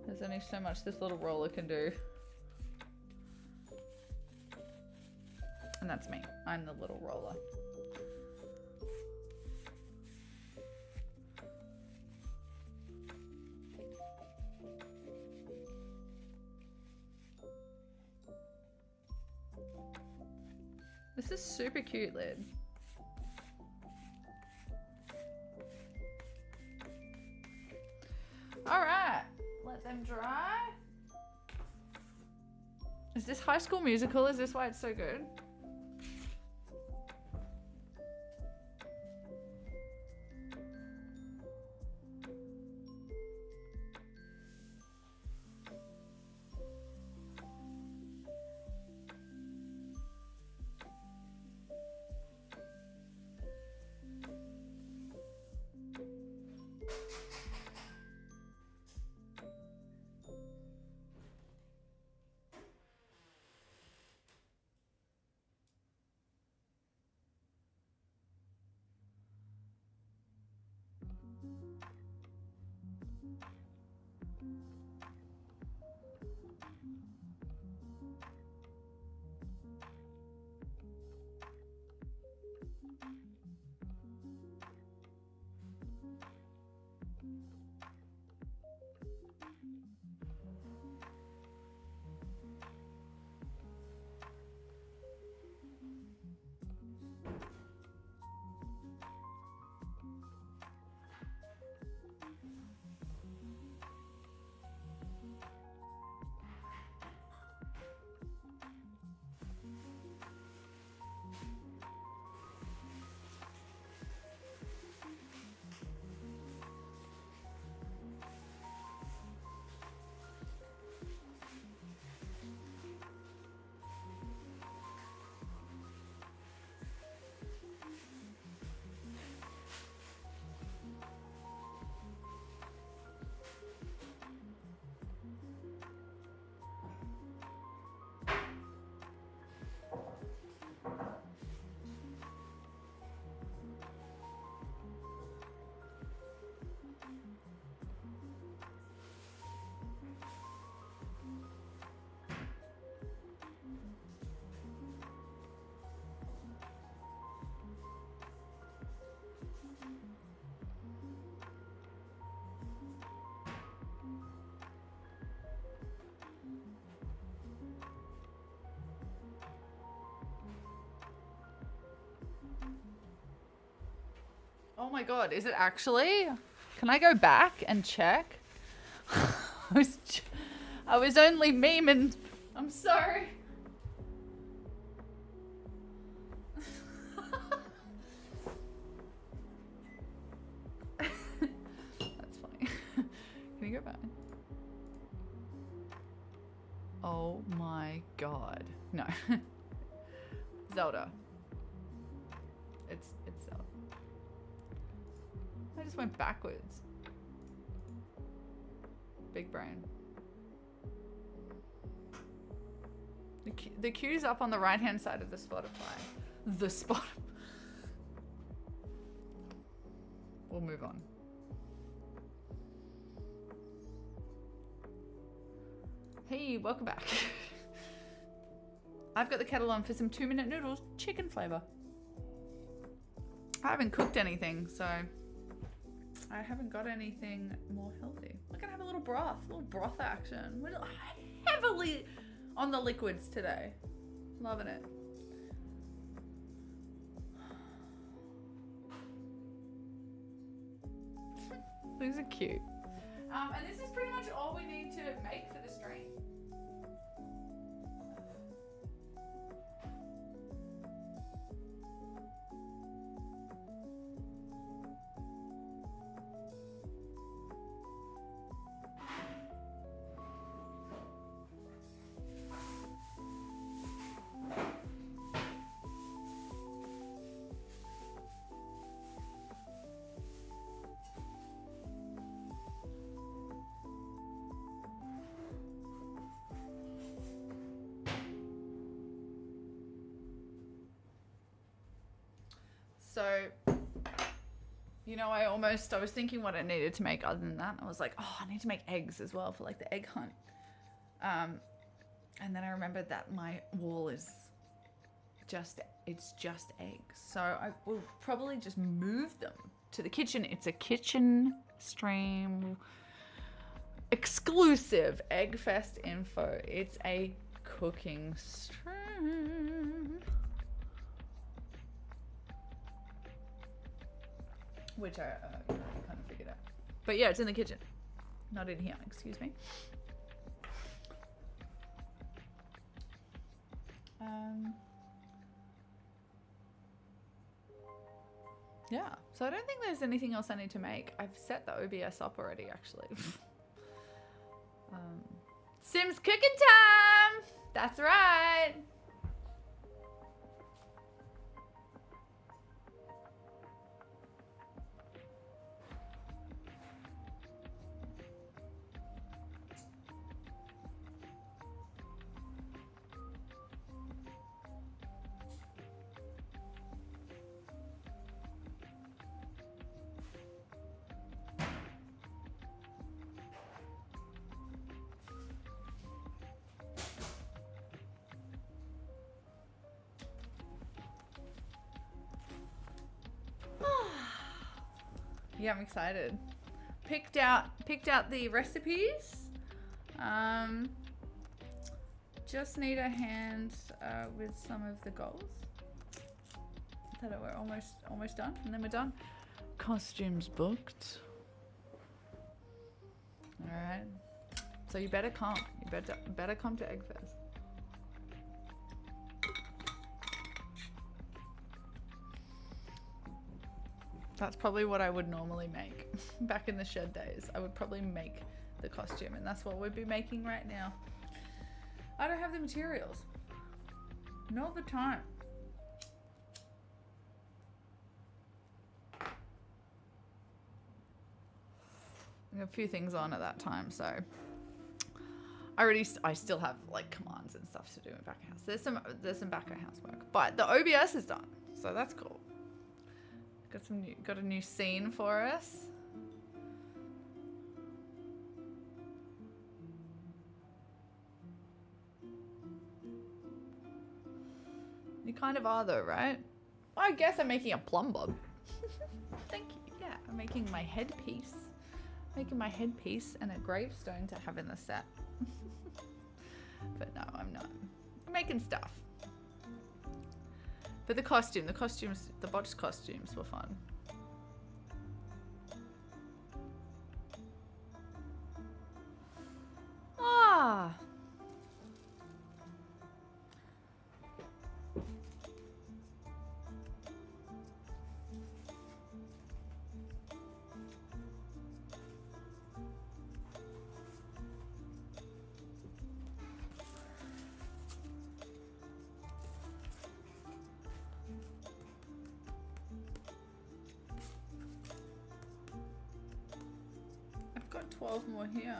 S2: There's only so much this little roller can do. And that's me. I'm the little roller. This is super cute, lid. All right, let them dry. Is this High School Musical? Is this why it's so good? Oh my god, is it actually? Can I go back and check? I was only memeing. I'm sorry. That's funny. Can you go back? Oh my god. No. Zelda. It's Zelda. I just went backwards. Big brain. The queue's up on the right hand side of the Spotify. The spot. We'll move on. Hey, welcome back. I've got the kettle on for some 2-minute noodles, chicken flavor. I haven't cooked anything, so I haven't got anything more healthy. We're gonna have a little broth action. We're heavily on the liquids today. Loving it. These are cute. And this is pretty much all we need to make for the stream. So, you know, I was thinking what I needed to make other than that. I was like, oh, I need to make eggs as well for like the egg hunt. And then I remembered that my wall is just eggs. So I will probably just move them to the kitchen. It's a kitchen stream exclusive Egg Fest info. It's a cooking stream. Which I kind of figured out. But yeah, it's in the kitchen. Not in here, excuse me. Yeah, so I don't think there's anything else I need to make. I've set the OBS up already, actually. Sims cooking time! That's right! Yeah, I'm excited. Picked out the recipes. Just need a hand with some of the goals. So that we're almost done, and then we're done. Costumes booked. All right. So you better come. You better come to Egg Fest. That's probably what I would normally make back in the shed days. I would probably make the costume, and that's what we'd be making right now. I don't have the materials. Not the time. I got a few things on at that time, so I still have like commands and stuff to do in back of house. There's some back of house work, but the OBS is done, so that's cool. Got a new scene for us. You kind of are though, right? Well, I guess I'm making a plum bob. Thank you. Yeah, I'm making my headpiece. Making my headpiece and a gravestone to have in the set. But no, I'm not. I'm making stuff. But the botched costumes were fun. Ah. I've got 12 more here.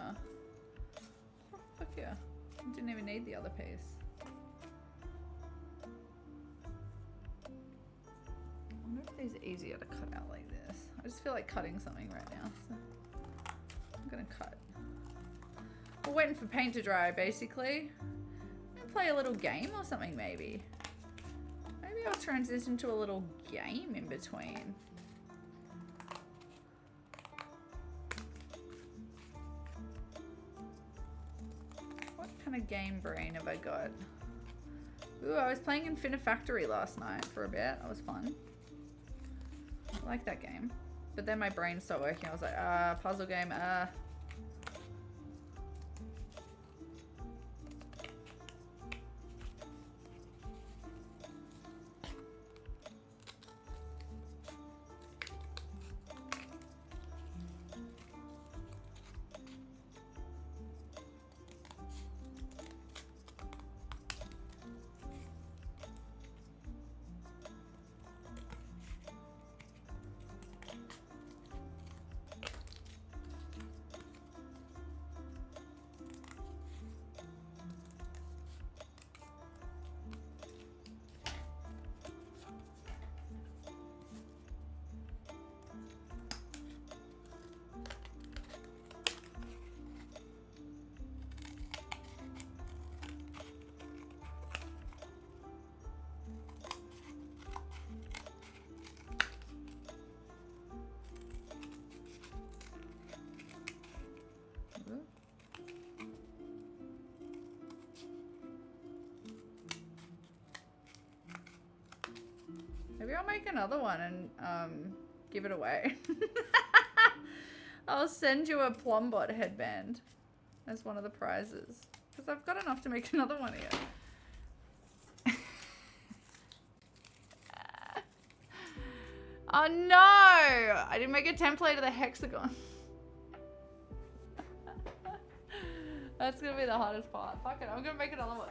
S2: Oh, fuck yeah. I didn't even need the other piece. I wonder if these are easier to cut out like this. I just feel like cutting something right now, so I'm gonna cut. We're waiting for paint to dry, basically. I'm gonna play a little game or something, maybe. Maybe I'll transition to a little game in between. What kind of game brain have I got? Ooh, I was playing Infinifactory last night for a bit. That was fun. I like that game. But then my brain stopped working. I was like, puzzle game, maybe I'll make another one and give it away. I'll send you a Plumbot headband as one of the prizes. Because I've got enough to make another one here. Oh no! I didn't make a template of the hexagon. That's gonna be the hardest part. Fuck it, I'm gonna make another one.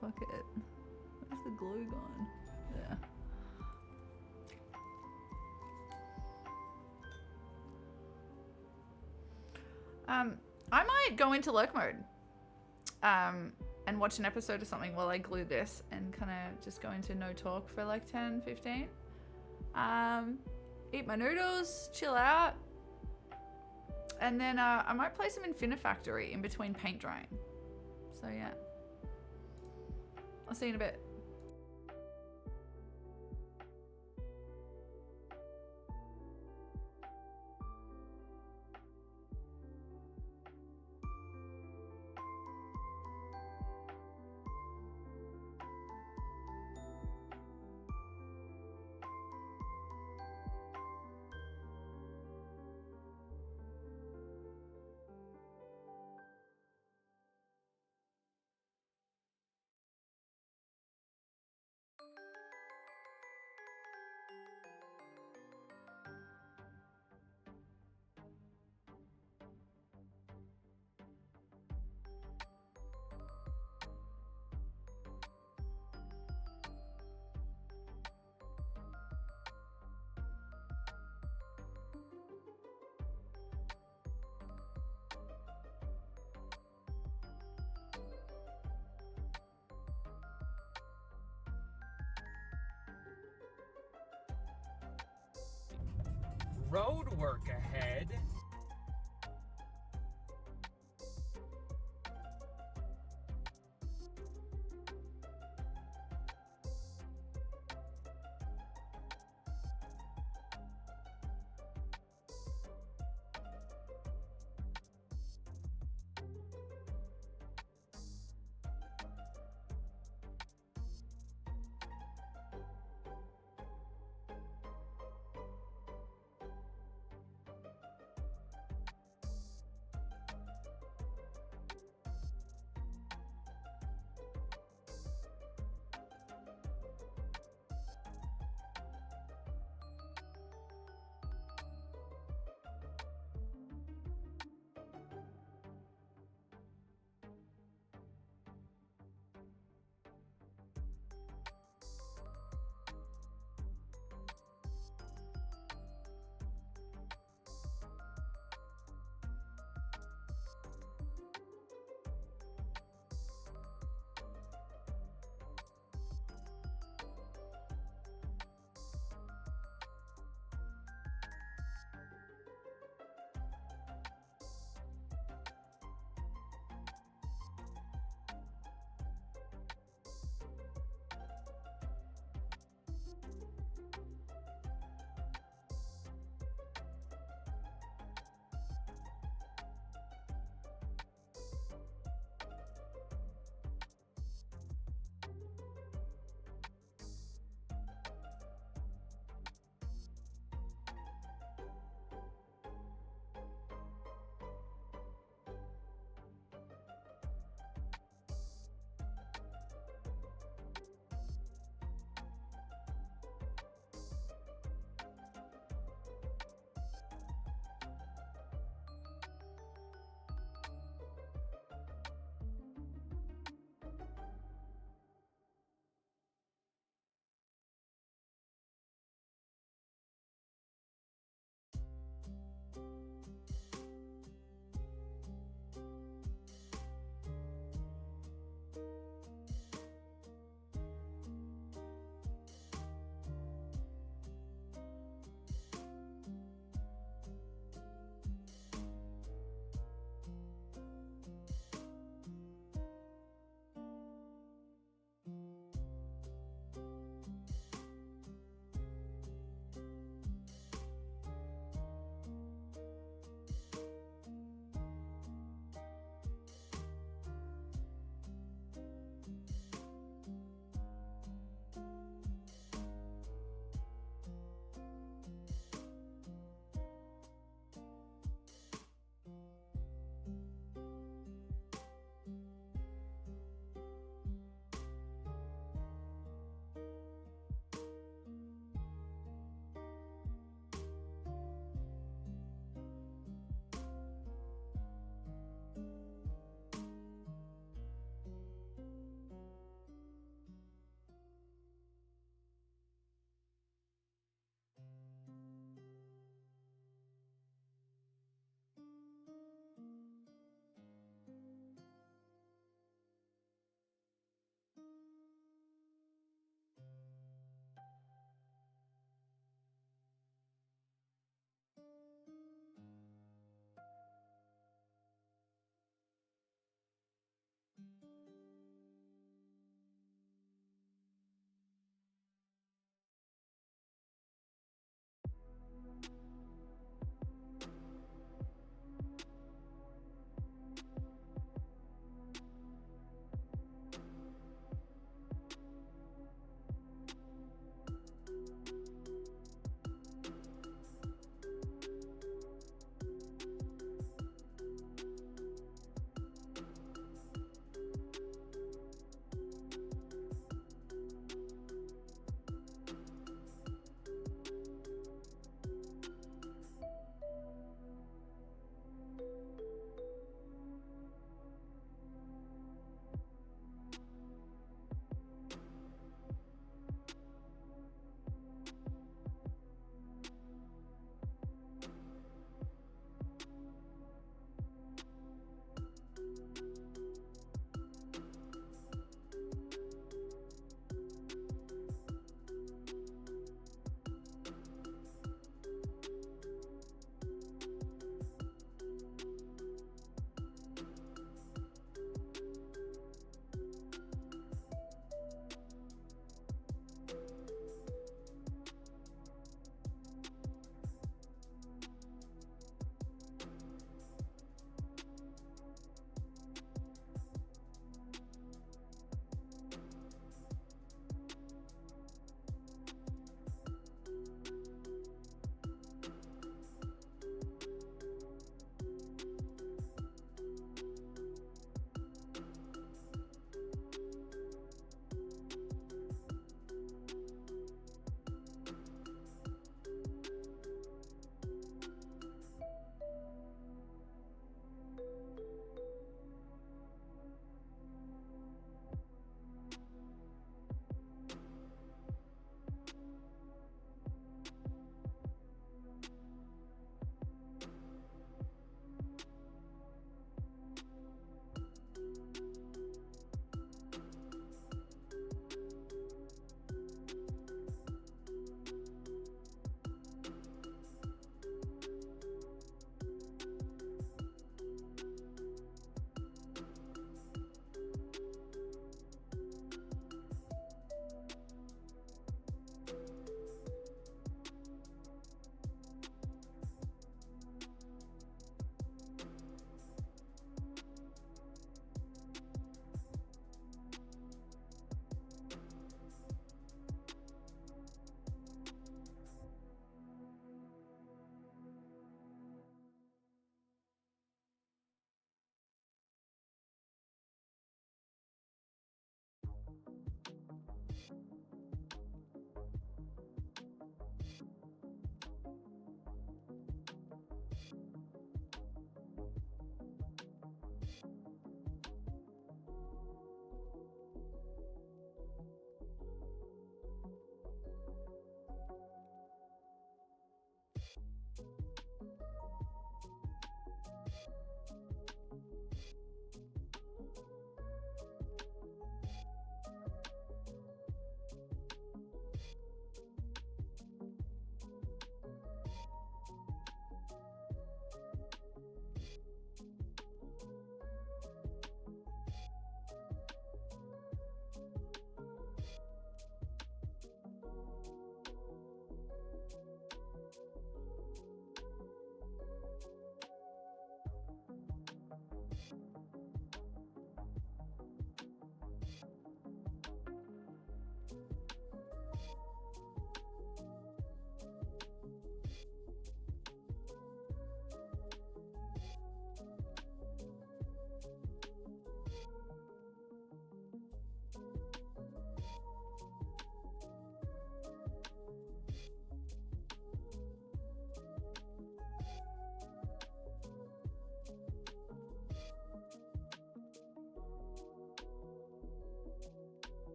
S2: Fuck it. Where's the glue gone? There. I might go into lurk mode and watch an episode or something while I glue this and kind of just go into no talk for like 10, 15. Eat my noodles, chill out. And then I might play some Infinifactory in between paint drying. So yeah. I'll see you in a bit.
S3: Road work ahead.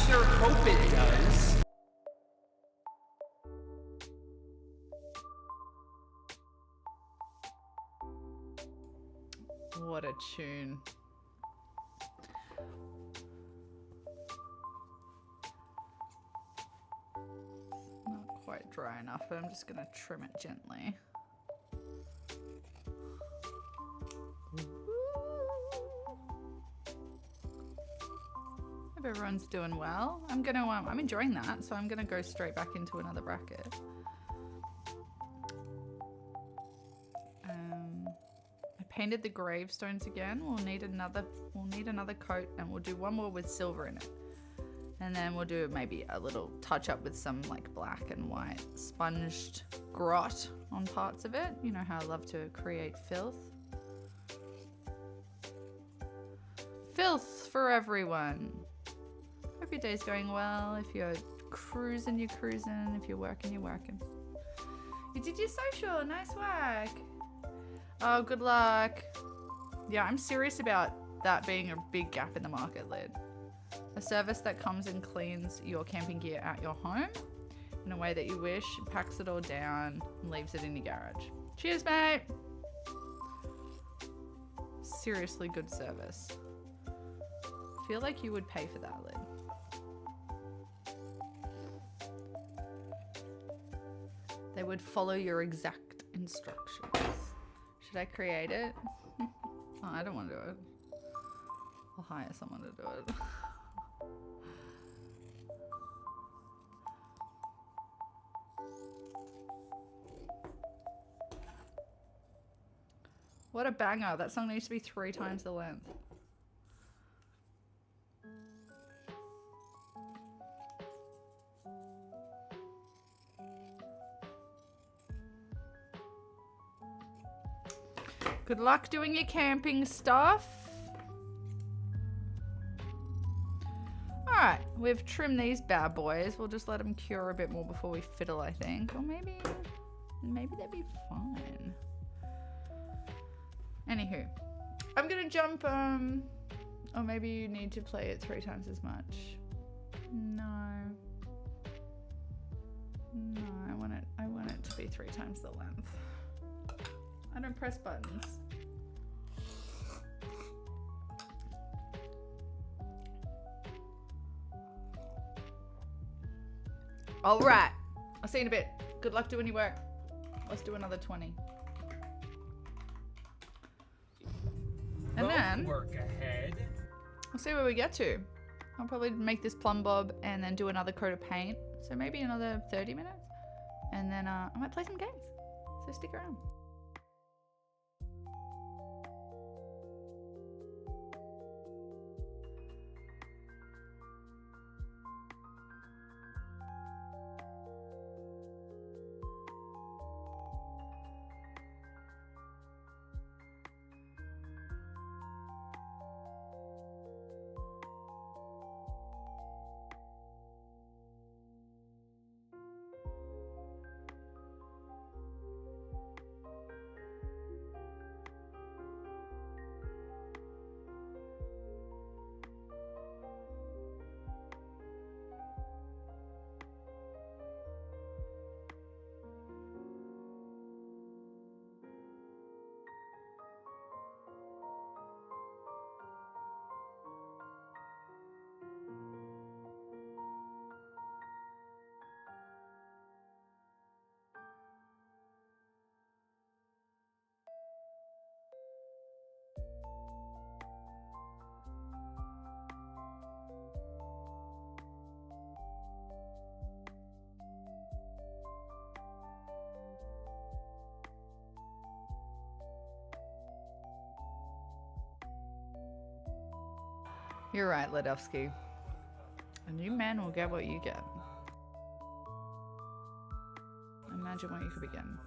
S3: sure hope it does.
S2: What a tune. Not quite dry enough, but I'm just gonna trim it gently. Hope everyone's doing well. I'm enjoying that, so I'm gonna go straight back into another bracket. I painted the gravestones again. We'll need another coat, and we'll do one more with silver in it. And then we'll do maybe a little touch up with some like black and white sponged grot on parts of it. You know how I love to create filth. Filth for everyone. Hope your day's going well. If you're cruising, you're cruising. If you're working, you're working. You did your social. Nice work. Oh, good luck. Yeah, I'm serious about that being a big gap in the market, Lid. A service that comes and cleans your camping gear at your home in a way that you wish, packs it all down, and leaves it in your garage. Cheers, mate. Seriously good service. Feel like you would pay for that, Lid. They would follow your exact instructions. Should I create it? Oh, I don't want to do it. I'll hire someone to do it. What a banger. That song needs to be 3 times the length. Good luck doing your camping stuff. Alright, we've trimmed these bad boys. We'll just let them cure a bit more before we fiddle, I think. Or maybe they'd be fine. Anywho, I'm gonna jump, or maybe you need to play it 3 times as much. No, I want it to be 3 times the length. I don't press buttons. All right, I'll see you in a bit. Good luck doing your work. Let's do another 20. And then
S3: work ahead.
S2: we'll see where we get to. I'll probably make this plumb bob and then do another coat of paint. So maybe another 30 minutes. And then I might play some games. So stick around. You're right, Ledowski. A new man will get what you get. Imagine what you could be getting.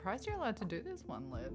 S2: surprised you're allowed to do this one, Lid.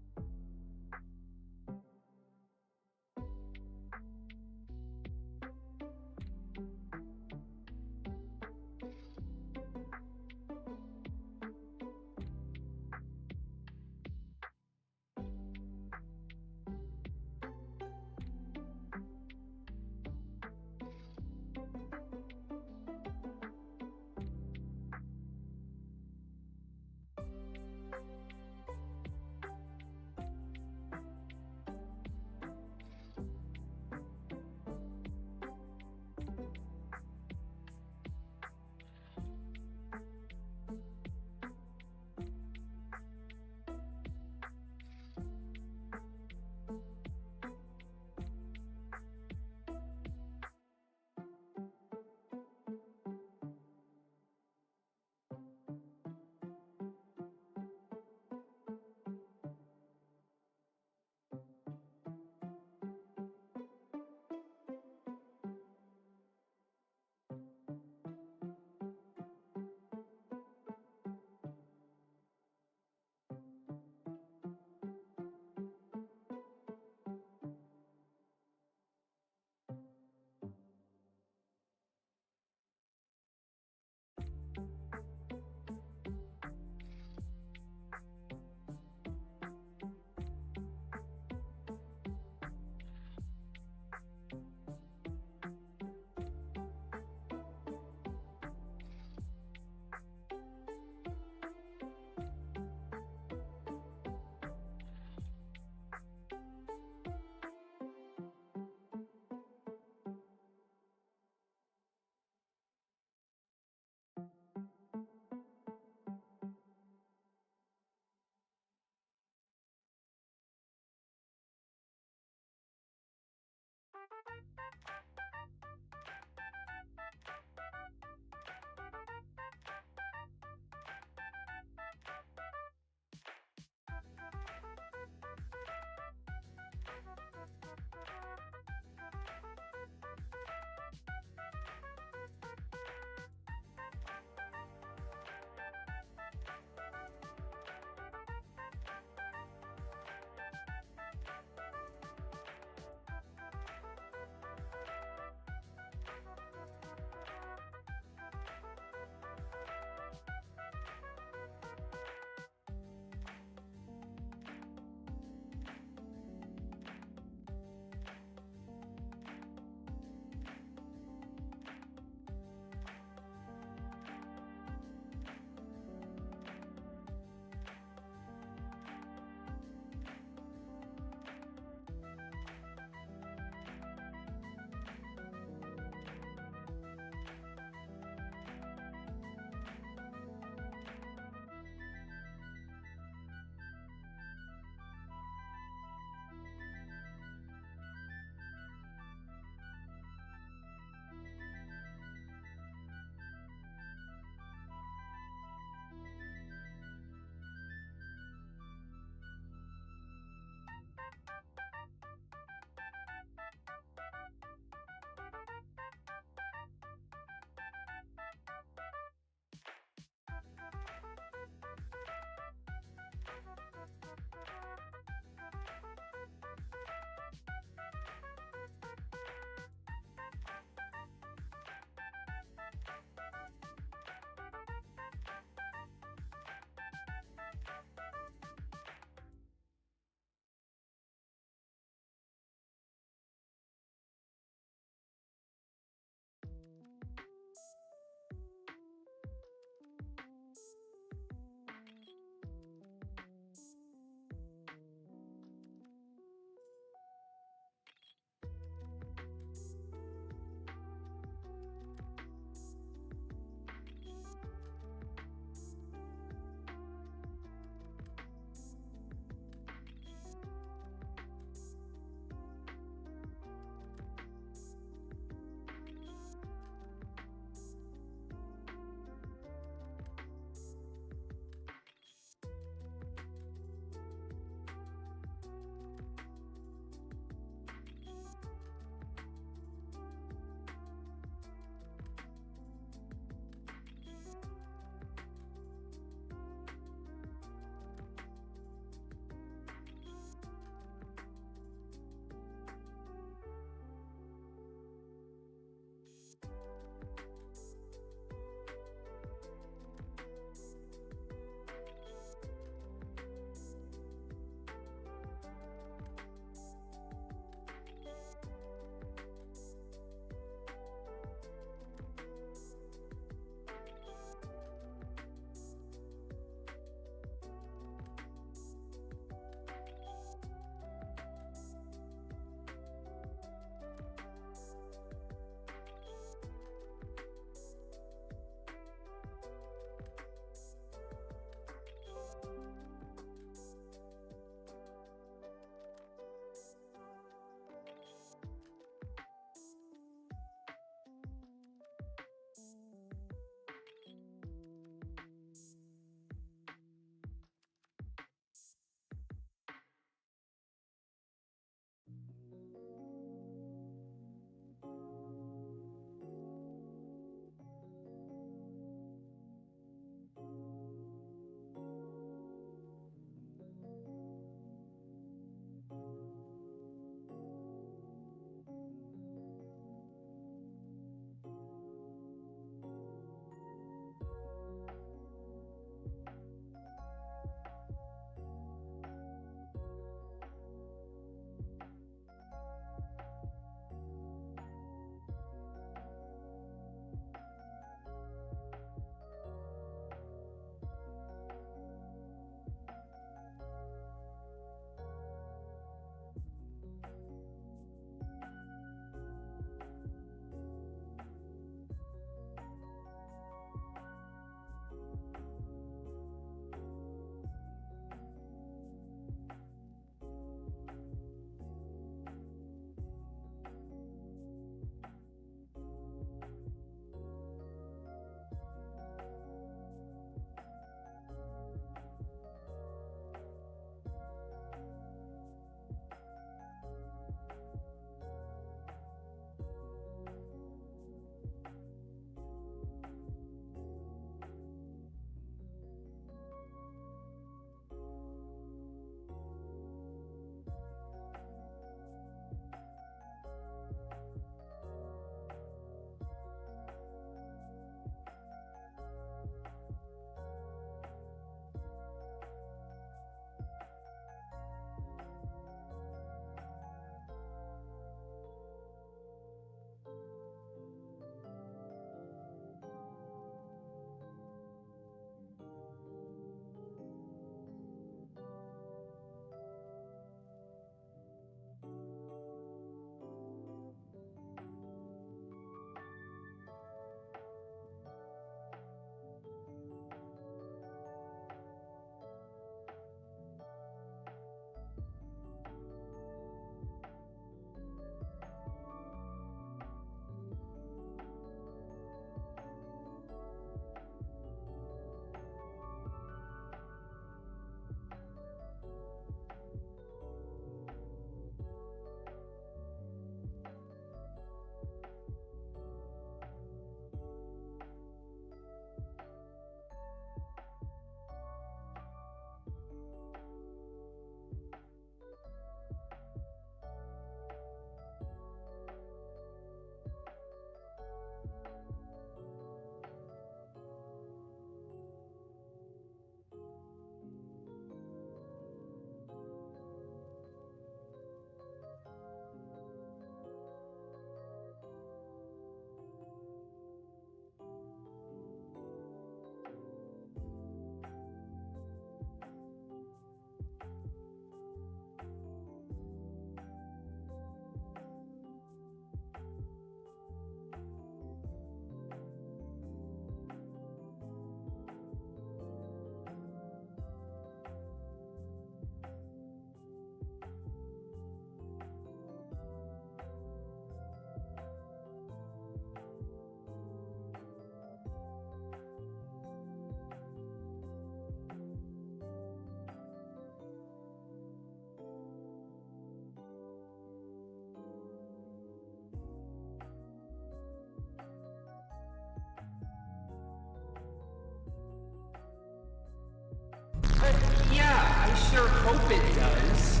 S3: sure hope it does.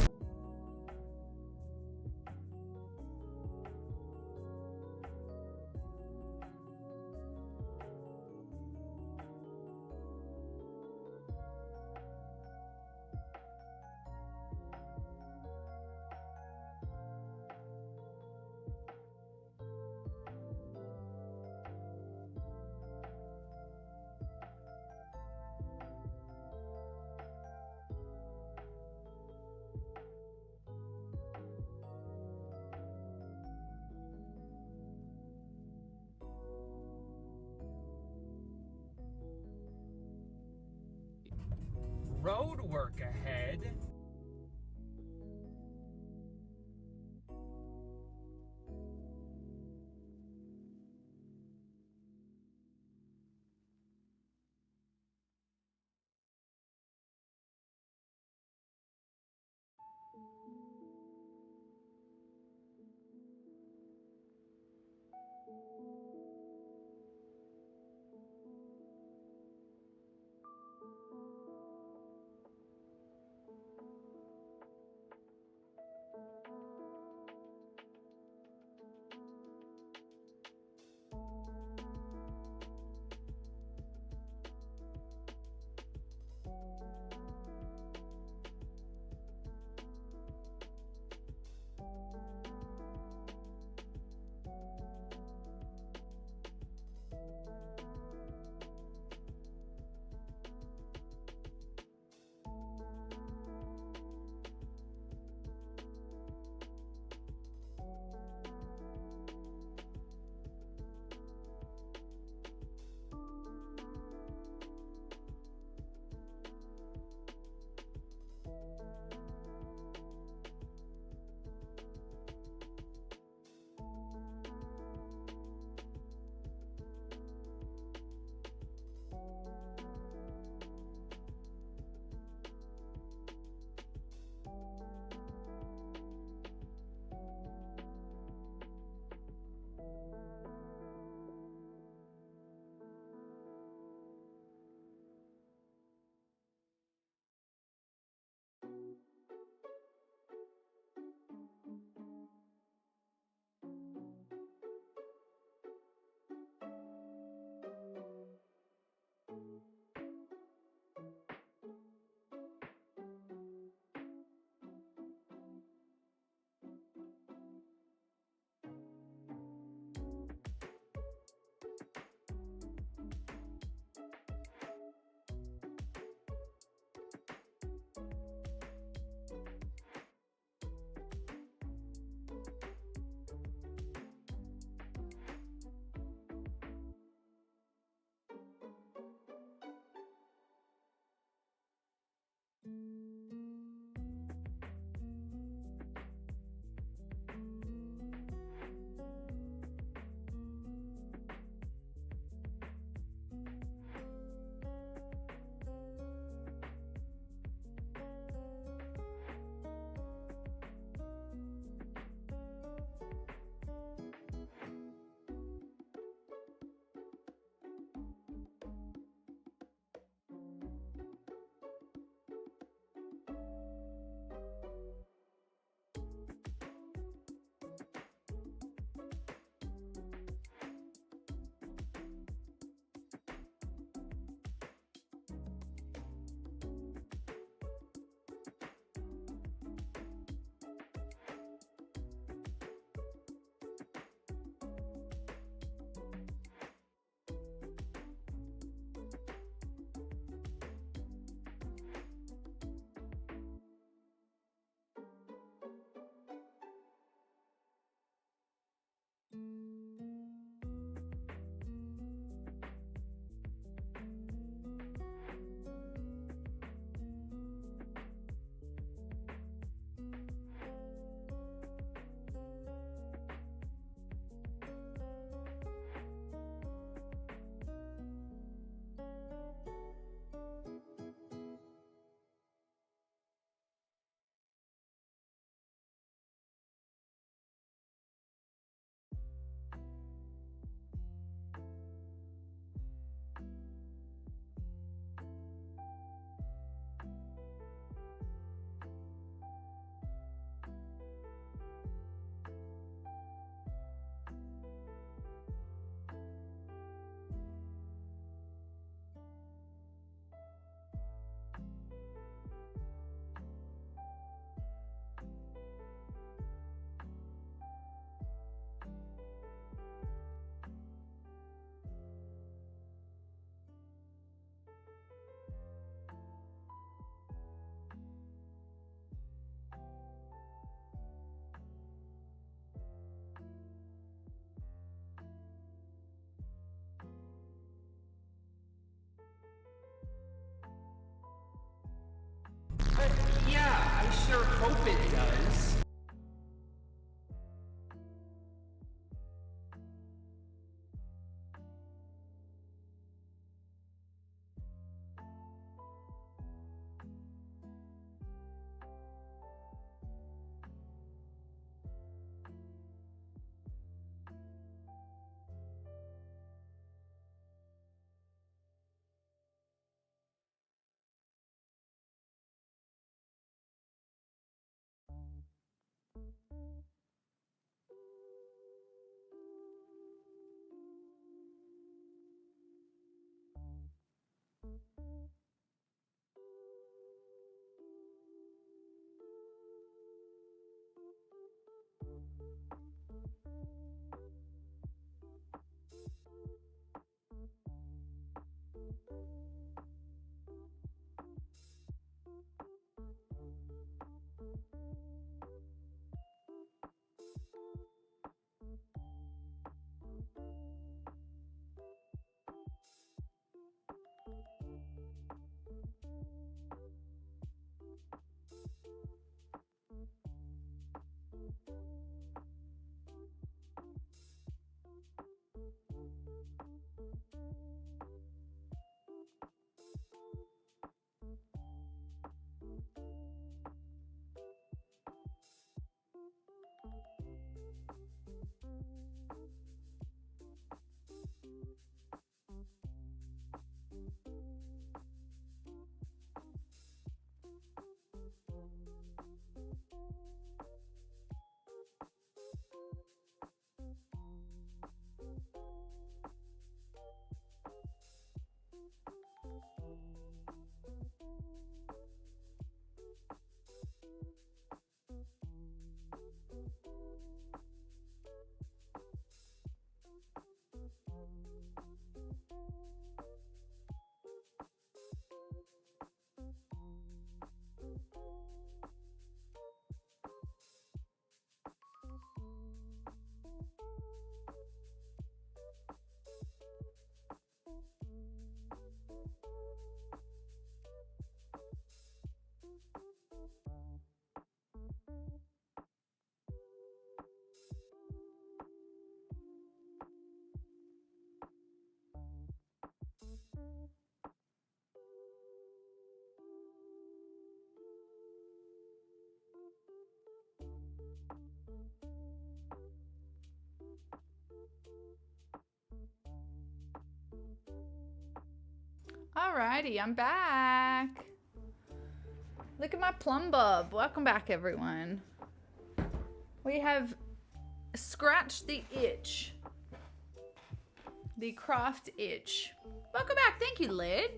S3: Road work ahead. sure hope it does.
S2: Alrighty, I'm back. Look at my plum bob. Welcome back, everyone. We have scratched the itch. The craft itch. Welcome back. Thank you, Lid.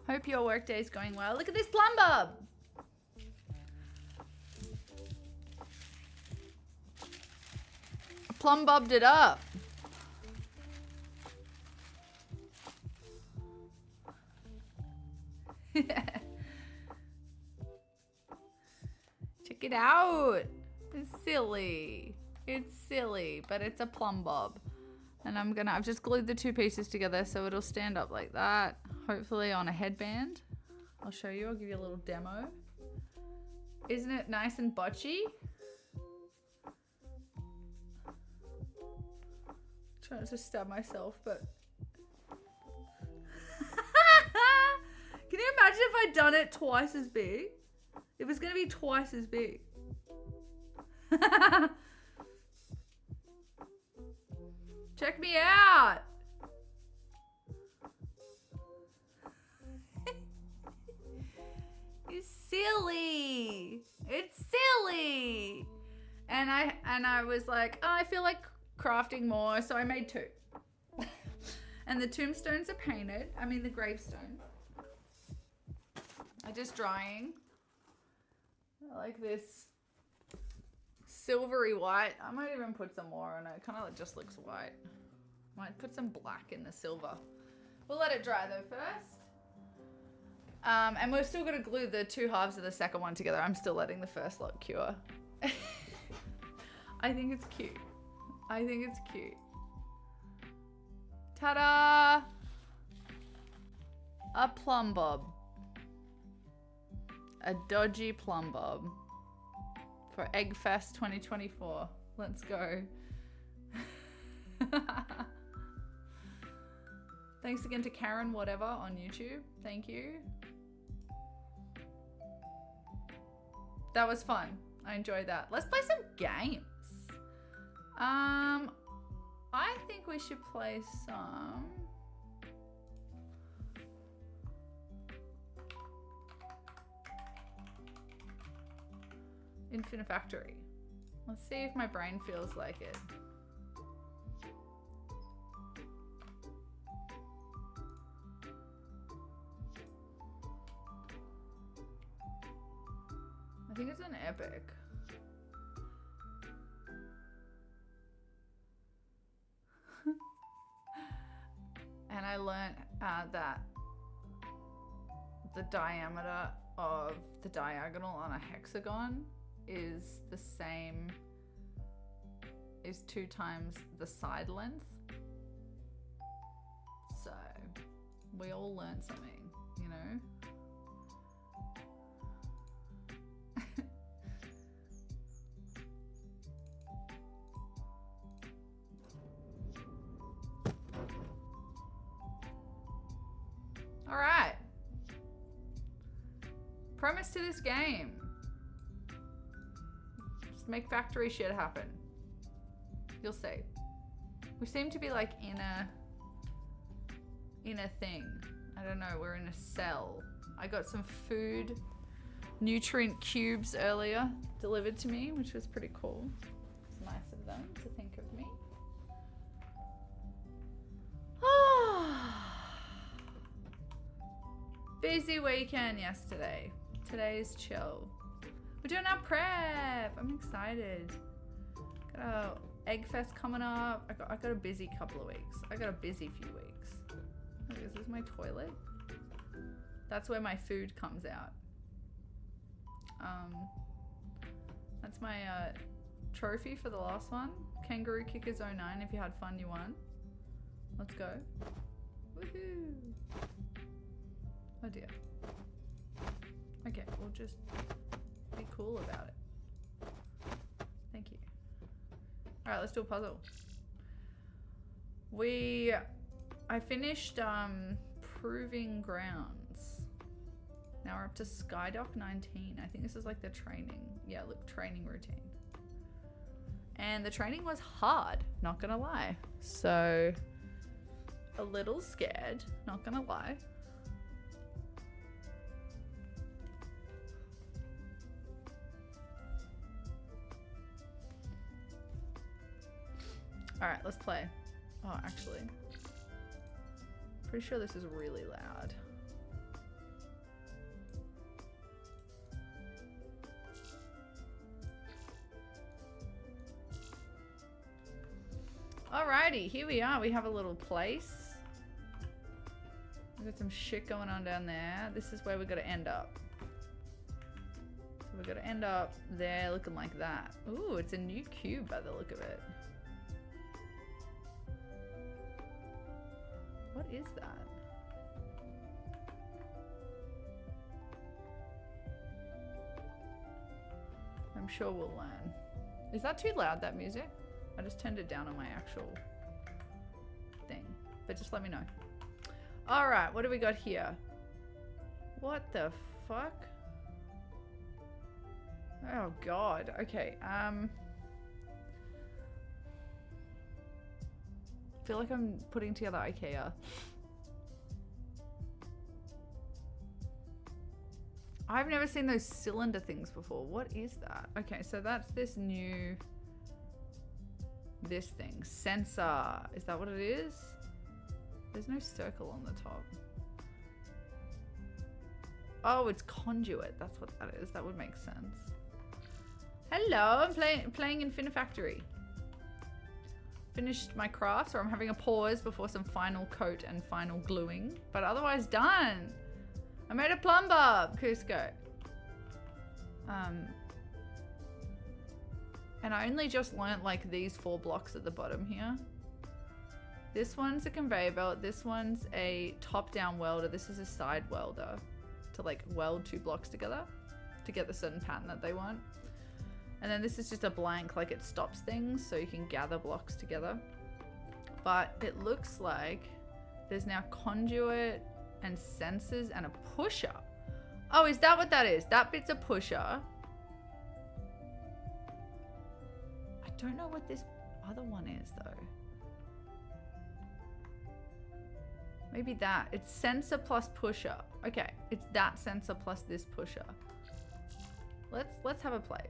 S2: Hope your workday is going well. Look at this plum bob. Plum bobbed it up. Check it out. It's silly. It's silly, but it's a plum bob. And I've just glued the two pieces together so it'll stand up like that. Hopefully on a headband. I'll show you. I'll give you a little demo. Isn't it nice and botchy? Trying to stab myself, but can you imagine if I'd done it twice as big? It was gonna be twice as big. Check me out. It's silly. It's silly. And I was like, oh, I feel like crafting more, so I made two. And the tombstones are painted. I mean the gravestone. I'm just drying. I like this silvery white. I might even put some more on it. Kind of just looks white. Might put some black in the silver. We'll let it dry though first. And we're still gonna glue the two halves of the second one together. I'm still letting the first lot cure. I think it's cute. I think it's cute. Ta-da! A plum bob. a dodgy plumb bob for Eggfest 2024. Let's go. Thanks again to Karen whatever on YouTube. Thank you. That was fun. I enjoyed that. Let's play some games. I think we should play some. Infinite Factory. Let's see if my brain feels like it. I think it's an epic. And I learned that the diameter of the diagonal on a hexagon is the same, is 2 times the side length. So we all learned something, you know? All right. Premise to this game. Just make factory shit happen. You'll see. We seem to be like in a thing. I don't know, we're in a cell. I got some food, nutrient cubes earlier delivered to me, which was pretty cool. It's nice of them to think of me. Busy weekend yesterday. Today's chill. We're doing our prep. I'm excited. Got our Eggfest coming up. I got a busy couple of weeks. I got a busy few weeks. Look, is this my toilet? That's where my food comes out. That's my trophy for the last one. Kangaroo Kickers 09. If you had fun, you won. Let's go. Woohoo! Oh dear. Okay, we'll just be cool about it. Thank you. Alright, let's do a puzzle. I finished Proving Grounds. Now we're up to Skydock 19. I think this is like the training. Yeah, look, training routine. And the training was hard, not gonna lie. So, a little scared, not gonna lie. Alright, let's play. Oh, actually. Pretty sure this is really loud. Alrighty, here we are. We have a little place. We've got some shit going on down there. This is where we're gonna end up. So we're gonna end up there looking like that. Ooh, it's a new cube by the look of it. What is that? I'm sure we'll learn. Is that too loud, that music? I just turned it down on my actual thing. But just let me know. Alright, what do we got here? What the fuck? Oh god. Okay, feel like I'm putting together IKEA. I've never seen those cylinder things before. What is that? Okay, so that's this thing. Sensor. Is that what it is? There's no circle on the top. Oh, it's conduit. That's what that is. That would make sense. Hello, I'm playing Infinite Factory. Finished my crafts, or I'm having a pause before some final coat and final gluing, but otherwise done. I made a plumber, Cusco. And I only just learnt like these 4 blocks at the bottom here. This one's a conveyor belt. This one's a top-down welder. This is a side welder to like weld 2 blocks together. to get the certain pattern that they want. And then this is just a blank, like it stops things so you can gather blocks together. But it looks like there's now conduit and sensors and a pusher. Oh, is that what that is? That bit's a pusher. I don't know what this other one is though. Maybe that. It's sensor plus pusher. Okay, it's that sensor plus this pusher. Let's have a play.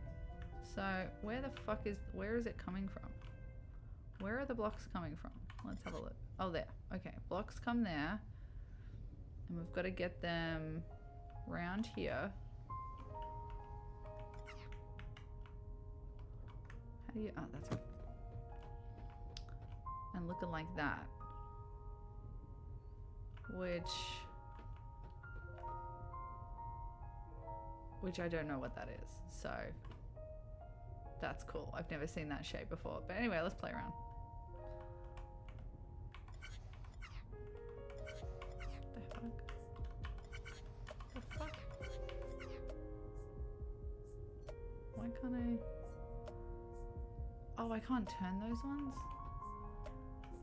S2: So where is it coming from? Where are the blocks coming from? Let's have a look. Oh, there. Okay, blocks come there. And we've got to get them round here. How do you, oh, that's good. And looking like that. Which I don't know what that is. So that's cool. I've never seen that shape before. But anyway, let's play around. The fuck? Why can't I? Oh, I can't turn those ones?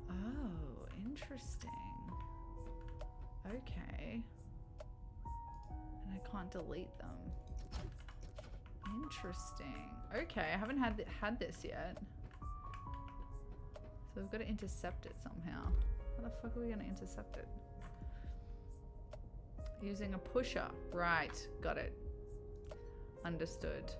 S2: Oh, interesting. Okay. And I can't delete them. Interesting. Okay, I haven't had this yet. So we've got to intercept it somehow. How the fuck are we going to intercept it? Using a pusher. Right, got it. Understood.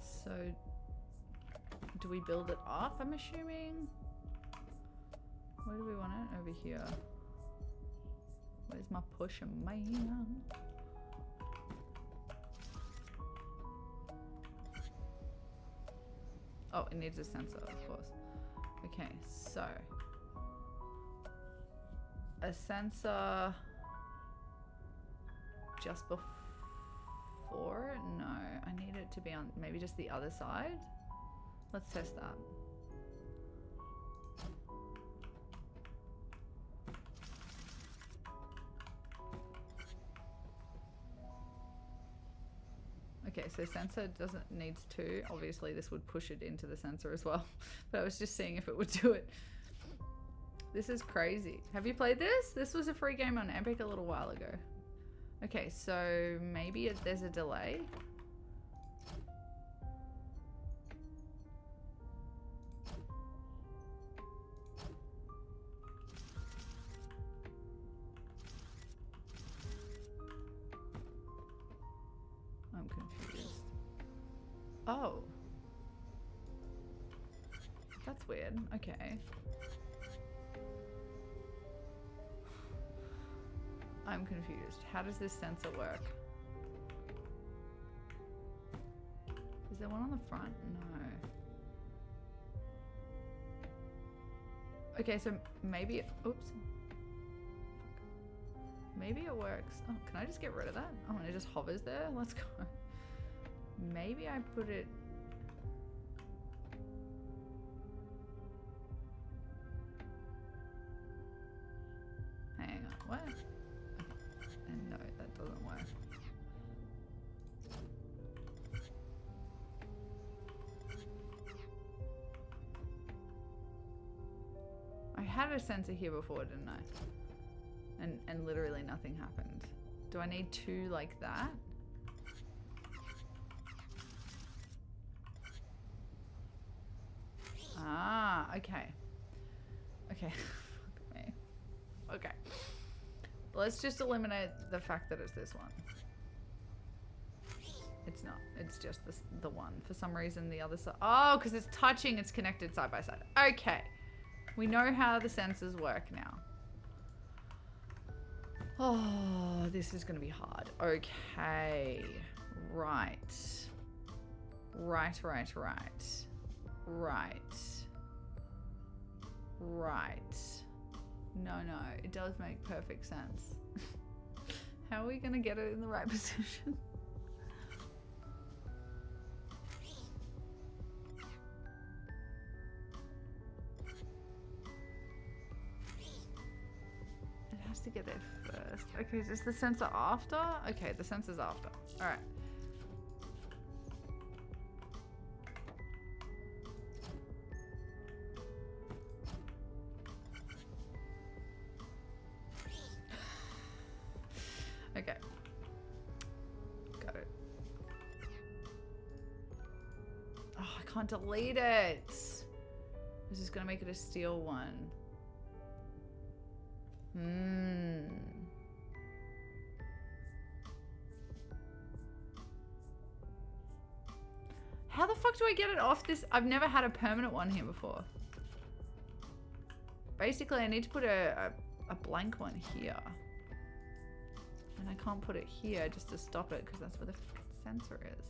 S2: So, do we build it up, I'm assuming? Where do we want it? Over here. Where's my pusher, man? Oh, it needs a sensor, of course. Okay, so. A sensor just before it? No, I need it to be on maybe just the other side. Let's test that. Okay, so sensor needs two. Obviously this would push it into the sensor as well. But I was just seeing if it would do it. This is crazy. Have you played this? This was a free game on Epic a little while ago. Okay, so maybe there's a delay. I'm confused. Oh. That's weird. Okay. I'm confused. How does this sensor work? Is there one on the front? No. Okay, so maybe oops. Maybe it works. Oh, can I just get rid of that? Oh, and it just hovers there? Let's go. Maybe I put it... Hang on, what? And no, that doesn't work. I had a sensor here before, didn't I? And literally nothing happened. Do I need two like that? Ah, okay. Okay. Fuck me. Okay. Let's just eliminate the fact that it's this one. It's not. It's just the one. For some reason, the other side. Oh, because it's touching. It's connected side by side. Okay. We know how the sensors work now. Oh, this is going to be hard. Okay. Right. Right. No, it does make perfect sense. How are we going to get it in the right position? to get there first. Okay, is this the sensor after? Okay, the sensor's after. All right. Okay. Got it. Oh, I can't delete it. This is gonna make it a steel one. How the fuck do I get it off this? I've never had a permanent one here before. Basically, I need to put a blank one here. And I can't put it here just to stop it because that's where the sensor is.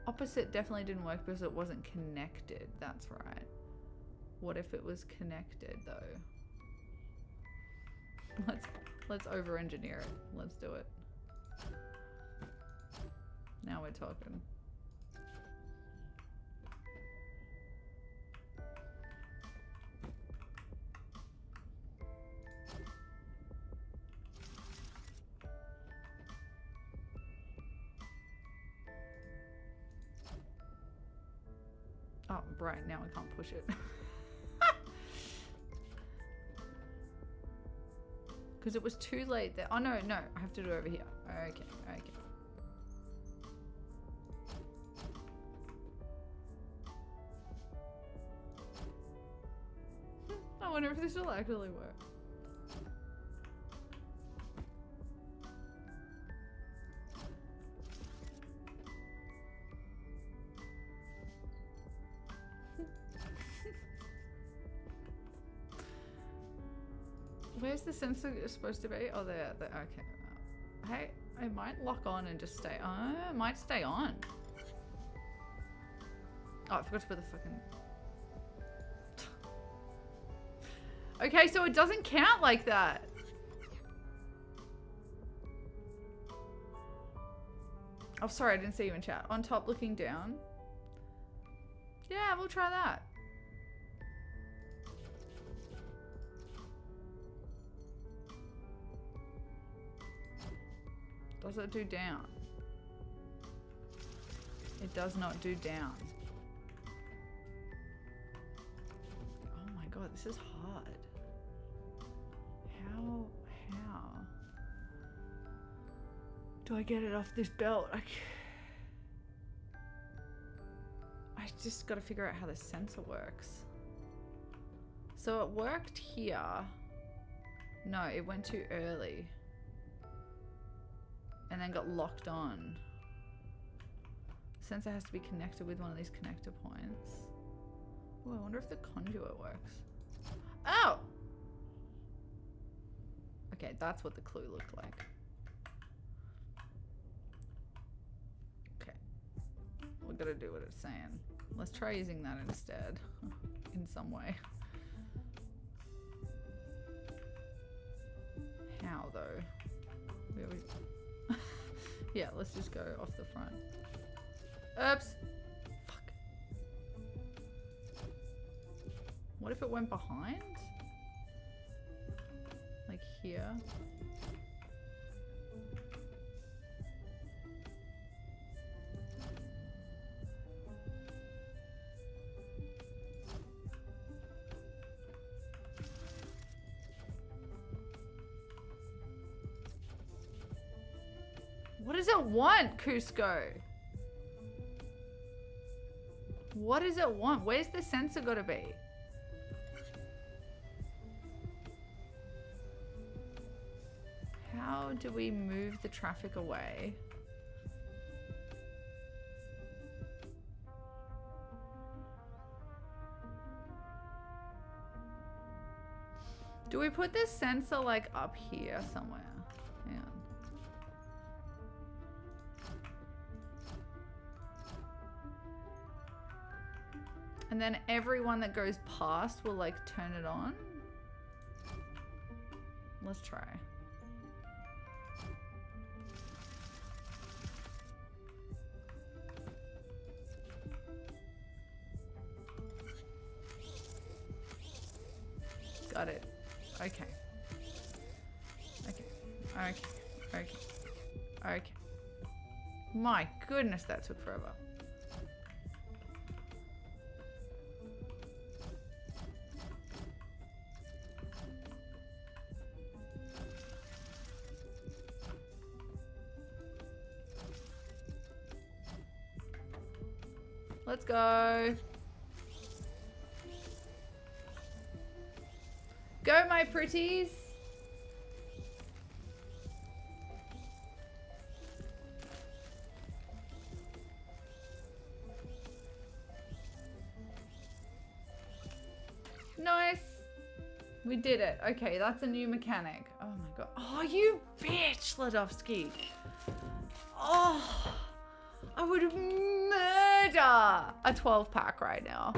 S2: Opposite definitely didn't work because it wasn't connected. That's right. What if it was connected though? Let's over-engineer it. Let's do it. Now we're talking. Oh, right, now I can't push it. Because it was too late there. Oh, no, no. I have to do it over here. Okay, okay. I wonder if this will actually work. Where's the sensor supposed to be? Oh, there. Okay. Hey, I might lock on and just stay. Oh, it might stay on. Oh, I forgot to put the fucking... Okay, so it doesn't count like that. Oh, sorry, I didn't see you in chat. On top, looking down. Yeah, we'll try that. Does it do down? It does not do down. Oh my god, this is hard. How do I get it off this belt? I just gotta figure out how the sensor works. So it worked here. No, it went too early. And then got locked on. Sensor has to be connected with one of these connector points. Oh, I wonder if the conduit works. Oh! Okay, that's what the clue looked like. Okay. We're gonna do what it's saying. Let's try using that instead. In some way. How though? Where we... Yeah, let's just go off the front. Oops. Fuck. What if it went behind? Like here? What does it want, Cusco? What does it want? Where's the sensor gotta be? How do we move the traffic away? Do we put this sensor like up here somewhere? Hang on. And then everyone that goes past will like turn it on. Let's try. that is. Okay. Okay. Okay. Okay. Okay. My goodness, that took forever. Let's go. Go, my pretties. Nice. We did it. Okay, that's a new mechanic. Oh my god. Oh, you bitch, Ladovsky. Oh, I would murder a 12 pack right now.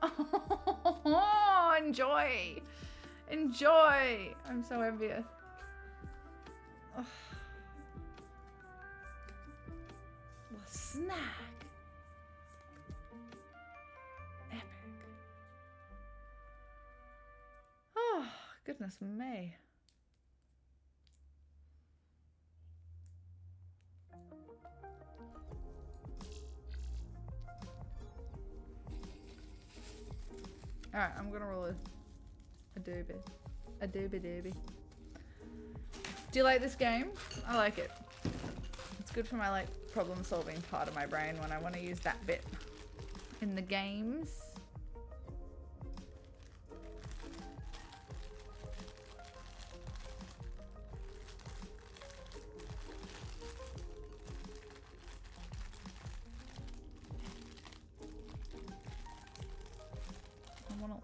S2: Oh, enjoy. Enjoy. I'm so envious. Oh. Well, snack. Epic. Oh, goodness me. Alright, I'm gonna roll a doobie. A doobie doobie. Do you like this game? I like it. It's good for my like problem solving part of my brain when I want to use that bit in the games. Someone else.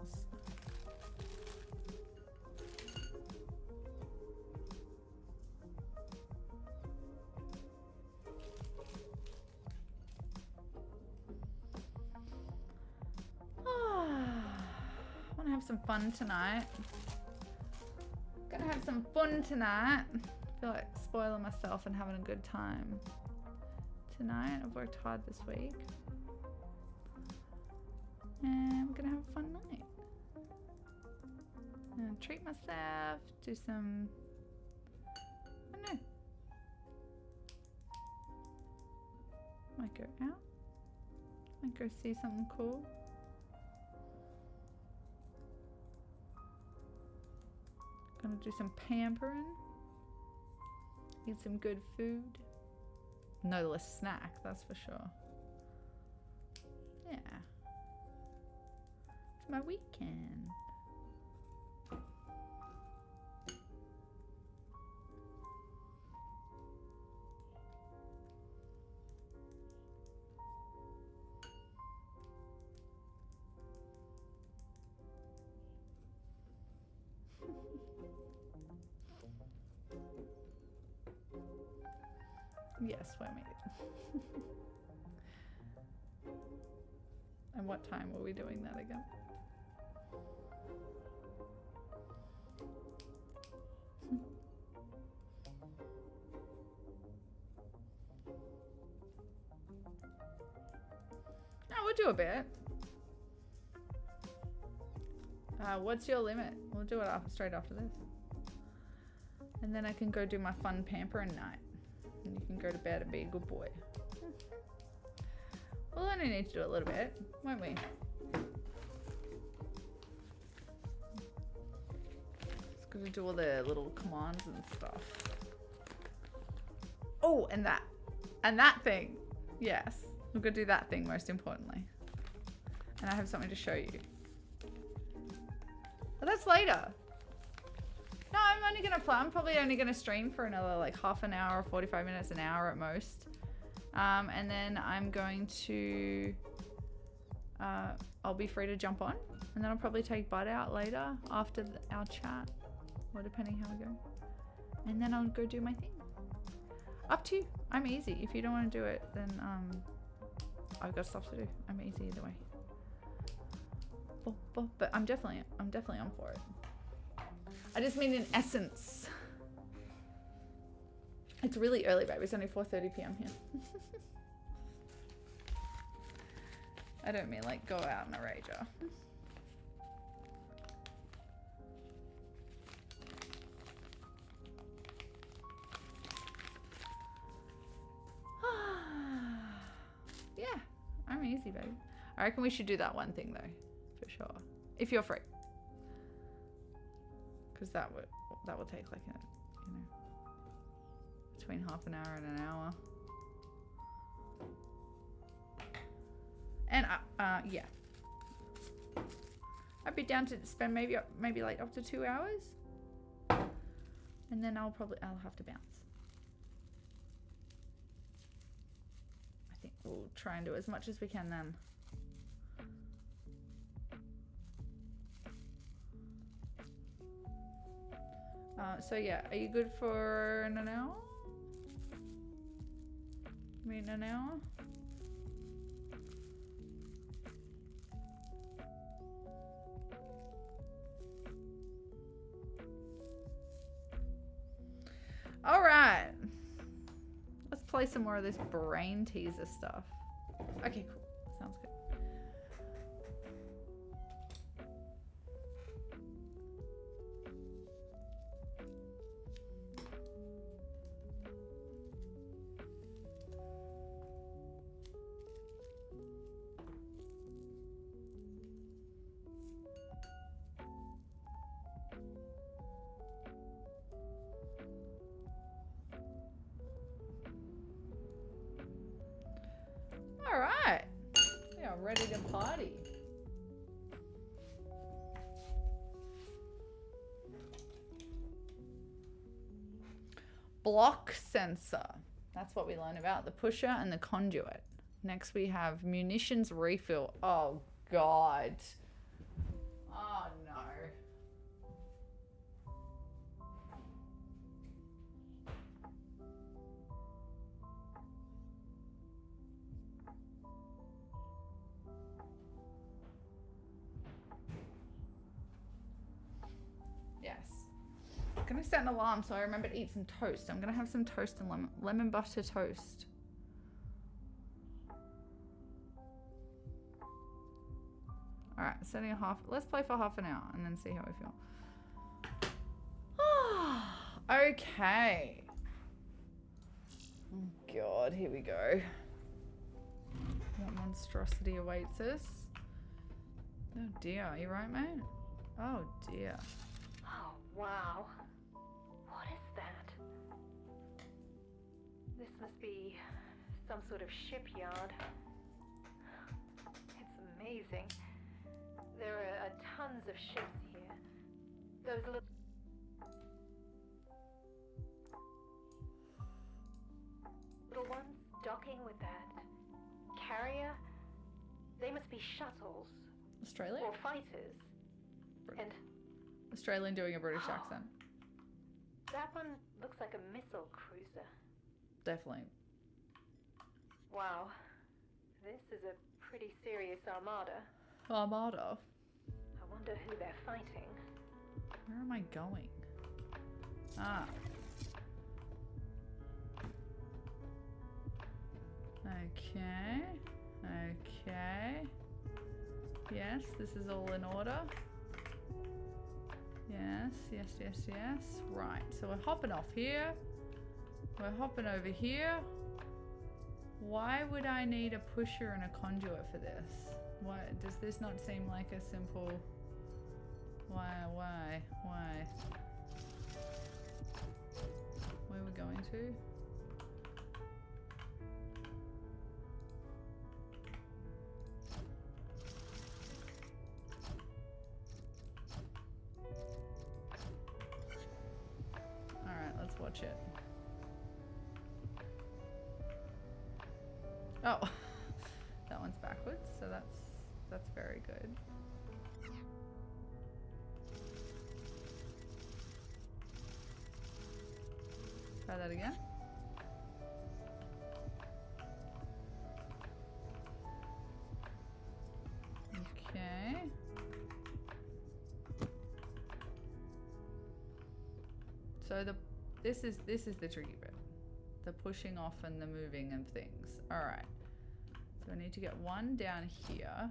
S2: I want to have some fun tonight. Gonna have some fun tonight. I feel like spoiling myself and having a good time. Tonight, I've worked hard this week. And we're gonna have a fun night. I'm gonna treat myself, do some, I don't know. Might go out. Might go see something cool. Gonna do some pampering. Eat some good food. No less snack, that's for sure. Yeah. It's my weekend. Yes, we made it. And what time were we doing that again? Oh, we'll do a bit. What's your limit? We'll do it straight after this. And then I can go do my fun pampering night. And you can go to bed and be a good boy. We'll only need to do a little bit, won't we? Just gotta do all the little commands and stuff. Oh, and that thing. Yes, we're gonna do that thing most importantly. And I have something to show you. But that's later. No, I'm probably only gonna stream for another like half an hour, 45 minutes, an hour at most. And then I'm going to, I'll be free to jump on. And then I'll probably take Bud out later after our chat, or depending how we go. And then I'll go do my thing. Up to you. I'm easy. If you don't want to do it, then I've got stuff to do. I'm easy either way. But I'm definitely on for it. I just mean in essence. It's really early, babe. It's only 4:30 p.m. here. I don't mean like go out in a rager. easy, baby. I reckon we should do that one thing though, for sure. If you're free. Because that will take like a, you know, between half an hour and an hour. And yeah. I'd be down to spend maybe like up to 2 hours. And then I'll have to bounce. I think we'll try and do as much as we can then. So yeah, are you good for an hour? I mean, an hour? All right. Let's play some more of this brain teaser stuff. Okay, cool. Sounds good. All right, we are ready to party. Block sensor. That's what we learned about, the pusher and the conduit. Next we have munitions refill. Oh God. Oh no. Yes. I'm gonna set an alarm so I remember to eat some toast. I'm gonna have some toast and lemon butter toast. All right, setting a half. Let's play for half an hour and then see how we feel. Okay. Oh God, here we go. What monstrosity awaits us? Oh dear, are you right, mate? Oh dear.
S5: Oh, wow. What is that? This must be some sort of shipyard. It's amazing. There are tons of ships here. Those little ones docking with that carrier, they must be shuttles.
S2: Australia?
S5: Or fighters. And
S2: Australian doing a British accent.
S5: that one looks like a missile cruiser.
S2: Definitely.
S5: Wow. This is a pretty serious armada.
S2: Armada?
S5: I wonder who they're fighting.
S2: Where am I going? Ah. Okay. Okay. Yes, this is all in order. Yes, yes, yes, yes. Right, so we're hopping off here. We're hopping over here. Why would I need a pusher and a conduit for this? Why does this not seem like a simple... Why? Where are we going to? Alright, let's watch it. Oh, that one's backwards, so that's very good. Try that again. Okay. So this is the tricky bit. The pushing off and the moving of things. All right. So I need to get one down here.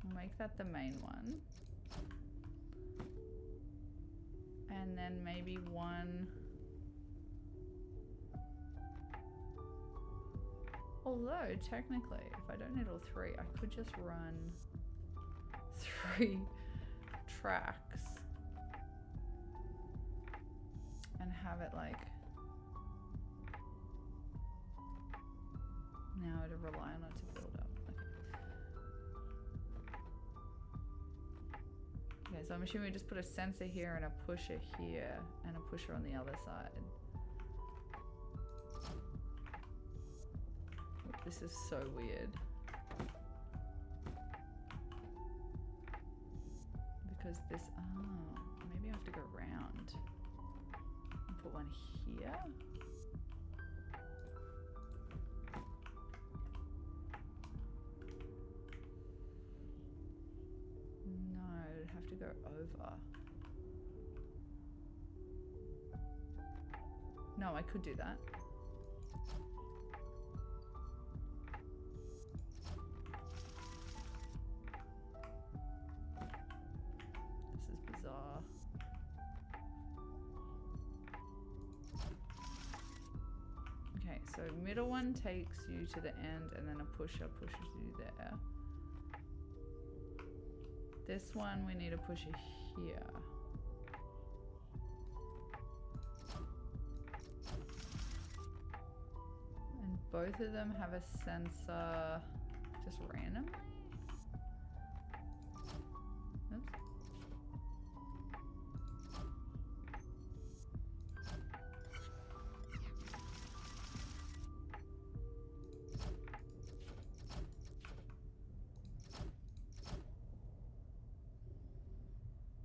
S2: We'll make that the main one. And And then maybe one. Although, technically, if I don't need all three, I could just run 3 tracks and have it like now to rely on it to build up. Okay, so I'm assuming we just put a sensor here and a pusher here and a pusher on the other side. This is so weird. Because this, oh, maybe I have to go round and put one here. No, it'd have to go over. No, I could do that. So middle one takes you to the end and then a pusher pushes you there. This one we need a pusher here. And both of them have a sensor just randomly. Oops.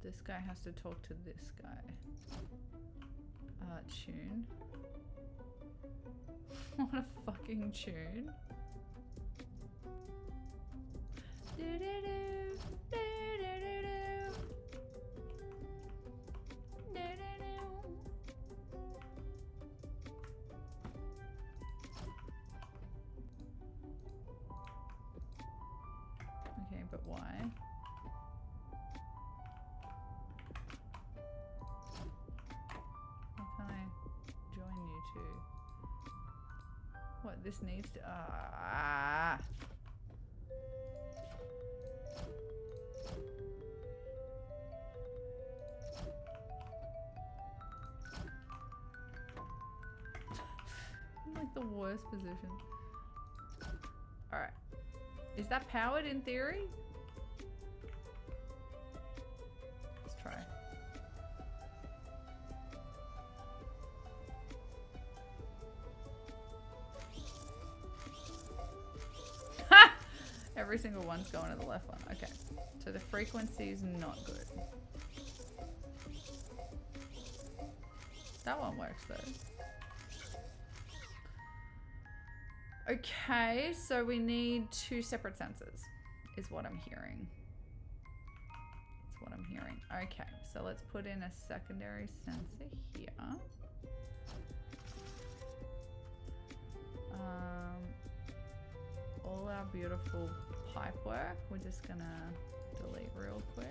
S2: This guy has to talk to this guy. Tune. What a fucking tune. Okay, but why? What, this needs to, I'm like the worst position. Alright. Is that powered in theory? Let's try. Every single one's going to the left one. Okay. So the frequency is not good. That one works though. Okay, so we need 2 separate sensors, is what I'm hearing. That's what I'm hearing. Okay, so let's put in a secondary sensor here. All our beautiful pipe work, we're just gonna delete real quick.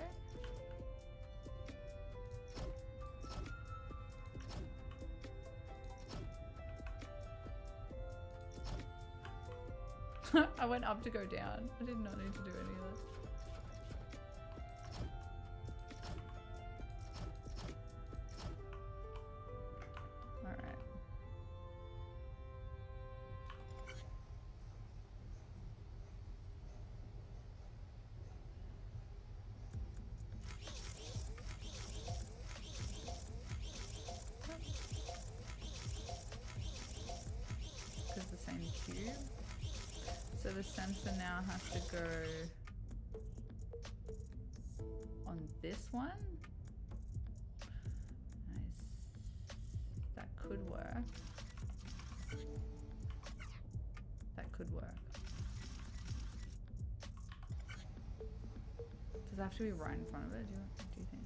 S2: I went up to go down. I did not need to do any of that. Alright. Because the same cube. So the sensor now has to go on this one. Nice. That could work. That could work. Does it have to be right in front of it? Do you think?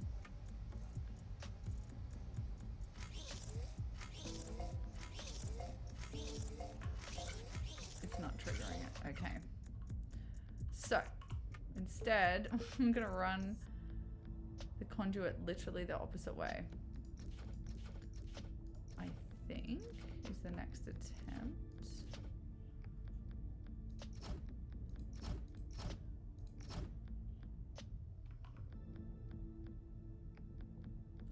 S2: It's not triggering it. Okay. So, instead, I'm gonna run the conduit literally the opposite way. think is the next attempt.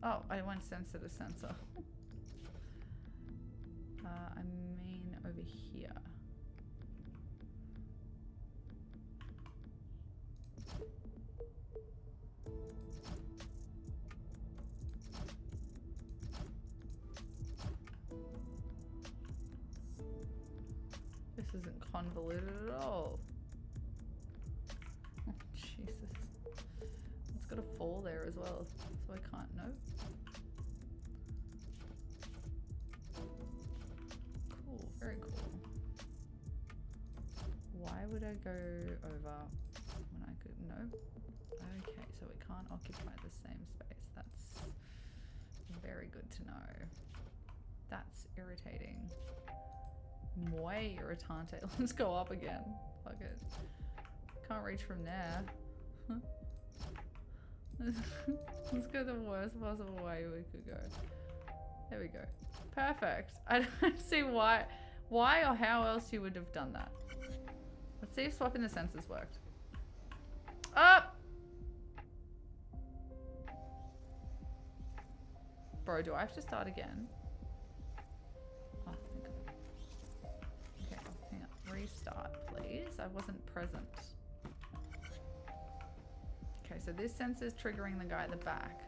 S2: Oh, I went sensor to sensor. I mean over here. This isn't convoluted at all. Oh, Jesus. It's got a fall there as well, so I can't know. Cool, very cool. Why would I go over when I could? No. Okay, so we can't occupy the same space. That's very good to know. That's irritating. Muy irritante. Let's go up again. Fuck it. Can't reach from there. Let's go the worst possible way we could go. There we go. Perfect. I don't see why or how else you would have done that. Let's see if swapping the sensors worked. Up! Bro, do I have to start again? Oh, thank God. Okay, hang on. Restart, please. I wasn't present. Okay, so this sensor's triggering the guy at the back.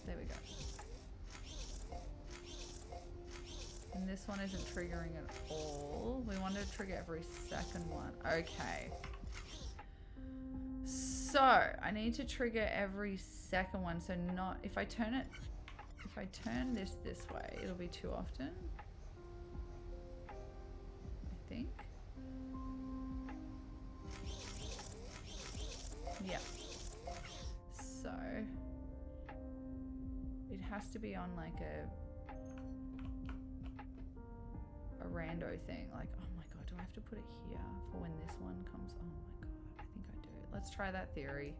S2: There we go. And this one isn't triggering at all. We wanted to trigger every second one. Okay. So, I need to trigger every second one. So not, if I turn this way, it'll be too often. I think. Yeah. So, it has to be on like a rando thing. Like, oh my God, do I have to put it here for when this one comes? Oh my God, I think I do. Let's try that theory.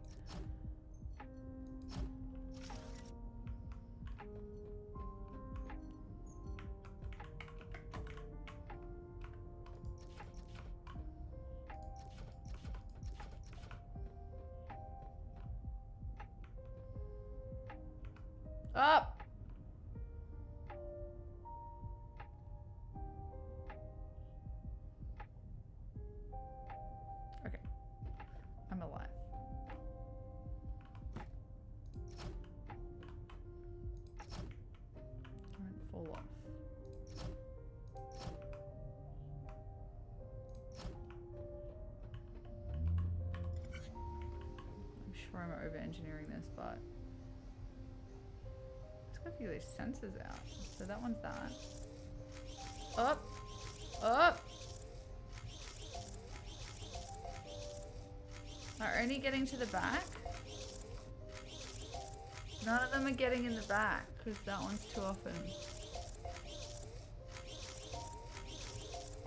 S2: Up! Okay. I'm alive. Don't fall off. I'm sure I'm over-engineering this, but let's go figure these sensors out. So that one's that. Up! Up! Are only getting to the back? None of them are getting in the back because that one's too often.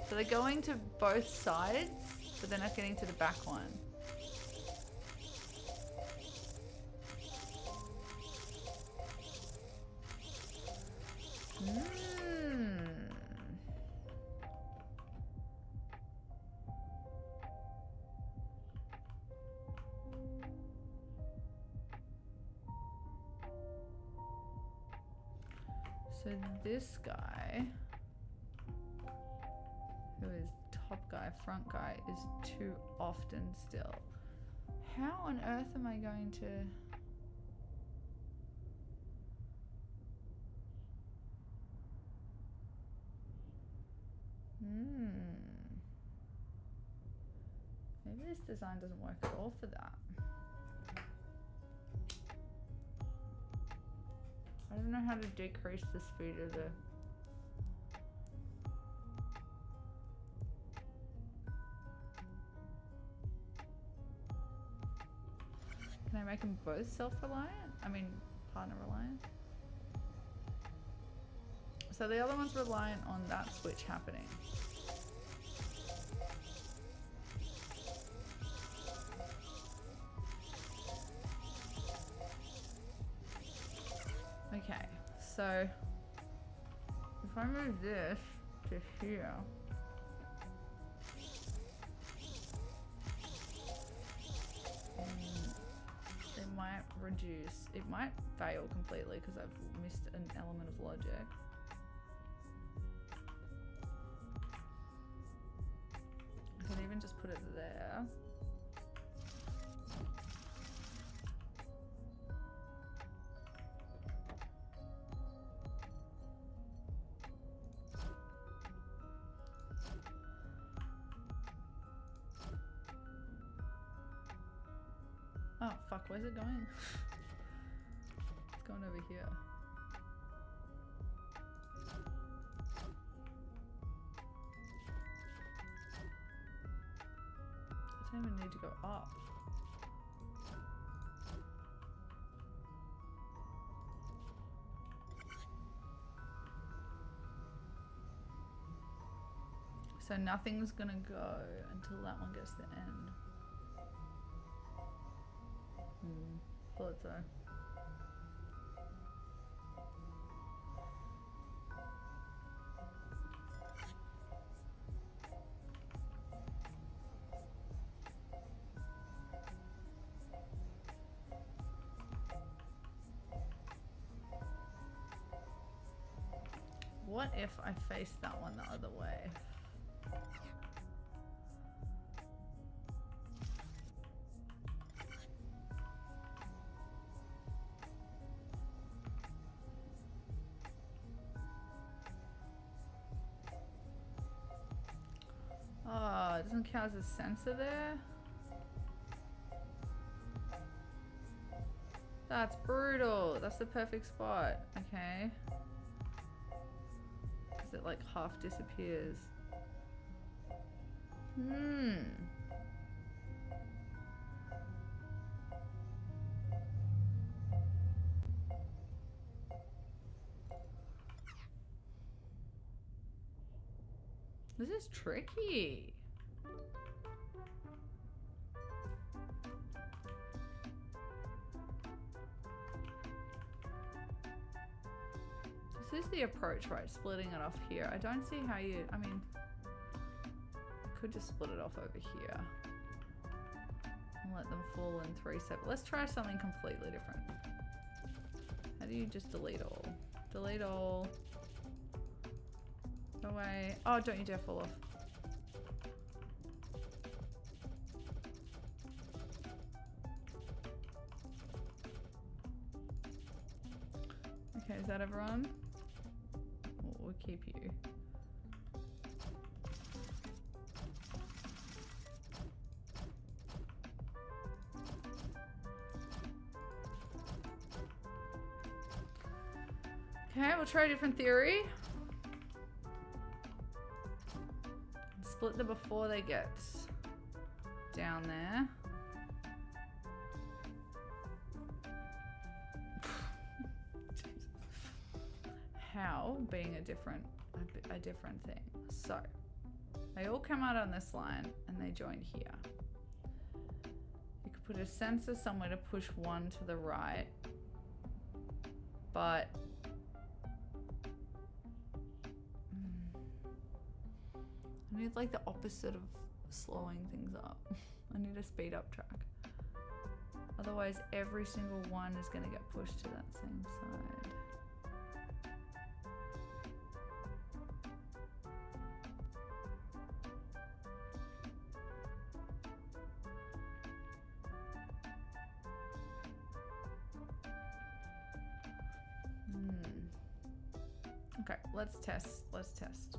S2: So they're going to both sides, but they're not getting to the back one. So this guy, who is top guy, front guy, is too often still. How on earth am I going to... Maybe this design doesn't work at all for that. I don't know how to decrease the speed of the... Can I make them both self-reliant? I mean, partner-reliant? So the other one's reliant on that switch happening. Okay. so if I move this to here, it might reduce, it might fail completely because I've missed an element of logic. I can even just put it there. Oh fuck, where's it going? It's going over here. I don't even need to go up. So nothing's gonna go until that one gets to the end. Thought so. What if I face that one the other way? Oh, it doesn't count as a sensor there? That's brutal. That's the perfect spot. Okay. Because it like half disappears. This is tricky. This is the approach, right? Splitting it off here. I don't see how you, I mean, I could just split it off over here and let them fall in 3 separate. Let's try something completely different. How do you just delete all? Delete all. Go away. Oh, don't you dare fall off. Okay, is that everyone? We'll keep you. Okay, we'll try a different theory. Split them before they get down there. How being a different thing. So they all come out on this line and they join here. You could put a sensor somewhere to push one to the right, but I need like the opposite of slowing things up. I need a speed up track. Otherwise every single one is gonna get pushed to that same side. Okay, let's test. Let's test.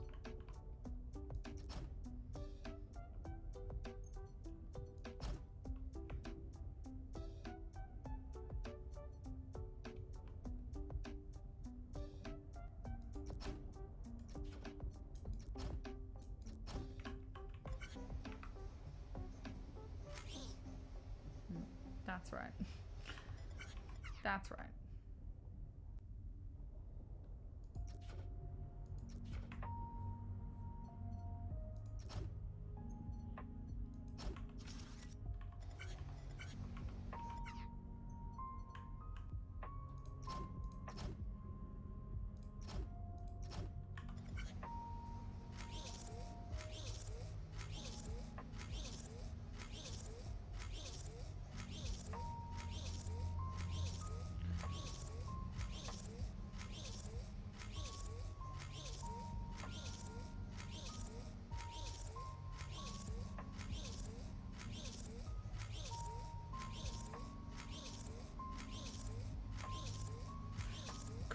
S2: That's right. That's right.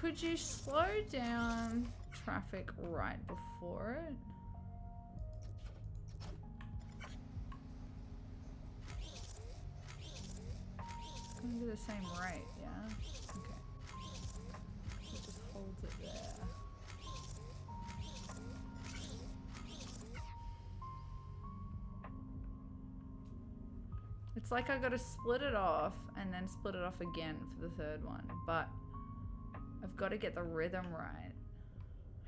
S2: Could you slow down traffic right before it? It's gonna be the same rate, yeah? Okay. So it just holds it there. It's like I gotta split it off and then split it off again for the third one, but I've got to get the rhythm right.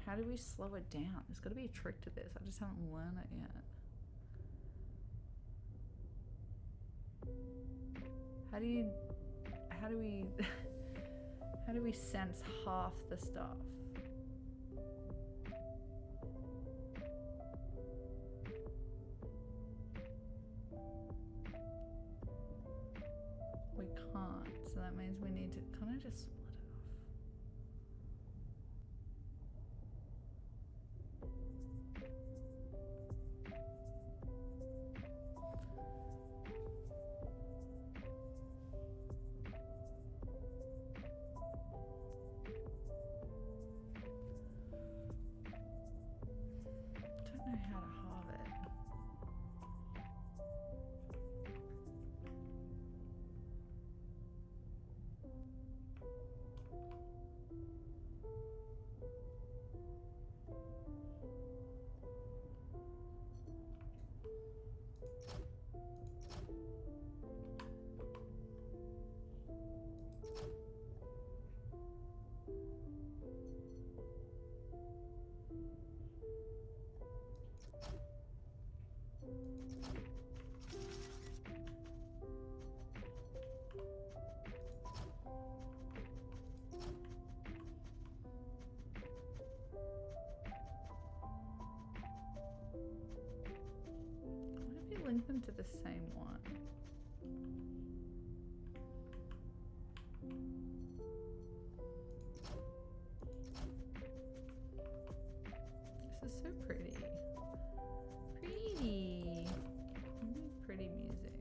S2: How do we slow it down? There's got to be a trick to this. I just haven't learned it yet. How do we sense half the stuff? We can't, so that means we need to kind of just split it off. Don't know how to halve it. What if you link them to the same one? This is so pretty. Pretty. Pretty music.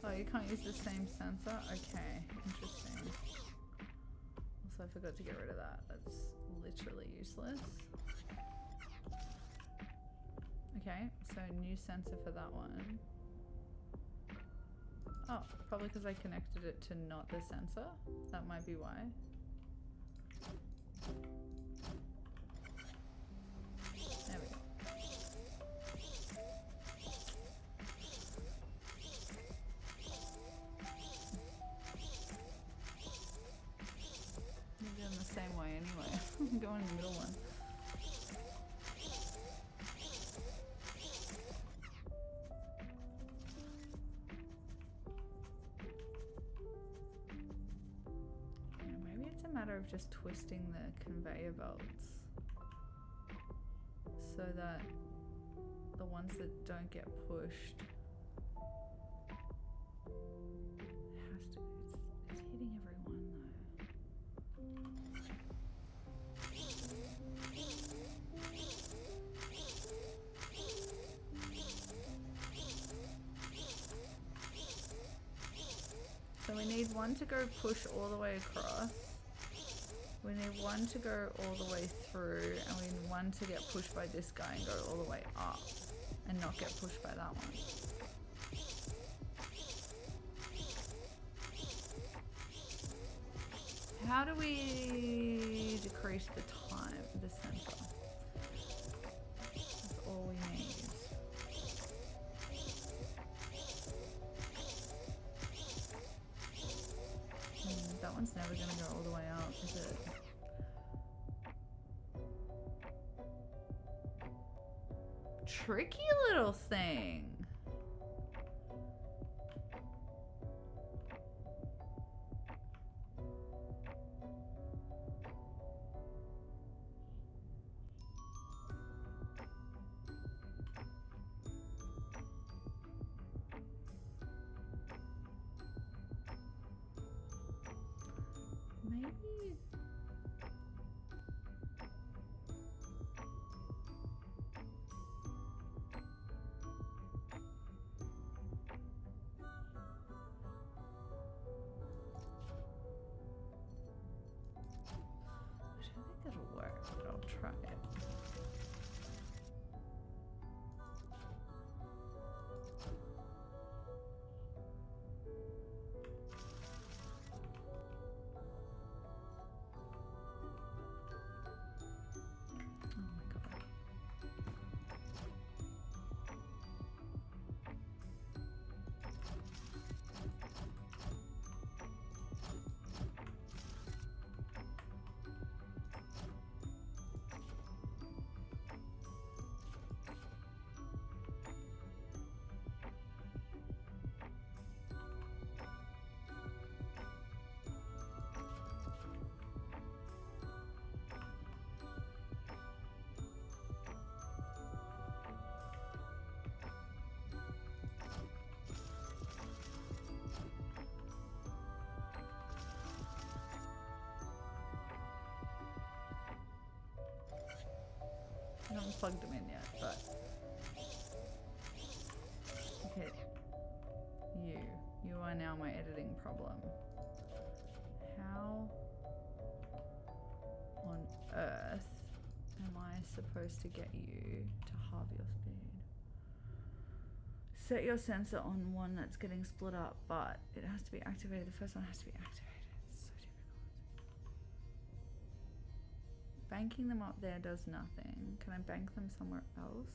S2: Oh, you can't use the same sensor? Okay, interesting. Also, I forgot to get rid of that. That's literally useless. Okay, so new sensor for that one. Oh, probably because I connected it to not the sensor. That might be why. There we go. You're doing the same way anyway. I'm going in the middle one. Of just twisting the conveyor belts so that the ones that don't get pushed has to, it's hitting everyone though. So we need one to go push all the way across. We need one to go all the way through, and we need one to get pushed by this guy and go all the way up and not get pushed by that one. How do we decrease the time, the sensor? That's all we need. That one's never gonna go all the way out, is it? Tricky little thing. Maybe haven't plugged them in yet, but... Okay. You are now my editing problem. How on earth am I supposed to get you to halve your speed? Set your sensor on one that's getting split up, but it has to be activated. The first one has to be activated. It's so difficult. Banking them up there does nothing. Can I bank them somewhere else?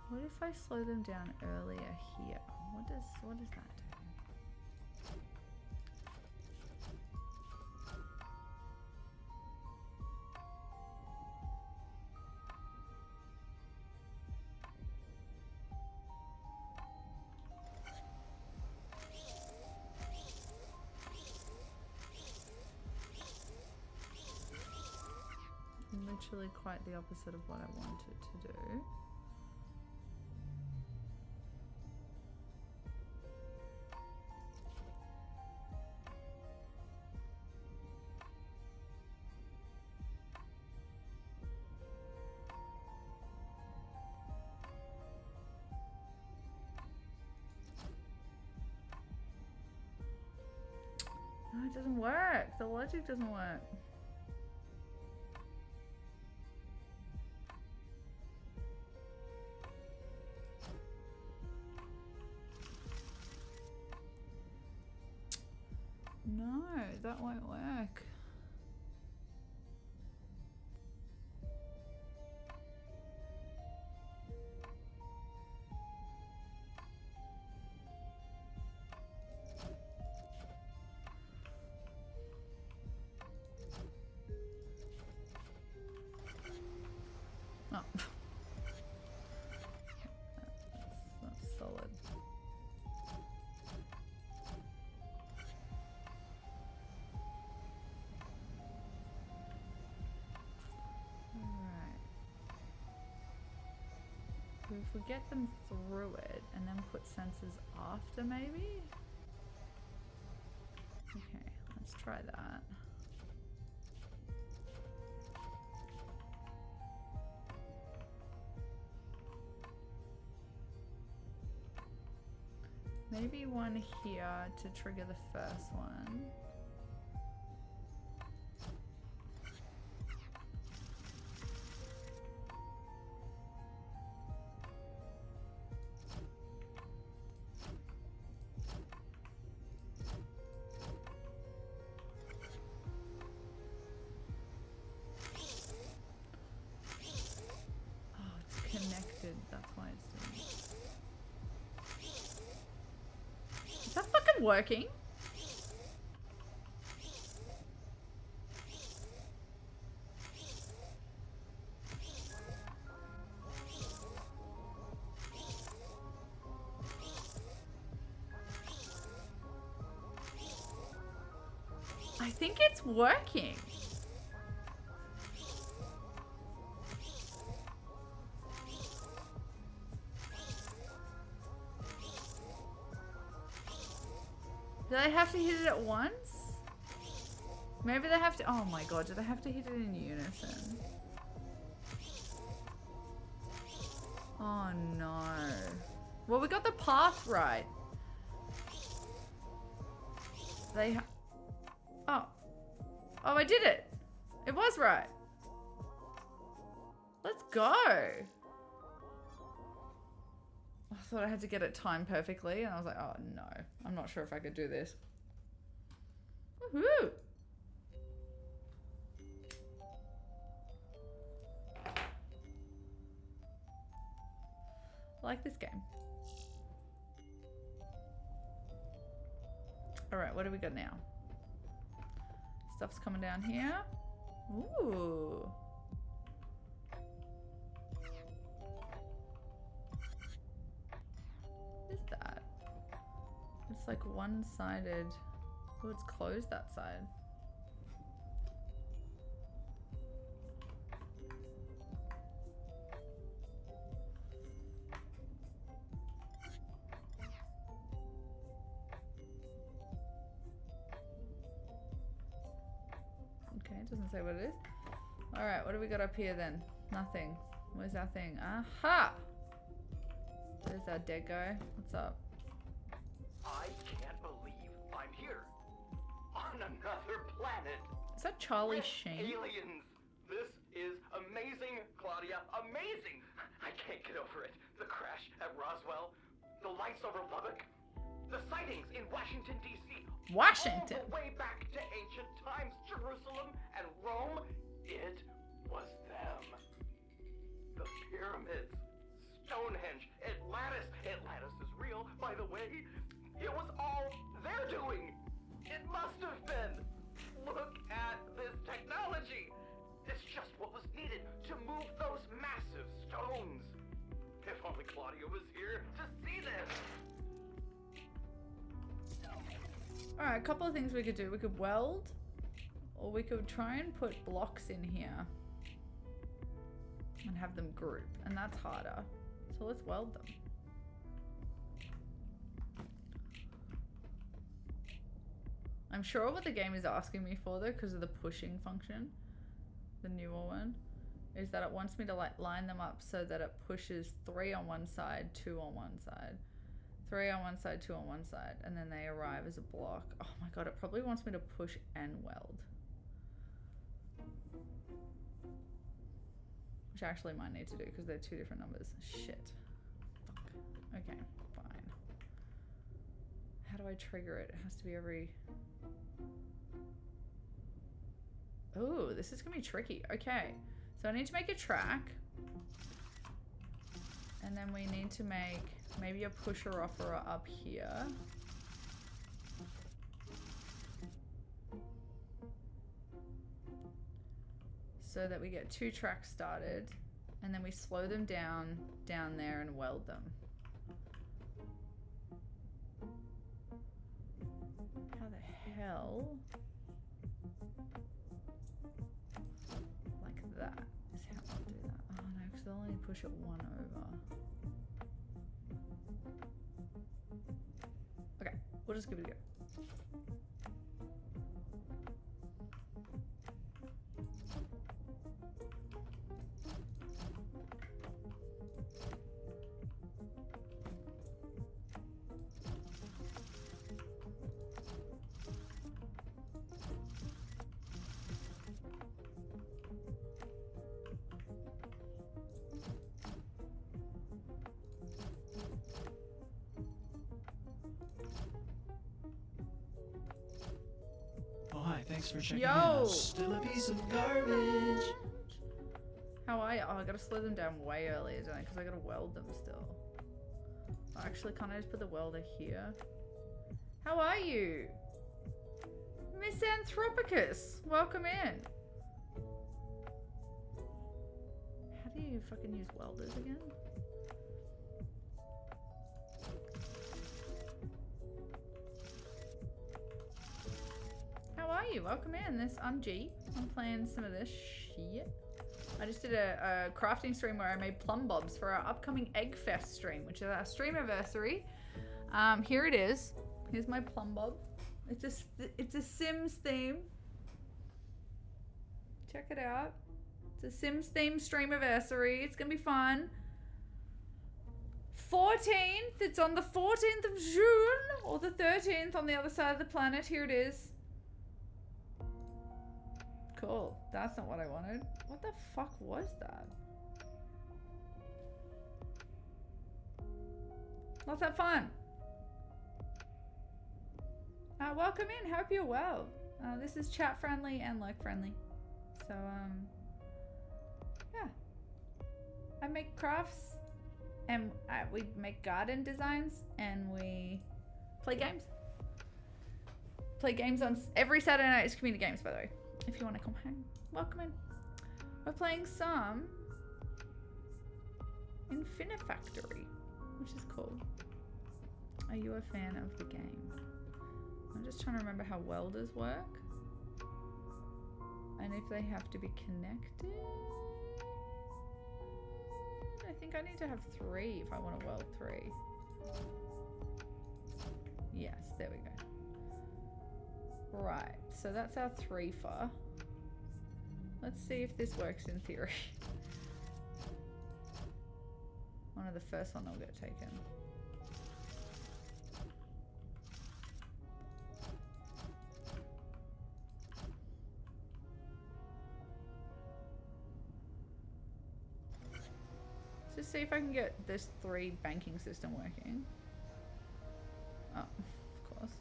S2: What if I slow them down earlier here? What does that do? Literally quite the opposite of what I wanted to do. No, it doesn't work. The logic doesn't work. No, that won't work. Oh. That's solid. If we get them through it and then put sensors after, maybe? Okay, let's try that. Maybe one here to trigger the first one. Working. I think it's working. Do they have to hit it at once? Maybe they have to. Oh my god, do they have to hit it in unison? Oh no. Well, we got the path right. Oh. Oh, I did it. It was right. Let's go. I thought I had to get it timed perfectly, and I was like, oh no, I'm not sure if I could do this. Woohoo! I like this game. Alright, what do we got now? Stuff's coming down here. Ooh. What is that? It's like one-sided. Oh, it's closed that side. Doesn't say what it is. Alright, what do we got up here then? Nothing. Where's our thing? Aha! There's our dead guy. What's up?
S3: I can't believe I'm here. On another planet.
S2: Is that Charlie
S3: with
S2: Sheen?
S3: Aliens. This is amazing, Claudia. Amazing. I can't get over it. The crash at Roswell. The lights over Lubbock. The sightings in Washington, D.C.
S2: Washington.
S3: All the way back to ancient times. Jerusalem and Rome. It was them. The pyramids. Stonehenge. Atlantis. Atlantis is real, by the way. It was all their doing. It must have been. Look at this technology. It's just what was needed to move those massive stones. If only Claudia was here to see this.
S2: Alright, a couple of things we could do. We could weld, or we could try and put blocks in here and have them group, and that's harder. So let's weld them. I'm sure what the game is asking me for though, because of the pushing function, the newer one, is that it wants me to like line them up so that it pushes 3 on one side, 2 on one side, 3 on one side, 2 on one side, and then they arrive as a block. Oh my god, it probably wants me to push and weld. Which I actually might need to do because they're 2 different numbers. Shit. Fuck. Okay, fine. How do I trigger it? It has to be every... Oh, this is gonna be tricky. Okay, so I need to make a track. And then we need to make maybe a pusher-offer up here. So that we get 2 tracks started. And then we slow them down there and weld them. How the hell? Like that is how I'll do that. Oh no, because they'll only push it 1 over. Okay, we'll just give it a go.
S6: Oh, hi, thanks for checking
S2: Yo!
S6: out. Still a piece of garbage.
S2: How are you? Oh, I gotta slow them down way earlier, don't I? Because I gotta weld them still. Oh, actually, can't I just put the welder here? How are you? Miss Anthropicus, welcome in. How do you fucking use welders again? How are you? Welcome in. I'm G. I'm playing some of this shit. I just did a crafting stream where I made plum bobs for our upcoming Eggfest stream, which is our stream anniversary. Here it is. Here's my plum bob. It's a Sims theme. Check it out. It's a Sims theme stream anniversary. It's gonna be fun. 14th. It's on the 14th of June or the 13th on the other side of the planet. Here it is. Cool. That's not what I wanted. What the fuck was that? Not that fun. Welcome in. Hope you're well. This is chat friendly and lurk friendly. So, yeah. I make crafts and we make garden designs and we play games. Play games on every Saturday night. It's community games, by the way. If you want to come hang, welcome in. We're playing some Infinifactory, which is cool. Are you a fan of the game? I'm just trying to remember how welders work. And if they have to be connected. I think I need to have 3 if I want to weld 3. Yes, there we go. Right, so that's our 3 for. Let's see if this works in theory. One of the first one will get taken. Let's just see if I can get this 3 banking system working. Oh, of course.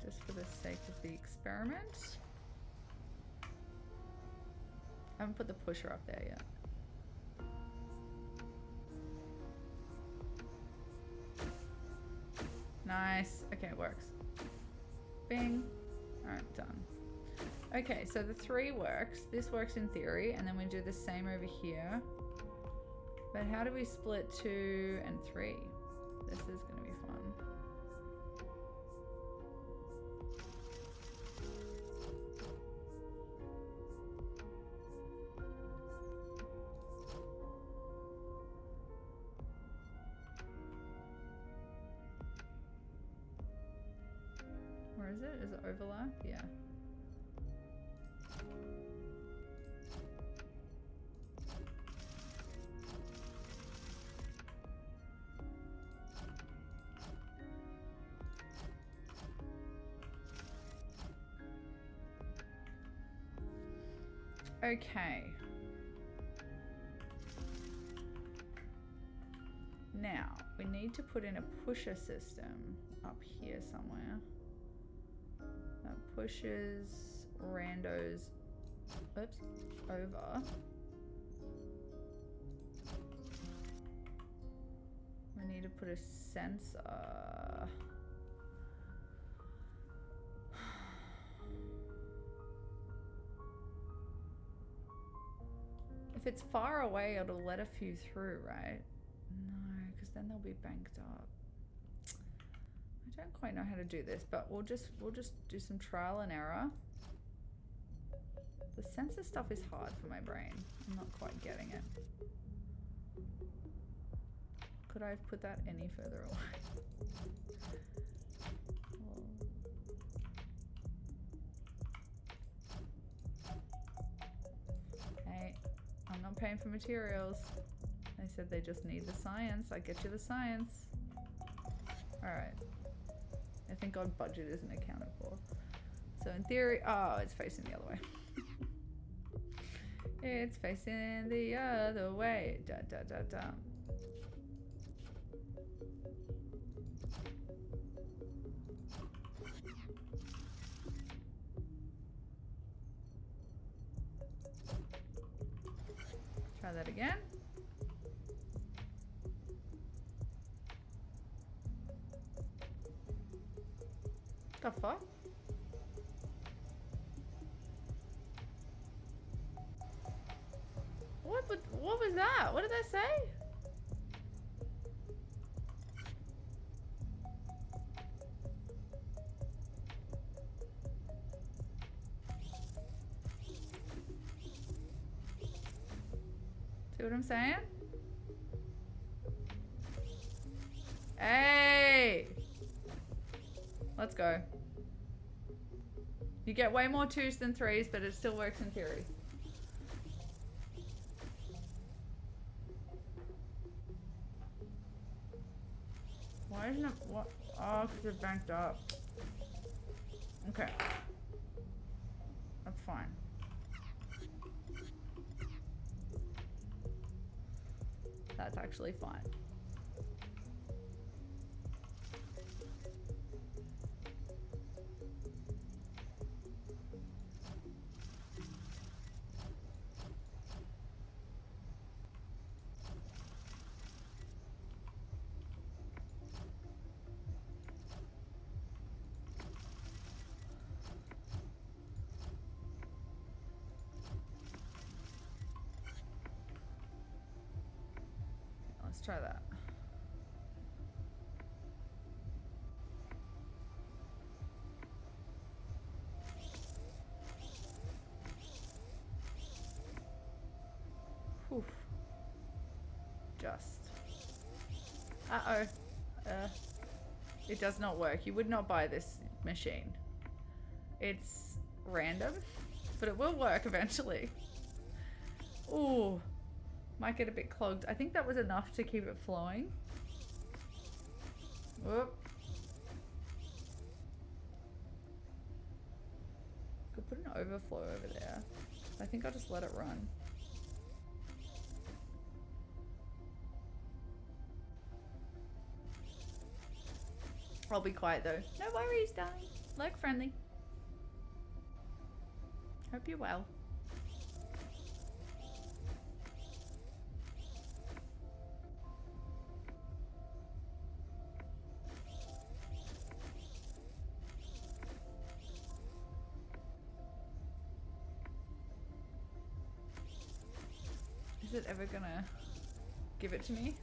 S2: Just for the sake of the experiment. I haven't put the pusher up there yet. Nice. Okay, it works. Bing. Alright, done. Okay, so the 3 works. This works in theory, and then we do the same over here. But how do we split 2 and 3? This is gonna be fun. Where is it? Is it overlap? Yeah. Okay. Now, we need to put in a pusher system up here somewhere. That pushes randos, oops, over. We need to put a sensor. If it's far away, it'll let a few through, right? No, because then they'll be banked up. I don't quite know how to do this, but we'll just do some trial and error. The sensor stuff is hard for my brain. I'm not quite getting it. Could I have put that any further away? Hey, I'm not paying for materials. They said they just need the science. I get you the science. Alright. I think our budget isn't accounted for. So in theory, oh, it's facing the other way. It's facing the other way. Da da da da. Try that again. The fuck? What was that? What did that say? See what I'm saying? Hey! Let's go. You get way more 2s than 3s, but it still works in theory. Why isn't it, what? Oh, because they're banked up. Okay. That's fine. That's actually fine. Let's try that. Whew. Just. Uh-oh. It does not work. You would not buy this machine. It's random. but it will work eventually. Ooh, might get a bit clogged. I think that was enough to keep it flowing. Whoop. Could put an overflow over there. I think I'll just let it run. I'll be quiet though. No worries, darling. Lurk friendly. Hope you're well. Is it ever gonna give it to me?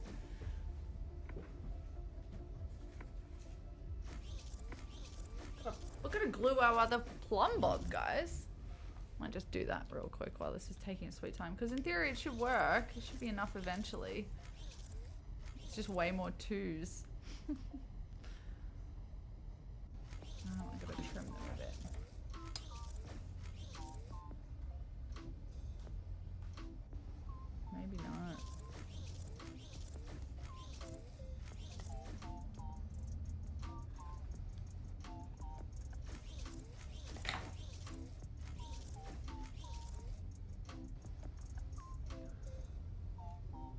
S2: We're gonna glue our other plumb bob, guys. Might just do that real quick while this is taking its sweet time, because in theory it should work. It should be enough eventually. It's just way more twos. Oh, I gotta trim them a bit. Maybe not.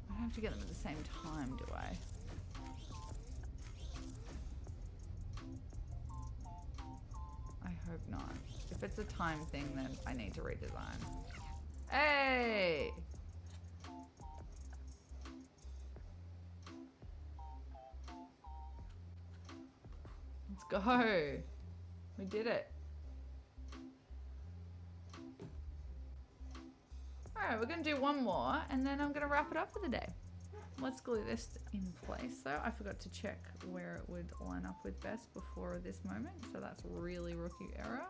S2: I don't have to get them at the same time, do I? I hope not. If it's a time thing, then I need to redesign. Hey! Let's go. We did it. Alright, we're gonna do one more and then I'm gonna wrap it up for the day. Let's glue this in place though. I forgot to check where it would line up with best before this moment, so that's really rookie error.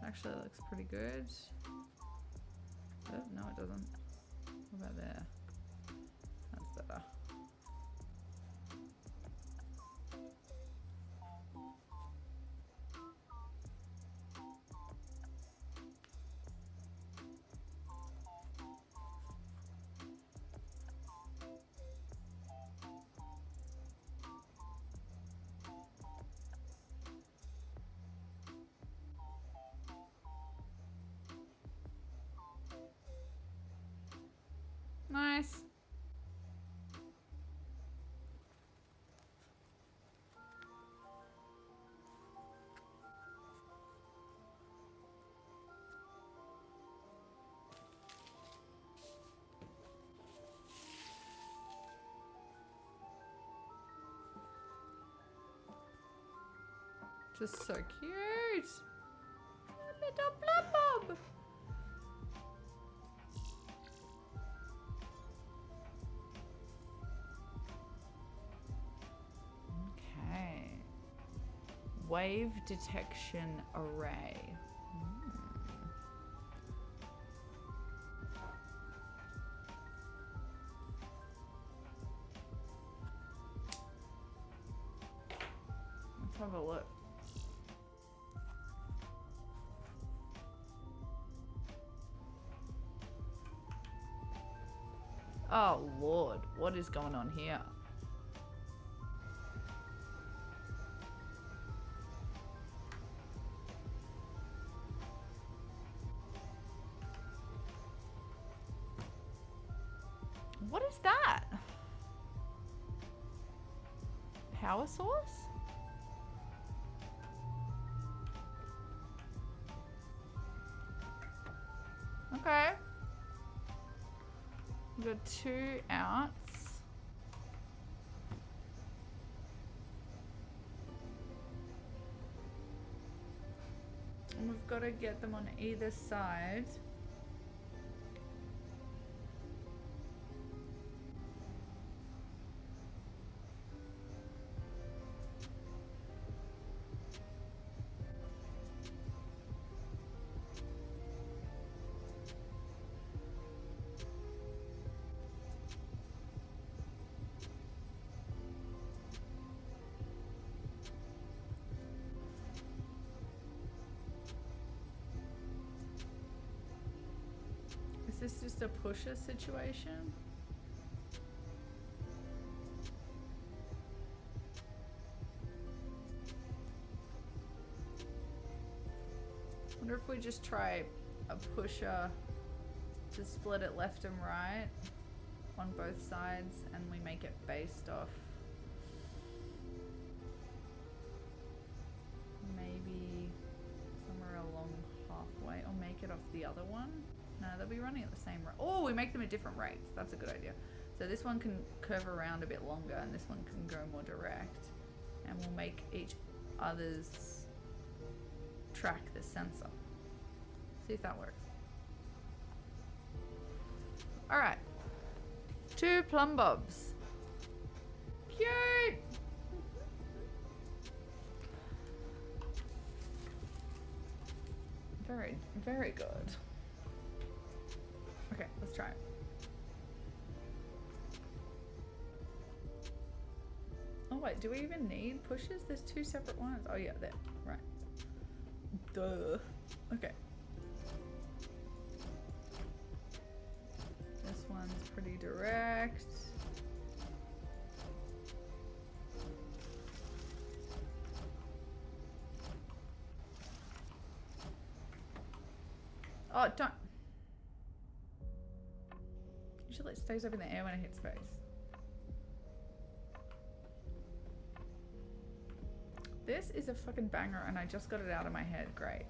S2: Actually, it looks pretty good. Oh, no, it doesn't. What about there? That's better. Nice. Just so cute. A little blub. Okay. Wave detection array. Let's have a look. Oh Lord, what is going on here? What is that? Power source? Okay. We've got 2 outs. And we've got to get them on either side. this just a pusher situation? Wonder if we just try a pusher to split it left and right on both sides, and we make it based off maybe somewhere along halfway, or make it off the other one. No, they'll be running at the same rate. Oh, we make them at different rates. That's a good idea. So this one can curve around a bit longer, and this one can go more direct, and we'll make each other's track the sensor. See if that works. All right, 2 plumb bobs. Cute. Very, very good. Okay, let's try it. Oh wait, do we even need pushes? There's 2 separate ones. Oh yeah, there, right. Duh. Okay. This one's pretty direct. Oh, don't. Usually it stays up in the air when I hit space. This is a fucking banger, and I just got it out of my head. Great.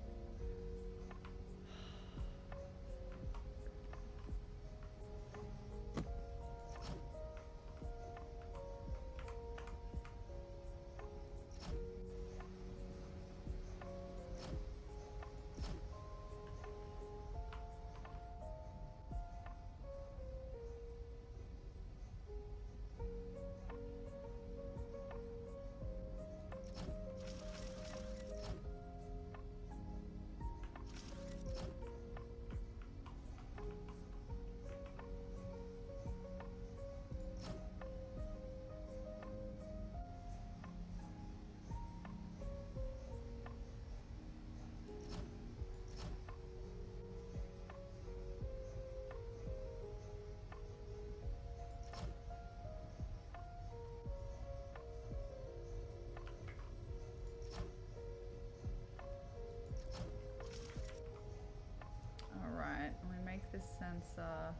S2: This sensor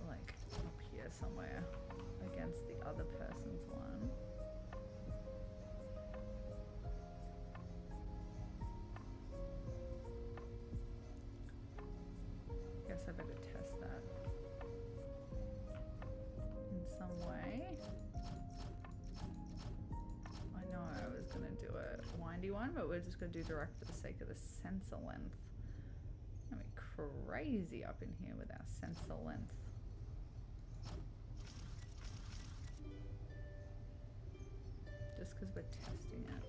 S2: like up here somewhere against the other person's one. Guess I better test that in some way. I know I was gonna do a windy one, but we're just gonna do direct for the sake of the sensor length. Crazy up in here with our sensor length. Just because we're testing it.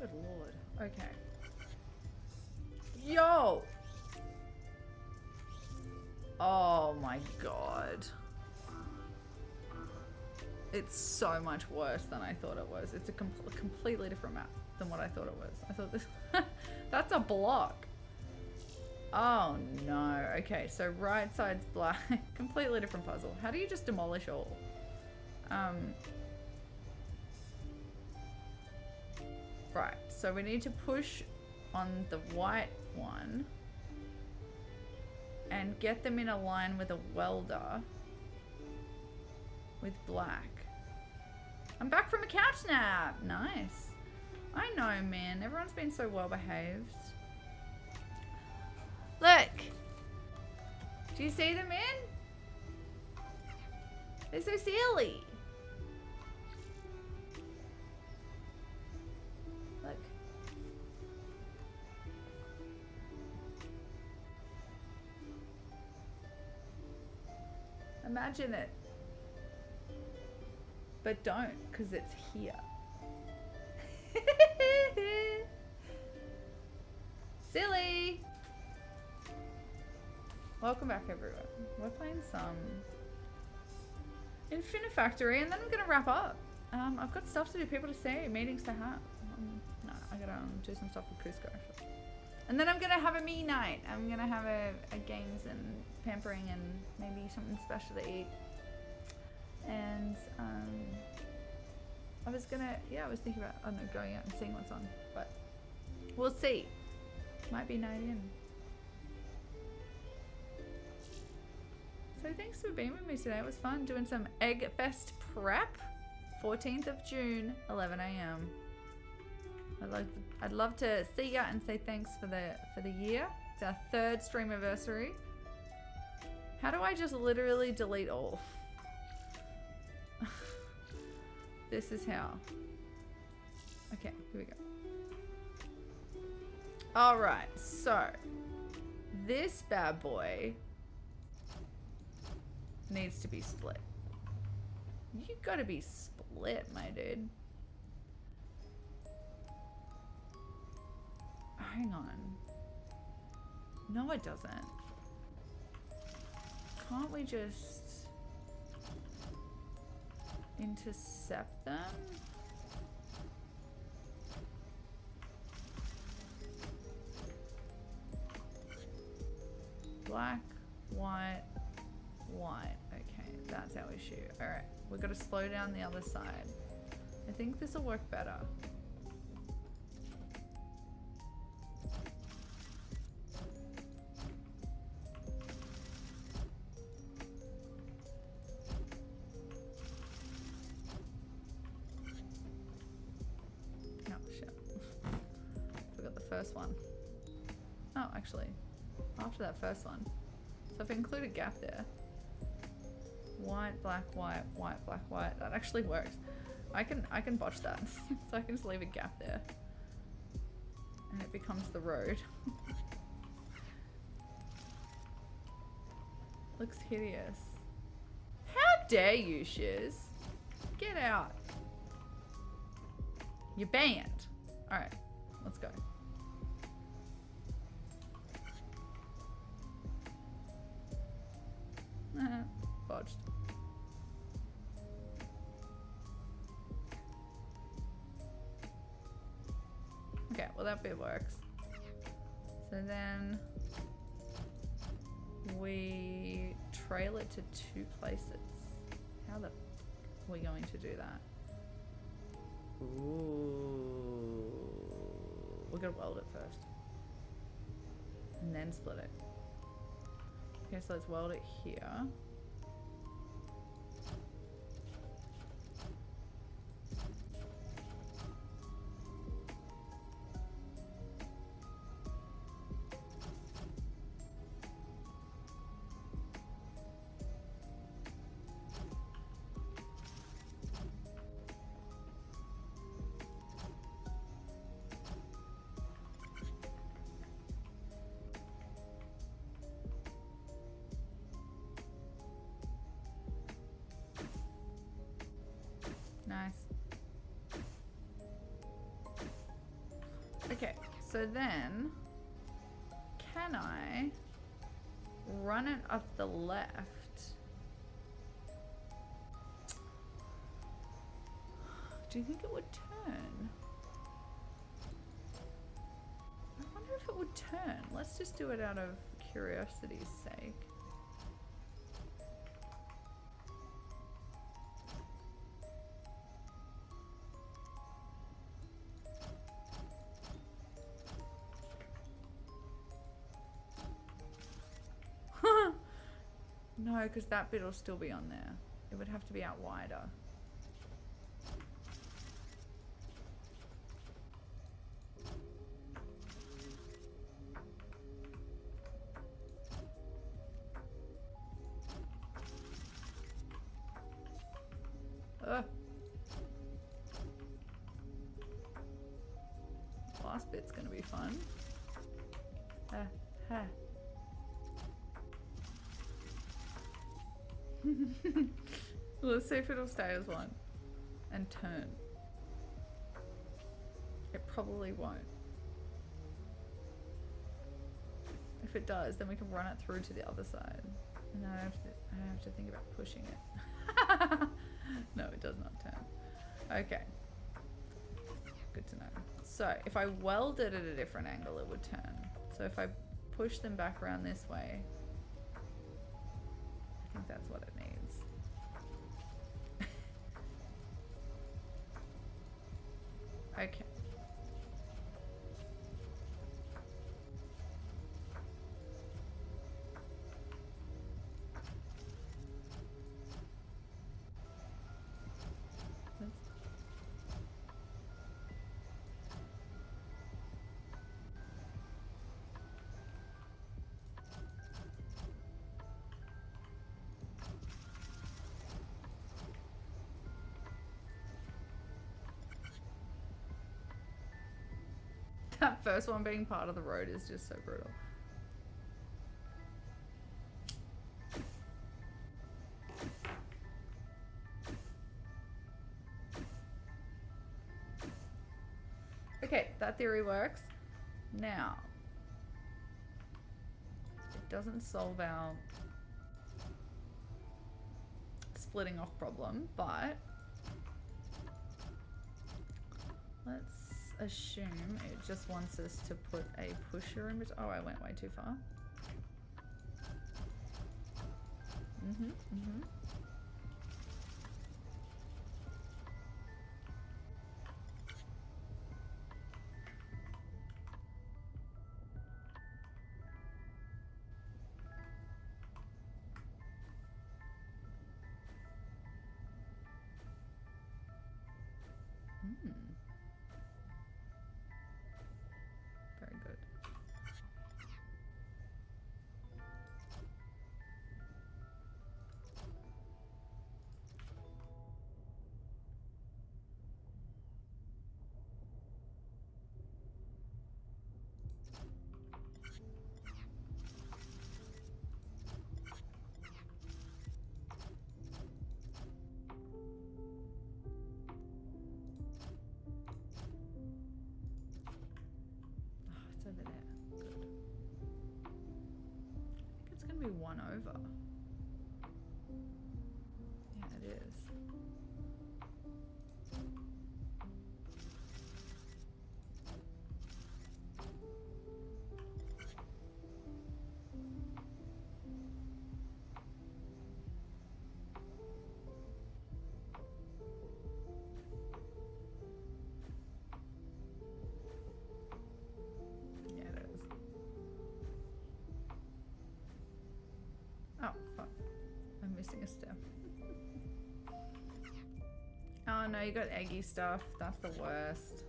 S2: Good lord. Okay. Yo! Oh my god. It's so much worse than I thought it was. It's a completely different map than what I thought it was. I thought this... That's a block. Oh no. Okay, so right side's black. Completely different puzzle. How do you just demolish all? Right, so we need to push on the white one and get them in a line with a welder with black. I'm back from a couch nap. Nice. I know, man. Everyone's been so well behaved. Look. Do you see them in? They're so silly. Look. Imagine it. But don't, because it's here. Silly! Welcome back, everyone. We're playing some Infinifactory, and then I'm gonna wrap up. I've got stuff to do, people to see, meetings to have. No, I gotta do some stuff with Cusco. And then I'm gonna have a me night. I'm gonna have a games and pampering and maybe something special to eat. And I was thinking about, I don't know, going out and seeing what's on, but we'll see. Might be night in. So thanks for being with me today. It was fun doing some Egg Fest prep. 14th of June, 11 AM. I'd love to see ya and say thanks for the year. It's our 3rd stream anniversary. How do I just literally delete all? This is how. Okay, here we go. All right, so this bad boy needs to be split. You gotta be split, my dude. Hang on. No, it doesn't. Can't we just intercept them? Black, white, white. Okay, that's our issue. All right, we've got to slow down the other side. I think this will work better. Oh, shit. Forgot the first one. Oh, actually, after that first one. So if I include a gap there. White, black, white, white, black, white. That actually works. I can botch that. So I can just leave a gap there. And it becomes the road. Looks hideous. How dare you, Shiz? Get out. You're banned. Alright, let's go. Botched. Okay, well that bit works. So then we trail it to 2 places. How the f are we going to do that? Ooh. We're gonna weld it first. And then split it. Okay, so let's weld it here. Nice. Okay, so then can I run it up the left? Do you think it would turn? I wonder if it would turn. Let's just do it out of curiosity's sake. No, because that bit will still be on there. It would have to be out wider. Last bit's gonna be fun. Let's see if it'll stay as one and turn. It probably won't. if it does, then we can run it through to the other side. And then I have to think about pushing it. No, it does not turn. Okay. Good to know. So if I welded at a different angle, it would turn. So if I push them back around this way, I think that's what it needs. Okay. That first one being part of the road is just so brutal. Okay, that theory works. Now, it doesn't solve our splitting off problem, but let's assume it just wants us to put a pusher in between. Oh, I went way too far. Very good. Over there. Good. I think it's going to be one over. Yeah, it is. Oh, fuck. I'm missing a step. Oh no, you got eggy stuff. That's the worst.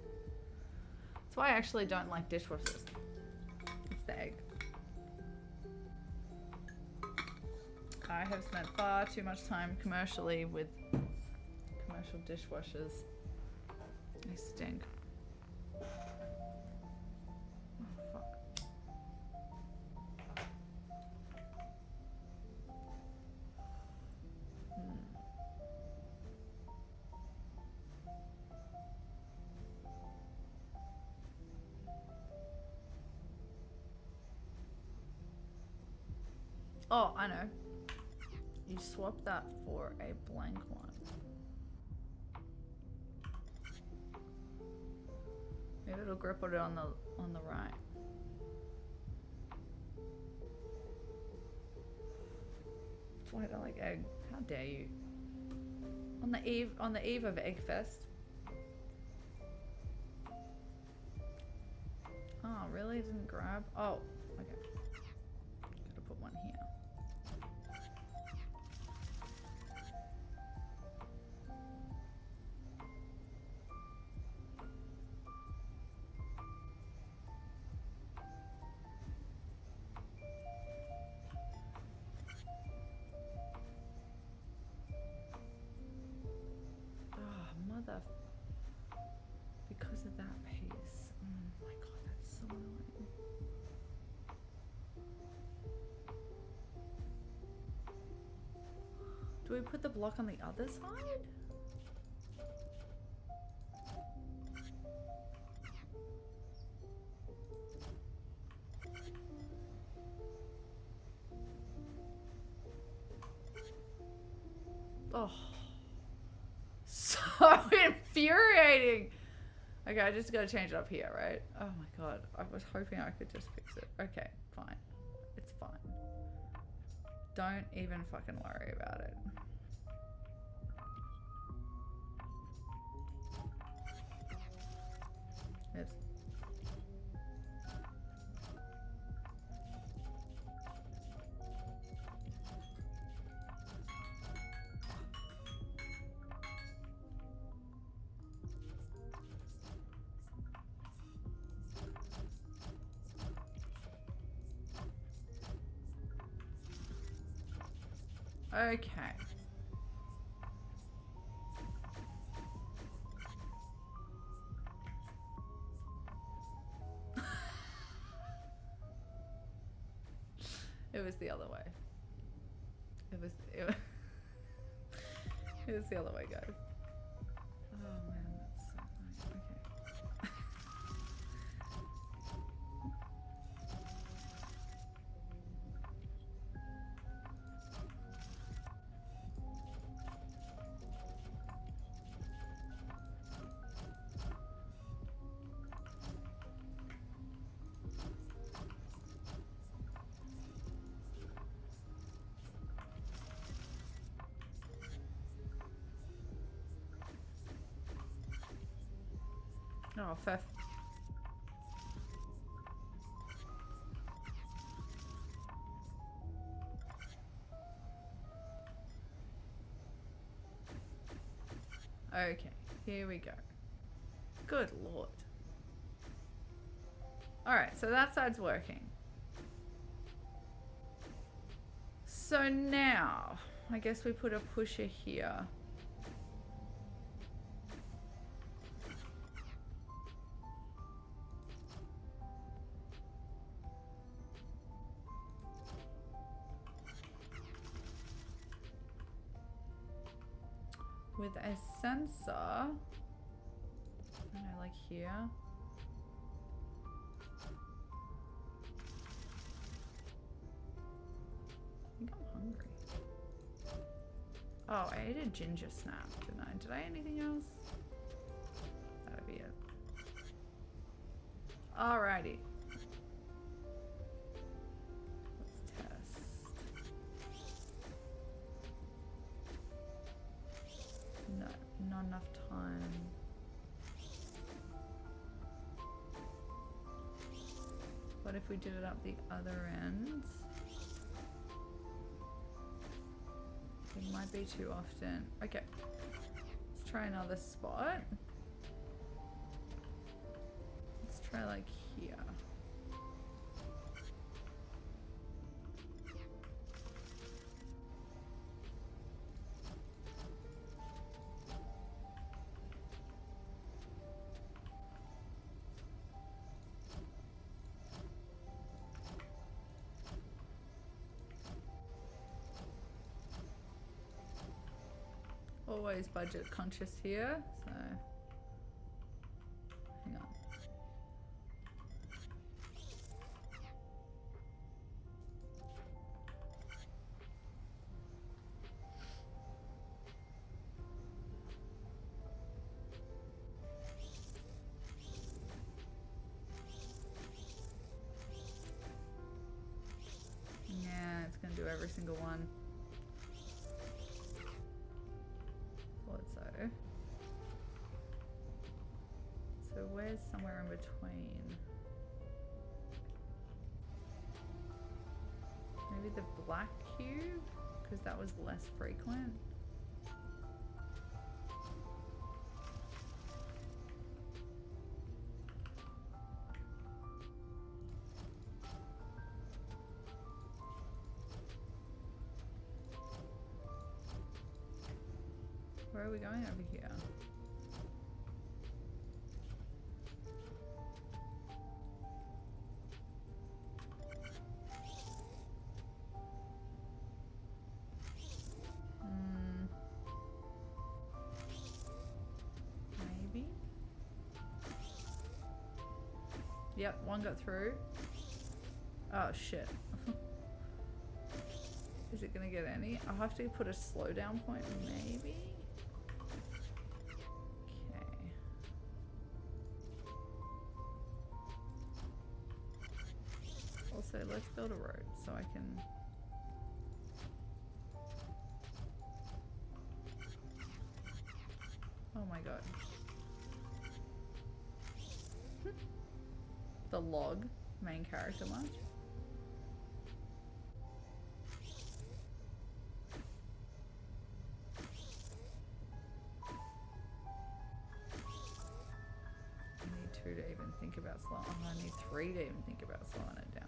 S2: That's why I actually don't like dishwashers. It's the egg. I have spent far too much time commercially with commercial dishwashers. They stink. Oh, I know. You swap that for a blank one. Maybe it'll grip it on the right. That's why I don't like egg. How dare you? On the eve of Eggfest. Oh, really? It didn't grab? Oh, okay. Gotta put one here. Because of that piece. Oh my god, that's so annoying. Do we put the block on the other side? Oh. So infuriating. Okay, I just gotta change it up here, right? Oh my god. I was hoping I could just fix it. Okay, fine. It's fine. Don't even fucking worry about it. Oops. Okay. It was the other way. It was the other way, guys. Oh man, that's so funny. Okay. Oh, fair. Okay, here we go. Good lord. Alright, so that side's working. So now, I guess we put a pusher here. With a sensor, I don't know, like here. I think I'm hungry. Oh, I ate a ginger snap, didn't I? Did I eat anything else? That'd be it. Alrighty. Let's test. No, not enough time. What if we did it up the other end? It might be too often. Okay. Let's try another spot. Let's try like here. Always budget conscious here, so hang on. Yeah, it's gonna do every single one. So where's somewhere in between? Maybe the black cube? Because that was less frequent. Where are we going over here? Maybe? Yep, one got through. Oh shit. Is Is it gonna get any? I'll have to put a slowdown point, maybe? Okay. Also, let's build a road so I can... Oh my god. The log, main character one. I need 2 to even think about slowing. Oh, I need 3 to even think about slowing it down.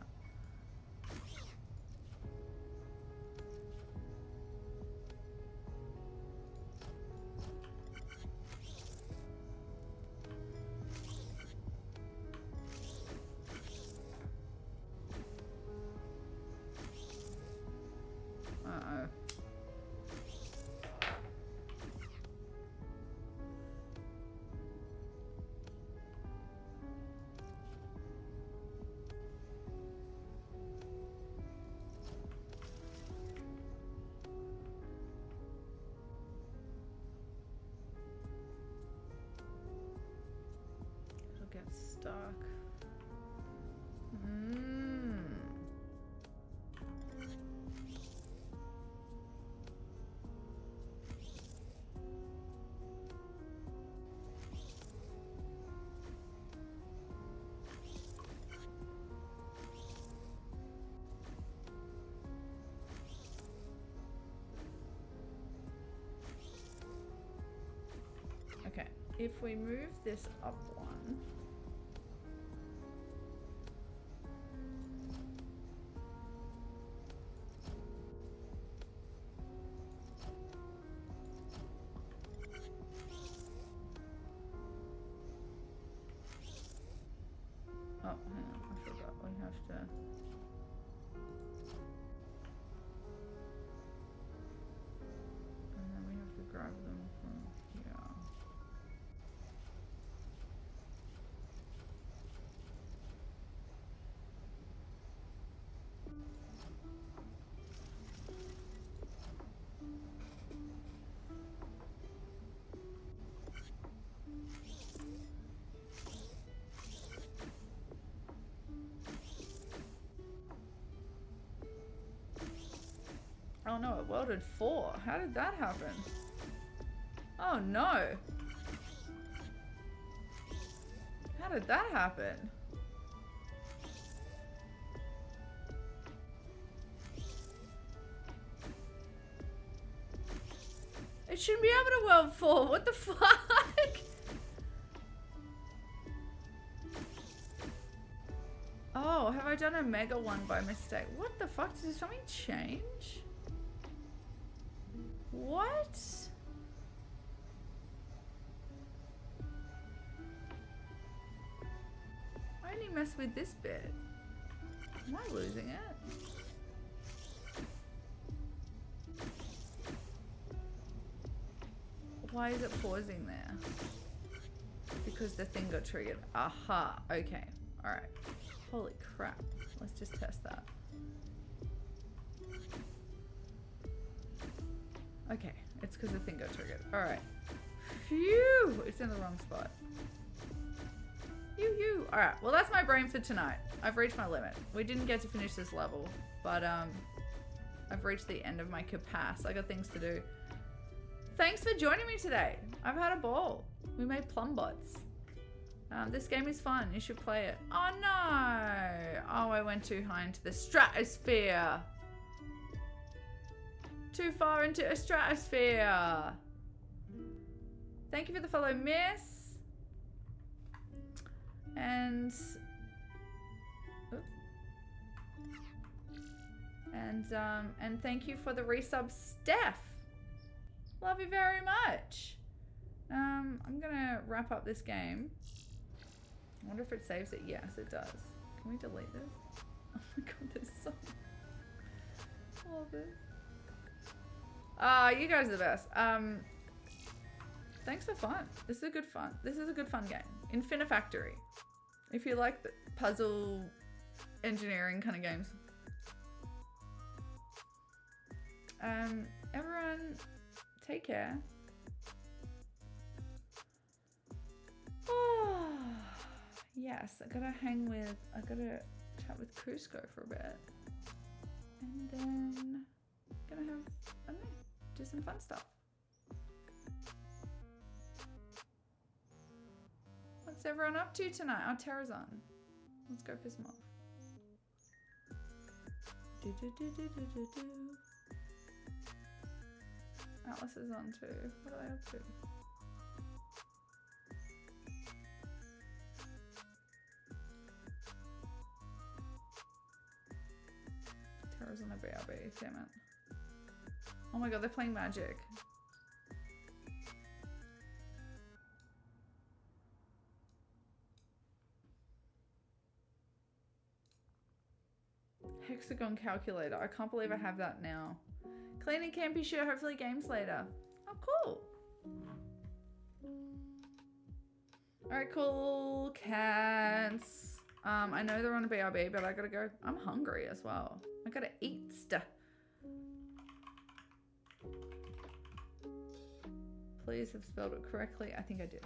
S2: Uh-oh. It'll get stuck. Okay, if we move this up one, oh, hang on, I forgot we have to. And then we have to grab them from here. Oh no, it welded 4. How did that happen? Oh no. How did that happen? It shouldn't be able to weld 4. What the fuck? Oh, have I done a mega one by mistake? What the fuck? Did something change? What? I only messed with this bit. Am I losing it? Why is it pausing there? Because the thing got triggered. Aha. Okay. Alright. Holy crap. Let's just test that. Okay. It's because the thing got triggered. Alright. Phew! It's in the wrong spot. You. Alright. Well, that's my brain for tonight. I've reached my limit. We didn't get to finish this level. But, I've reached the end of my capacity. I got things to do. Thanks for joining me today. I've had a ball. We made plum bots. This game is fun. You should play it. Oh no! Oh, I went too high into the stratosphere. Too far into a stratosphere. Thank you for the follow, miss. And thank you for the resub, Steph. Love you very much. I'm gonna wrap up this game. I wonder if it saves it. Yes, it does. Can we delete this? Oh my god, there's so love this. You guys are the best. Thanks for fun. This is a good fun. This is a good fun game. Infinifactory. If you like the puzzle engineering kind of games. Everyone, take care. Oh, yes, I gotta chat with Cusco for a bit. And then gonna have, I don't know, do some fun stuff. What's everyone up to tonight? Oh, Tara's on. Let's go piss him off. Atlas is on too. What are they up to? Tara's on a BRB, damn it. Oh my god, they're playing Magic. Hexagon calculator. I can't believe I have that now. Cleaning campy shirt, hopefully games later. Oh, cool. Alright, cool. Cats. I know they're on a BRB, but I gotta go. I'm hungry as well. I gotta eat stuff. Please have spelled it correctly. I think I did.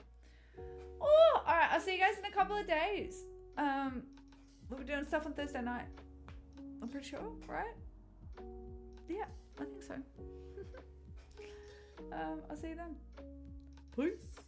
S2: Oh, alright. I'll see you guys in a couple of days. We'll be doing stuff on Thursday night. I'm pretty sure, right? Yeah, I think so. I'll see you then. Peace.